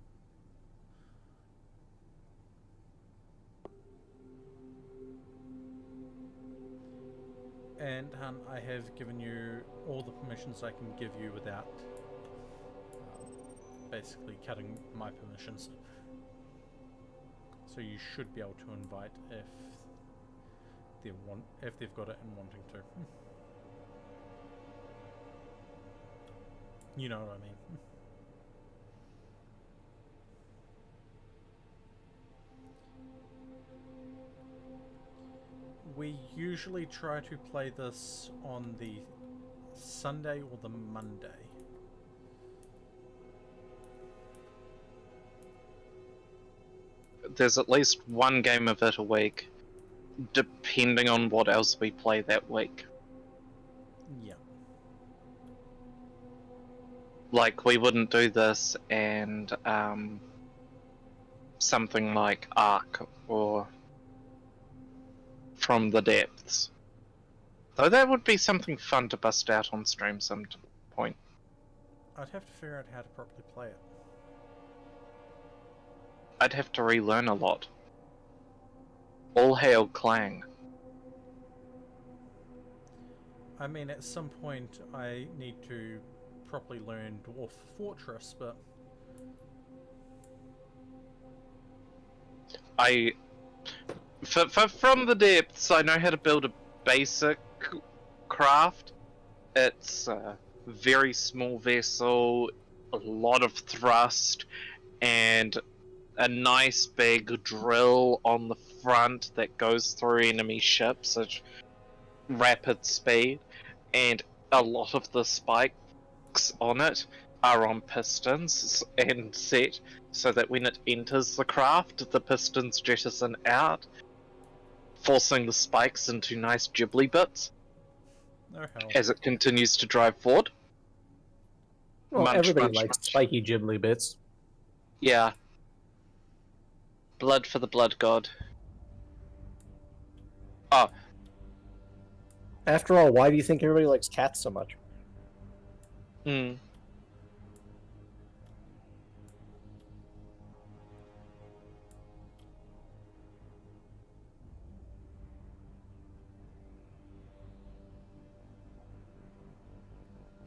And Hun, I have given you all the permissions I can give you without basically cutting my permissions. So you should be able to invite if they've got it and wanting to. You know what I mean. We usually try to play this on the Sunday or the Monday. There's at least one game of it a week, depending on what else we play that week. Yeah. Like, we wouldn't do this and something like Ark or From the Depths. Though that would be something fun to bust out on stream some point. I'd have to figure out how to properly play it. I'd have to relearn a lot. All hail Klang. I mean, at some point I need to properly learn Dwarf Fortress, but From the Depths, I know how to build a basic craft. It's a very small vessel, a lot of thrust, and a nice big drill on the front that goes through enemy ships at rapid speed, and a lot of the spikes on it are on pistons and set so that when it enters the craft, the pistons jettison out, forcing the spikes into nice ghibli bits oh hell. as it continues to drive forward. Well, Munch, everybody munch, likes munch. spiky ghibli bits. Yeah. Blood for the blood god. Oh, After all, why do you think everybody likes cats so much?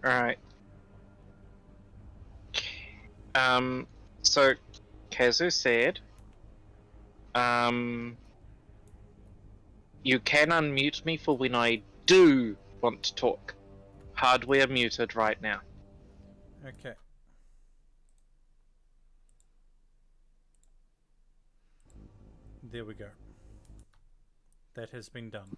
Alright. So Kazu said, you can unmute me for when I do want to talk. Hardware muted right now. Okay. There we go. That has been done.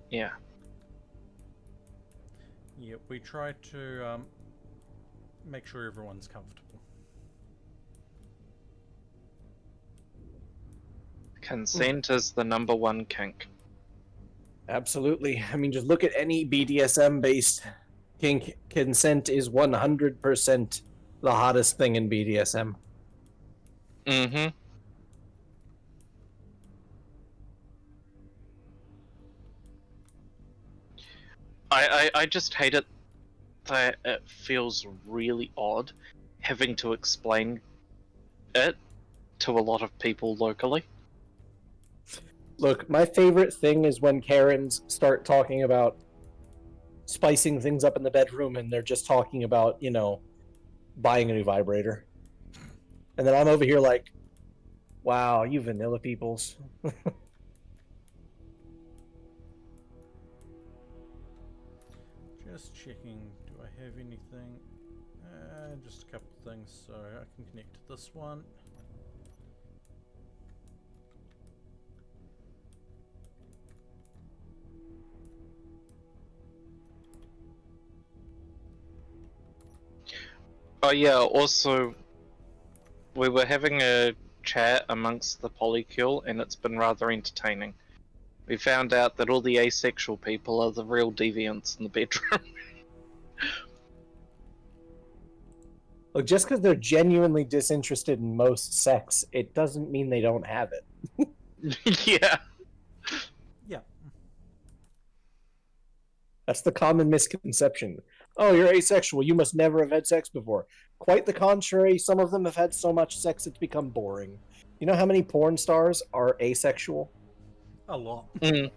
Yeah. Yeah, we try to make sure everyone's comfortable. Consent is the number one kink. Absolutely. I mean, just look at any BDSM-based kink. Consent is 100% the hottest thing in BDSM. Mm-hmm. I just hate it that it feels really odd having to explain it to a lot of people locally. Look, my favorite thing is when Karens start talking about spicing things up in the bedroom and they're just talking about, buying a new vibrator. And then I'm over here like, wow, you vanilla peoples. Just checking, do I have anything? Just a couple things, so I can connect to this one. Oh yeah, also, we were having a chat amongst the polycule, and it's been rather entertaining. We found out that all the asexual people are the real deviants in the bedroom. Look, just because they're genuinely disinterested in most sex, it doesn't mean they don't have it. Yeah. Yeah. That's the common misconception. Oh, you're asexual. You must never have had sex before. Quite the contrary. Some of them have had so much sex it's become boring. You know how many porn stars are asexual? A lot. Mm.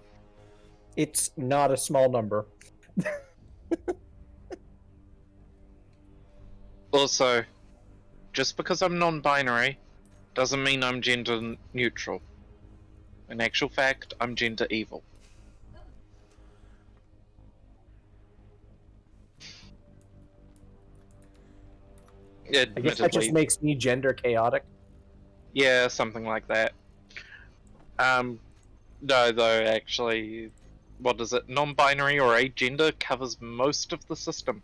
It's not a small number. Also, just because I'm non-binary doesn't mean I'm gender neutral. In actual fact, I'm gender evil. I guess that just Admittedly, makes me gender chaotic. yeah, something like that. No, though, actually, what is it? Non-binary or agender covers most of the system.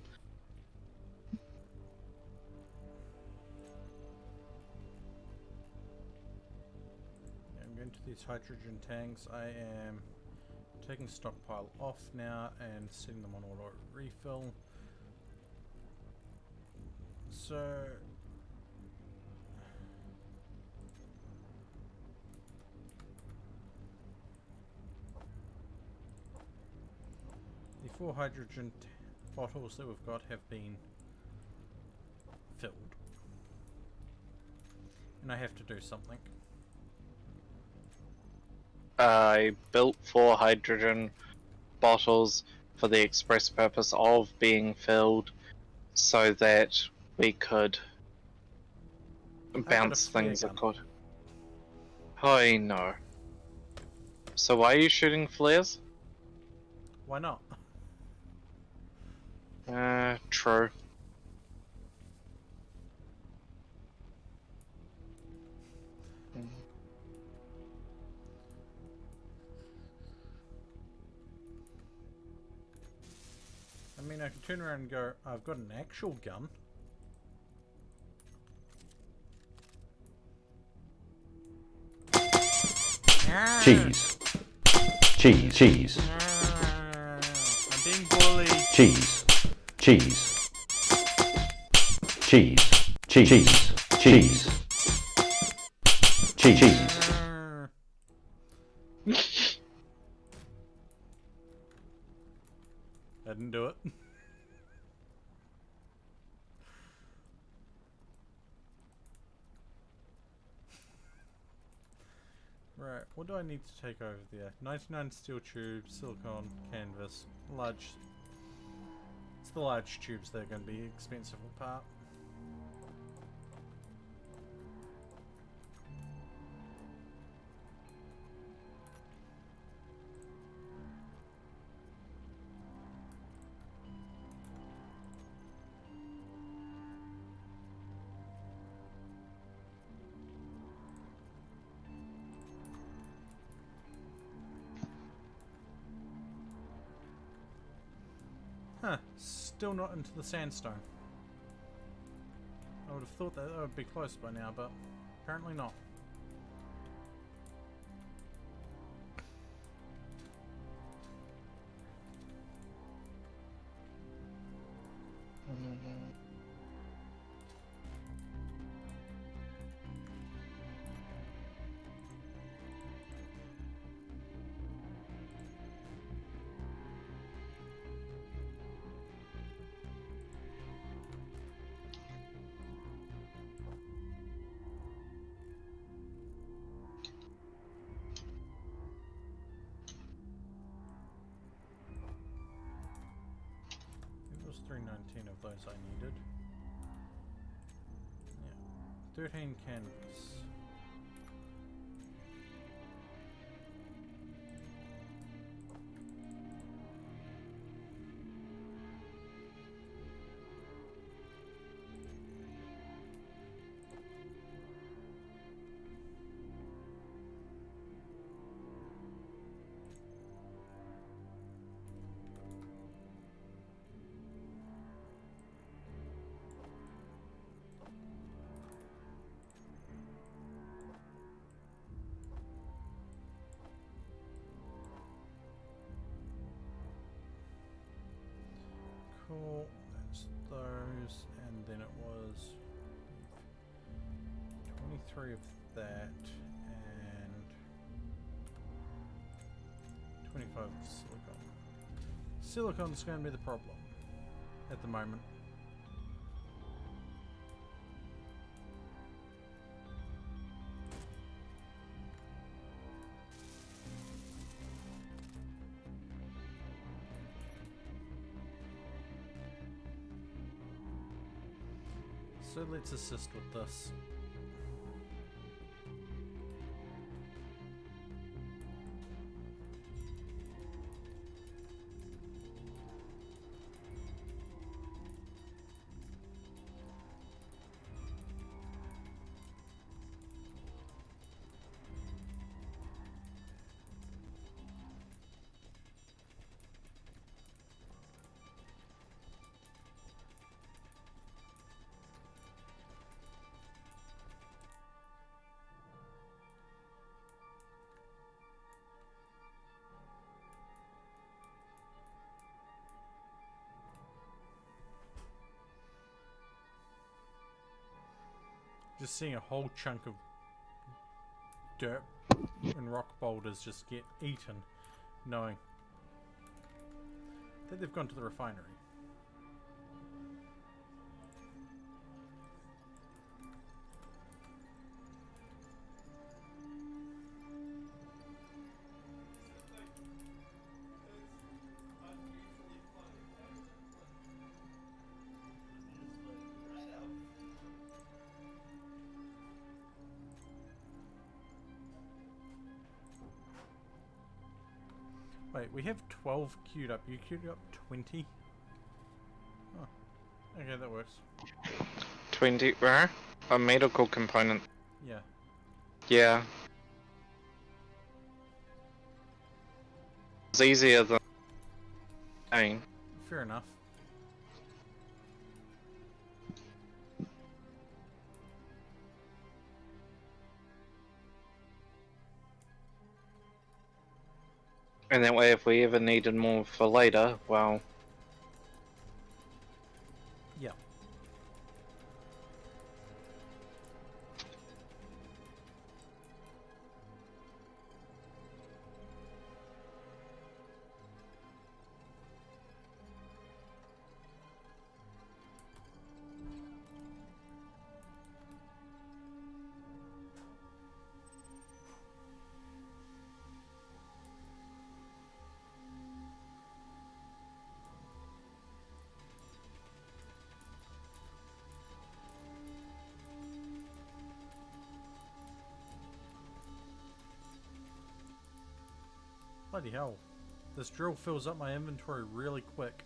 I'm going to these hydrogen tanks. I am taking stockpile off now and setting them on auto refill. So the 4 hydrogen bottles that we've got have been filled, and I have to do something. I built 4 hydrogen bottles for the express purpose of being filled so that we could bounce things across. I know. So why are you shooting flares? Why not? True. I mean, I can turn around and go, I've got an actual gun. Cheese. Cheese. Cheese. I'm being bullied. Cheese. Cheese. Cheese. Cheese. Cheese. Cheese. Cheese. I didn't do it. Right, what do I need to take over there? 99 steel tubes, silicone, canvas, large. It's the large tubes that are going to be expensive part. Huh, still not into the sandstone. I would have thought that would be close by now, but apparently not. those I needed. Yeah. 13 canvas. Cool, that's those, and then it was 23 of that, and 25 of silicon. Silicon's going to be the problem at the moment. So let's assist with this. Just seeing a whole chunk of dirt and rock boulders just get eaten, knowing that they've gone to the refinery. Wait, we have 12 queued up. You queued up 20? Oh, okay, that works. 20 where? A medical component. Yeah. Yeah. It's easier than saying. Fair enough. And that way if we ever needed more for later, well... Yeah. Bloody hell. This drill fills up my inventory really quick.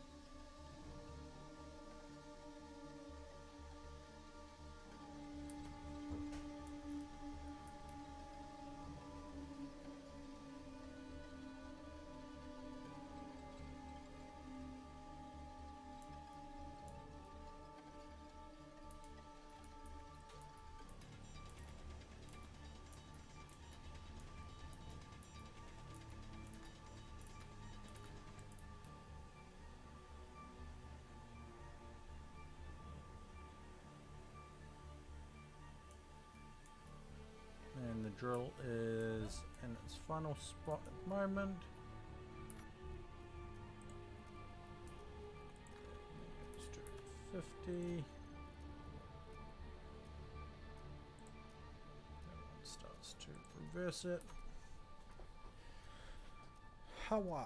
And the drill is in its final spot at the moment. Let's do 50. That one starts to reverse it. Hawa.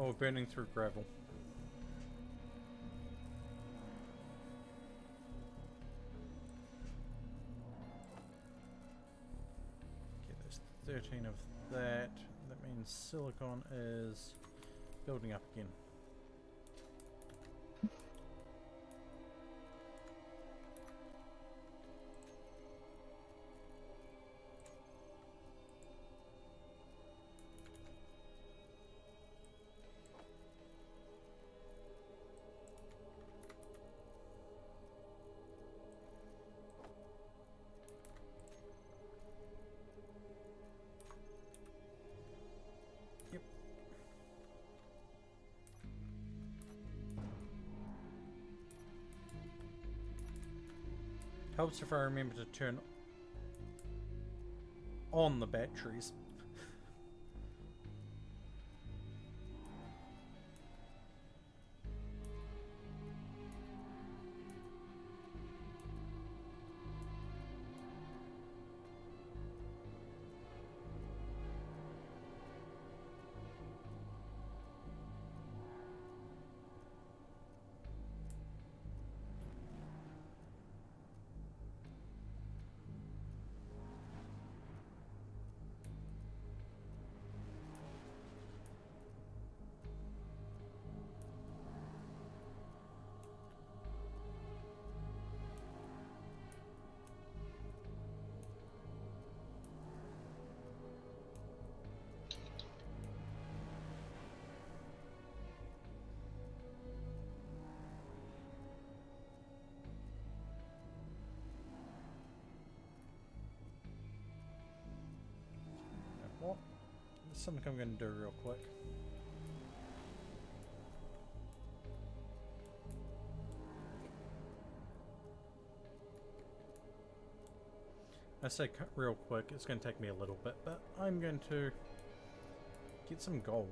Oh, burning through gravel. Okay, there's 13 of that. That means silicon is building up again. Yep. Helps if I remember to turn on the batteries. Well, there's something I'm going to do real quick. I say real quick, it's going to take me a little bit, but I'm going to get some gold.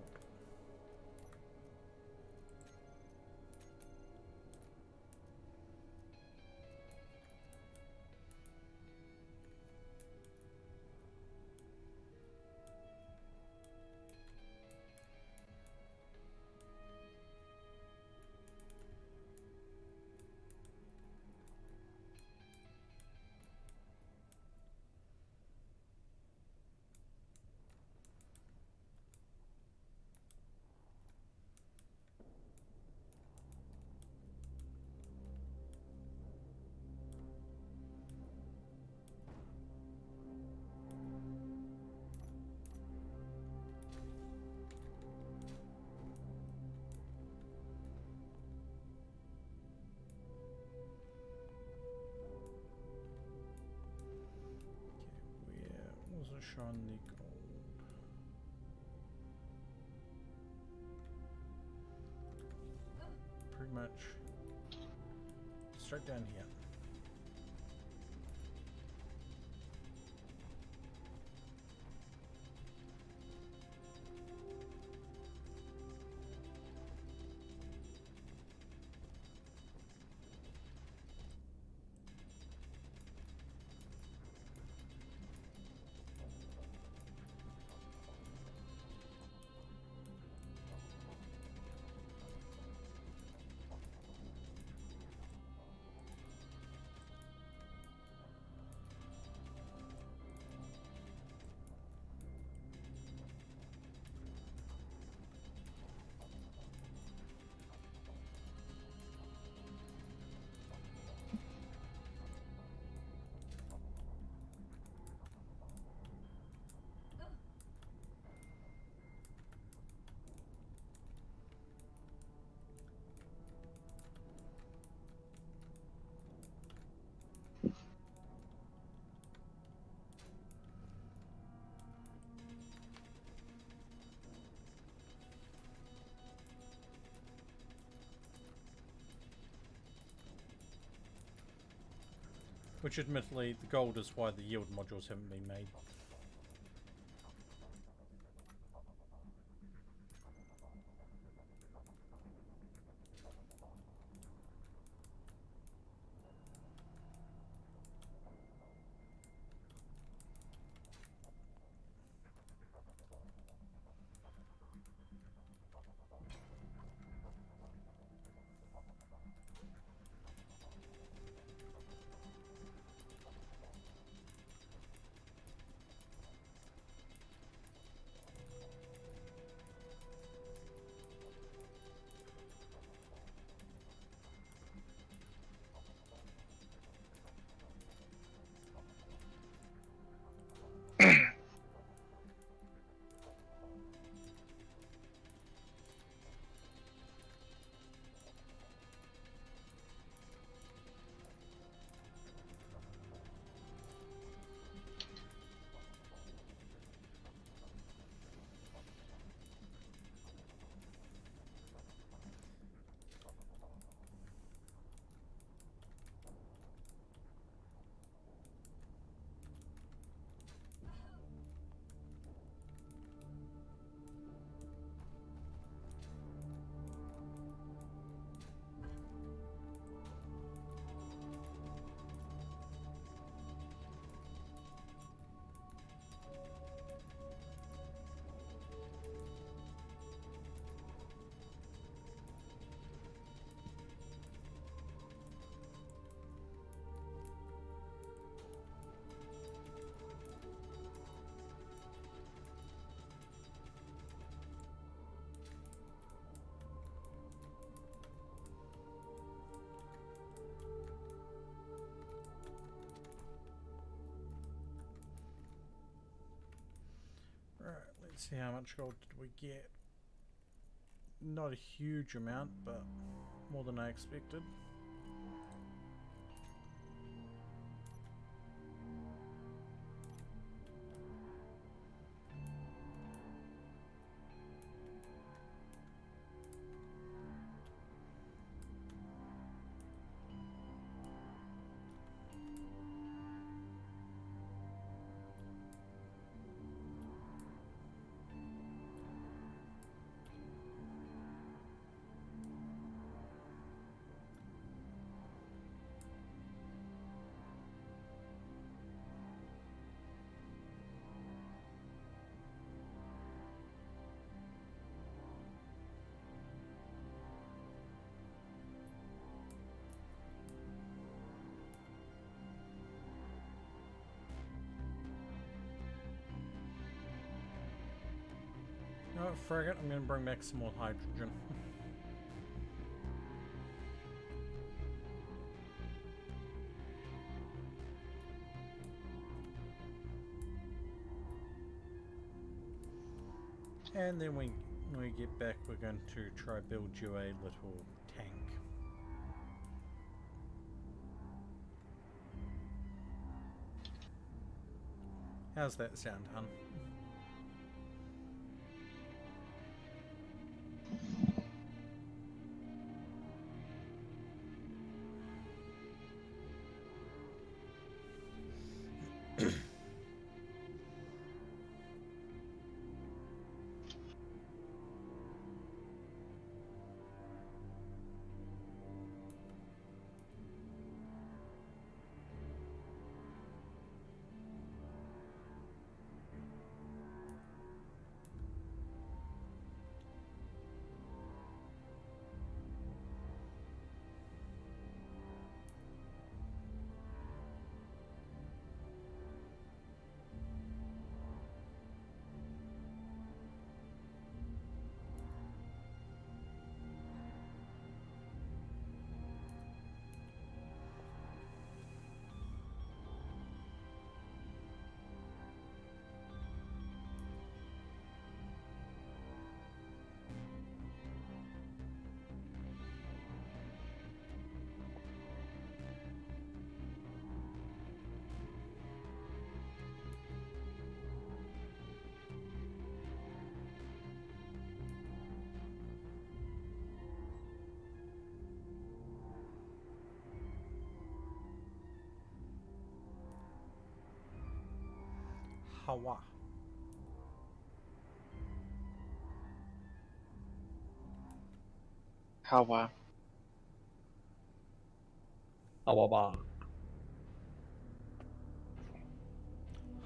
Was it showing the gold? Pretty much straight down here. Which admittedly, the gold is why the yield modules haven't been made. Let's see how much gold did we get. Not a huge amount, but more than I expected. No, frig it, I'm gonna bring back some more hydrogen. And then when we get back, we're going to try build you a little tank. How's that sound, hun? Hawa. How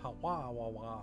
Hawa wa wa.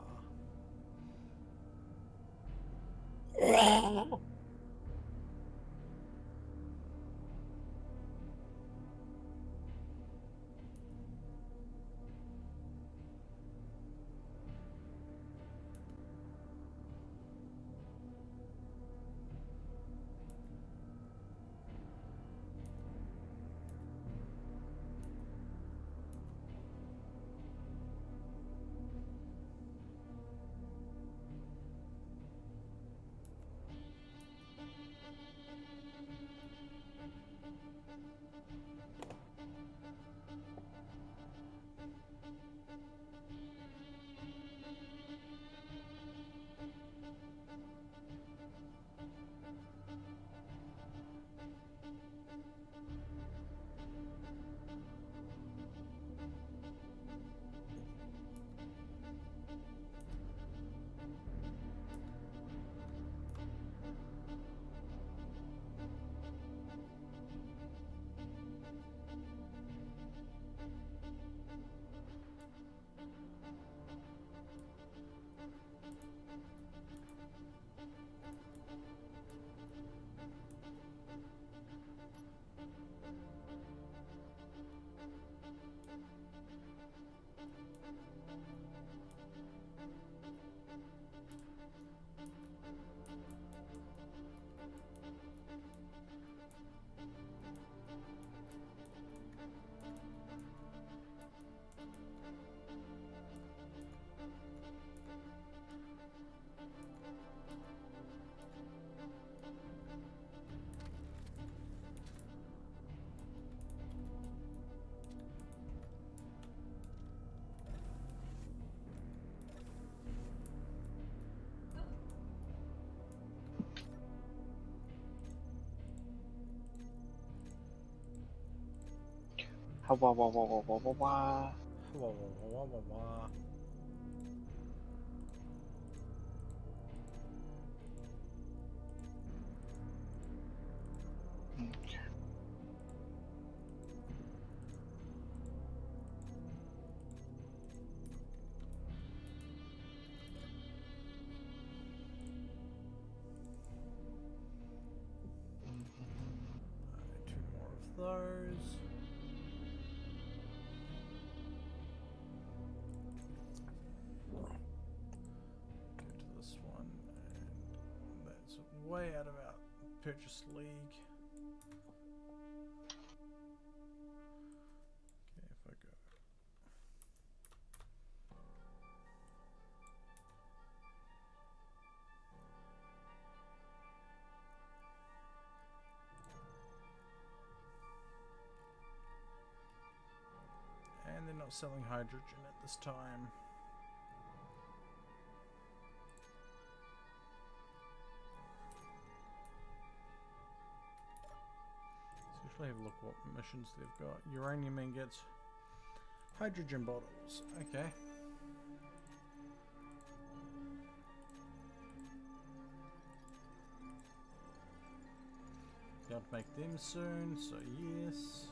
Wah, wah, wah, wah, wah, wah, wah. Wah, wah, wah, wah, wah. Two more of those. Go to this one, and that's way out of our purchase league. Okay, if I go. And they're not selling hydrogen at this time. So usually have a look what missions they've got. Uranium ingots, hydrogen bottles. Okay. Got to make them soon, so yes.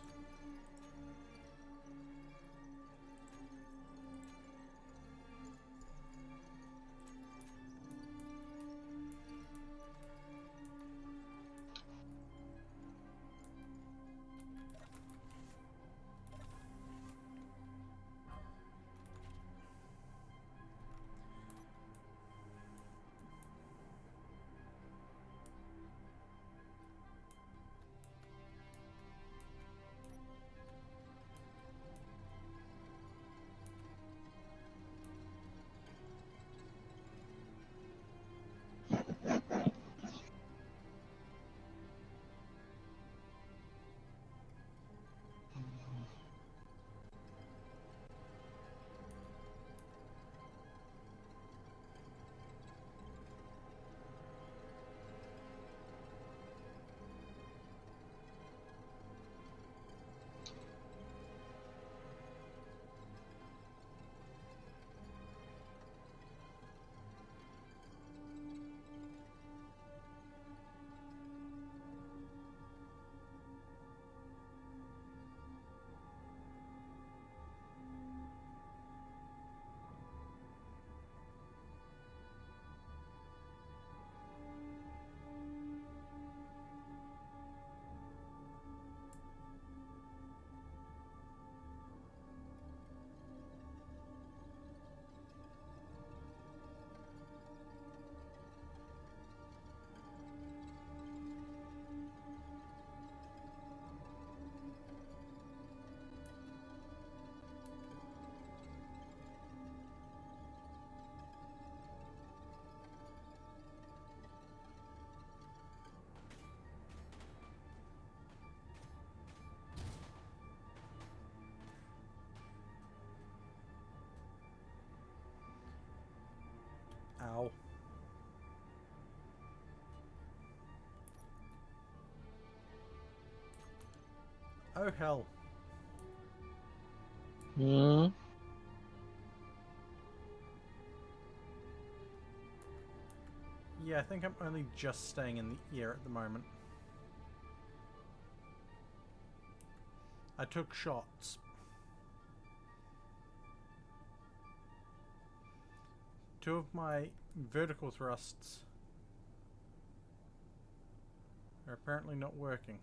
Ow. Oh hell. Hmm. Yeah, I think I'm only just staying in the air at the moment. I took shots. Two of my vertical thrusts are apparently not working.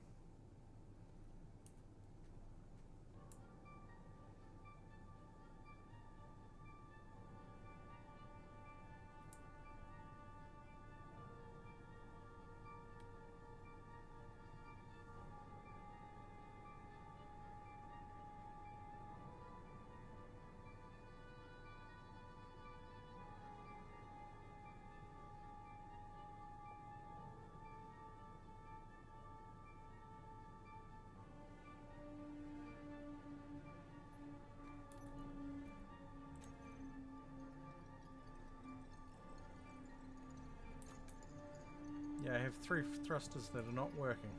Yeah, I have three thrusters that are not working.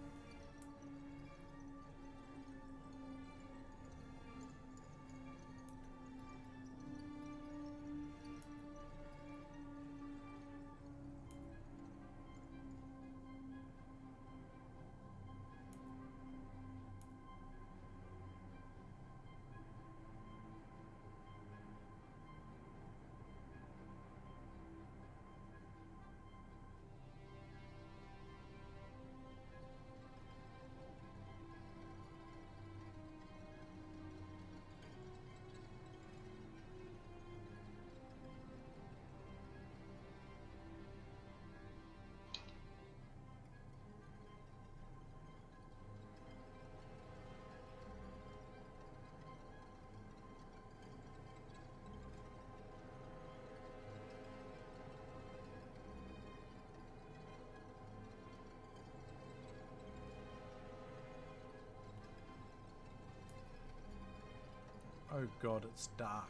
Oh god, it's dark.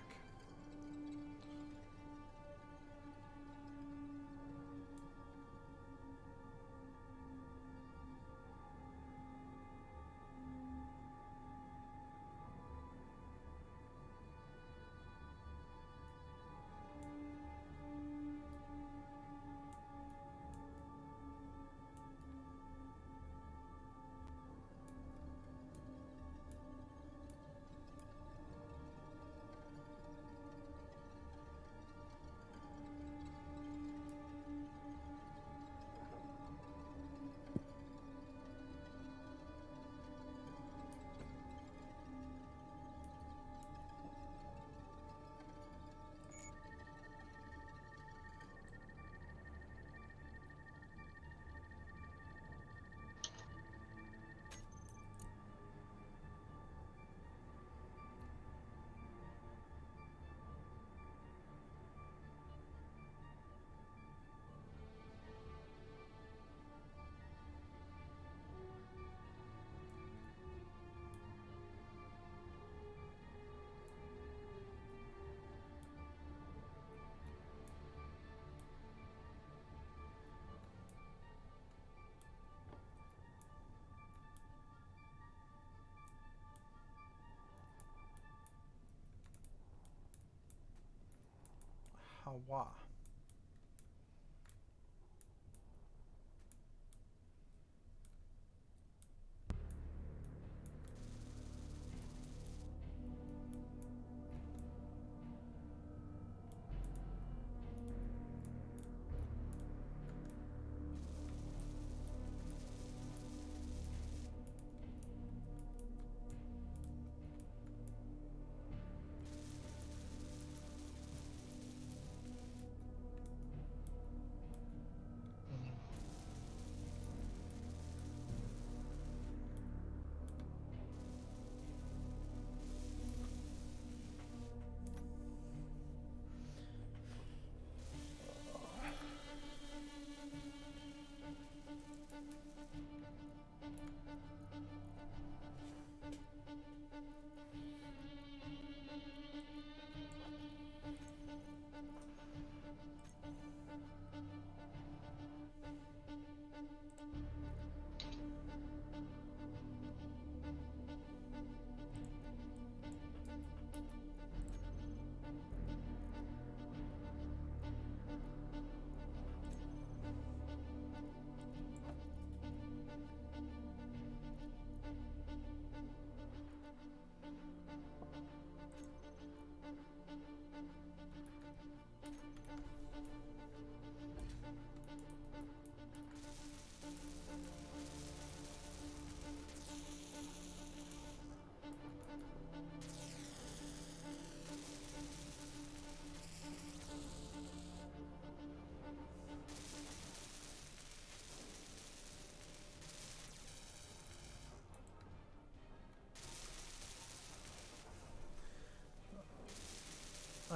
Hawa.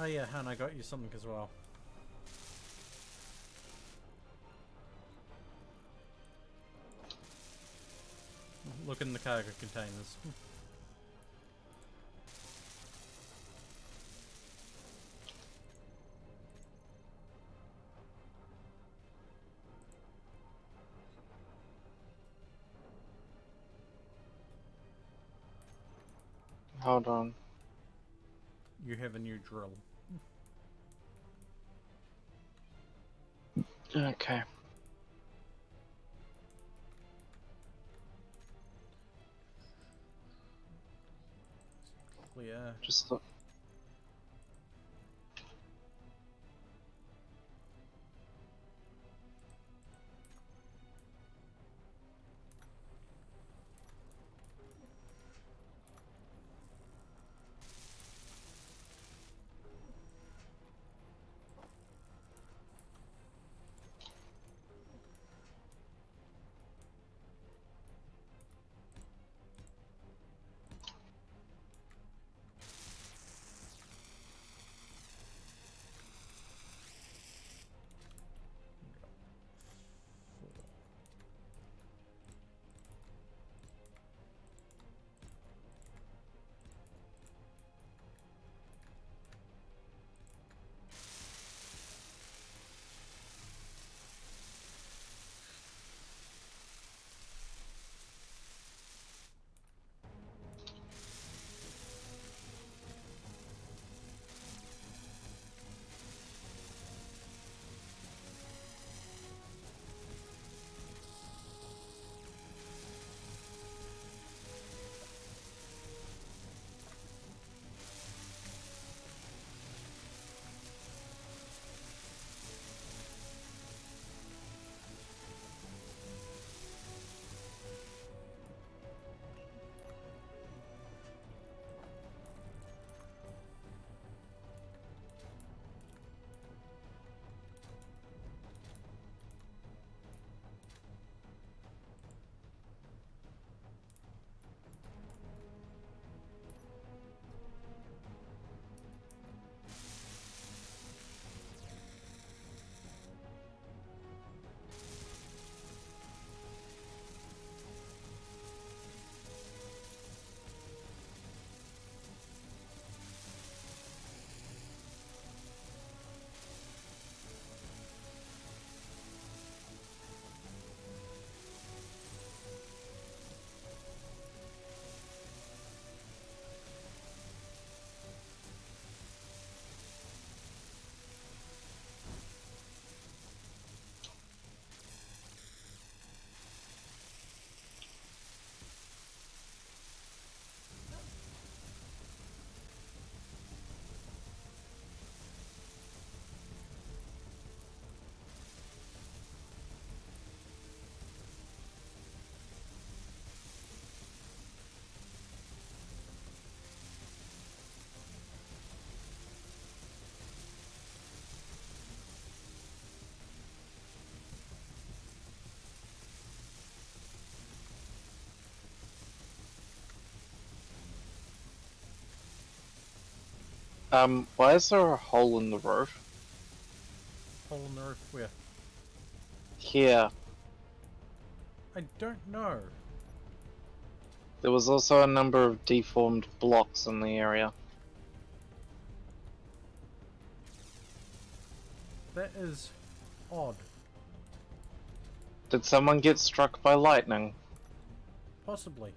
Oh yeah, and I got you something as well. Look in the cargo containers. Hold on. You have a new drill. Okay. Clear. Just look. Why is there a hole in the roof? Hole in the roof where? Here. I don't know. There was also a number of deformed blocks in the area. That is odd. Did someone get struck by lightning? Possibly.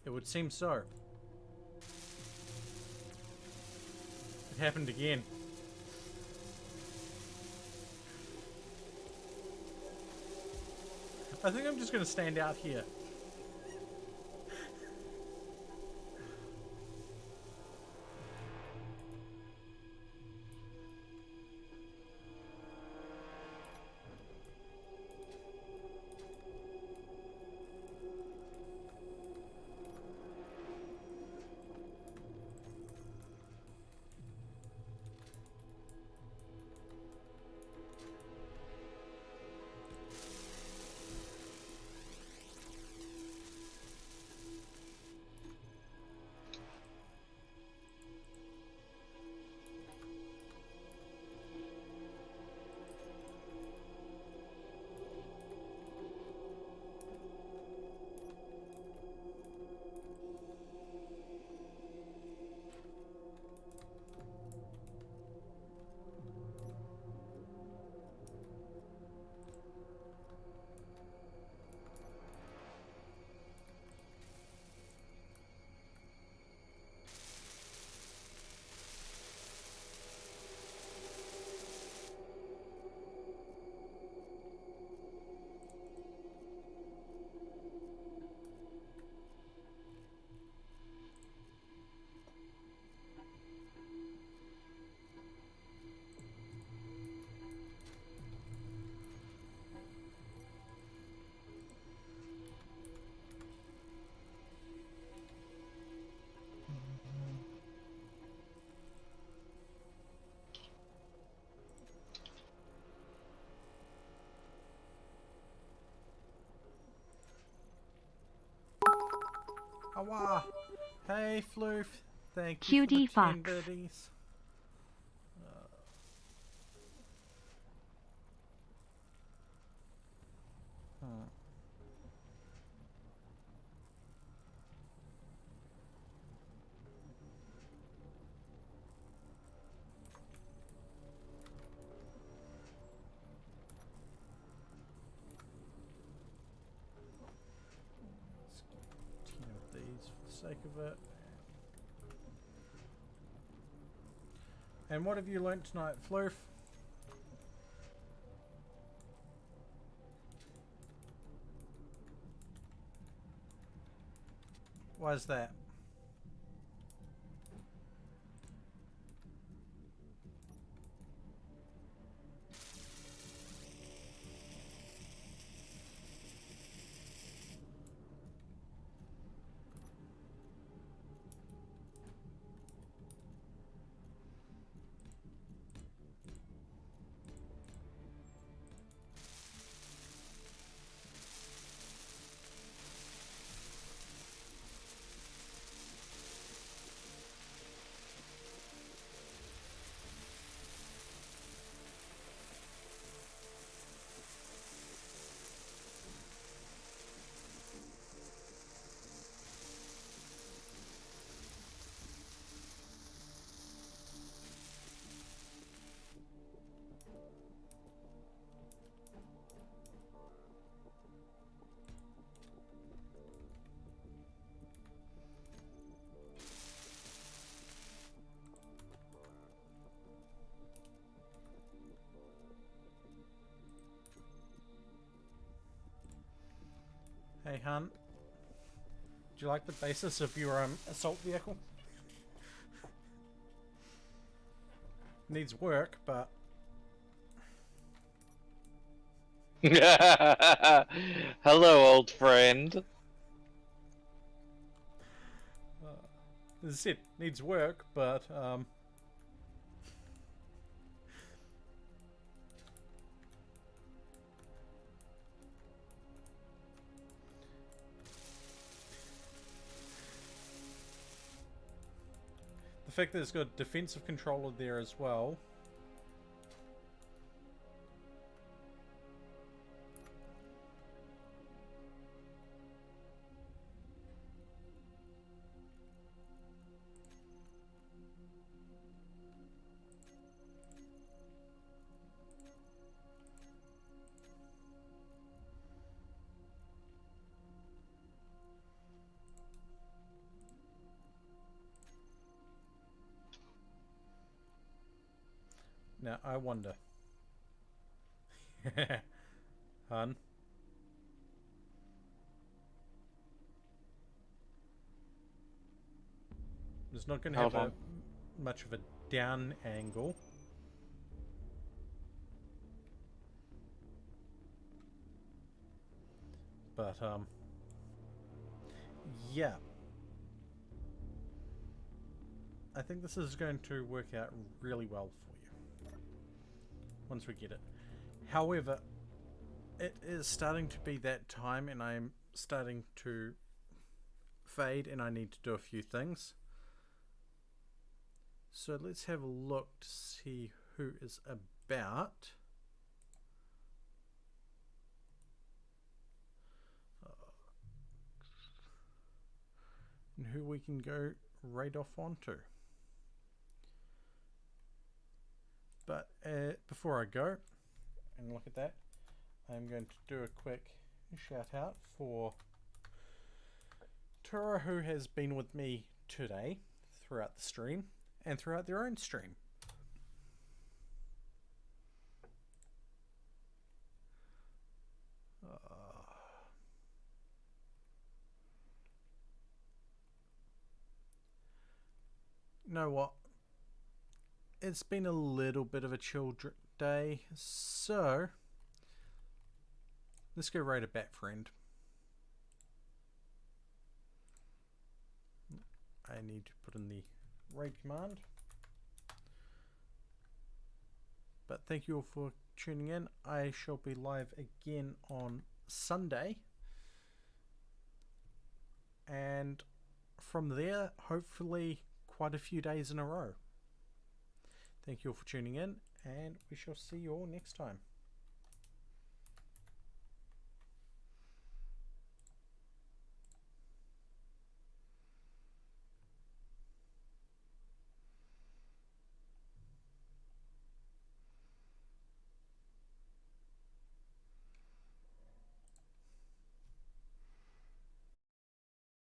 It would seem so. It happened again. I think I'm just going to stand out here. Awa! Hey, Floof. Thank you Cutie for the fox. 10 birdies. Let's get 10 of these for the sake of it. And what have you learnt tonight, Floof? Why's that? Hey, Hunt. Do you like the basis of your assault vehicle? Needs work, but Hello, old friend. As I said, needs work, but the fact that it's got a defensive controller there as well. Now, I wonder. Hun. It's not going to have much of a down angle. But, yeah. I think this is going to work out really well for you once we get it. However, it is starting to be that time and I'm starting to fade and I need to do a few things. So let's have a look to see who is about. And who we can go right off onto. But before I go and look at that, I'm going to do a quick shout out for Tura, who has been with me today throughout the stream and throughout their own stream. You know what? It's been a little bit of a chill day, so let's go raid a bat friend. I need to put in the raid command. But thank you all for tuning in. I shall be live again on Sunday. And from there, hopefully quite a few days in a row. Thank you all for tuning in, and we shall see you all next time.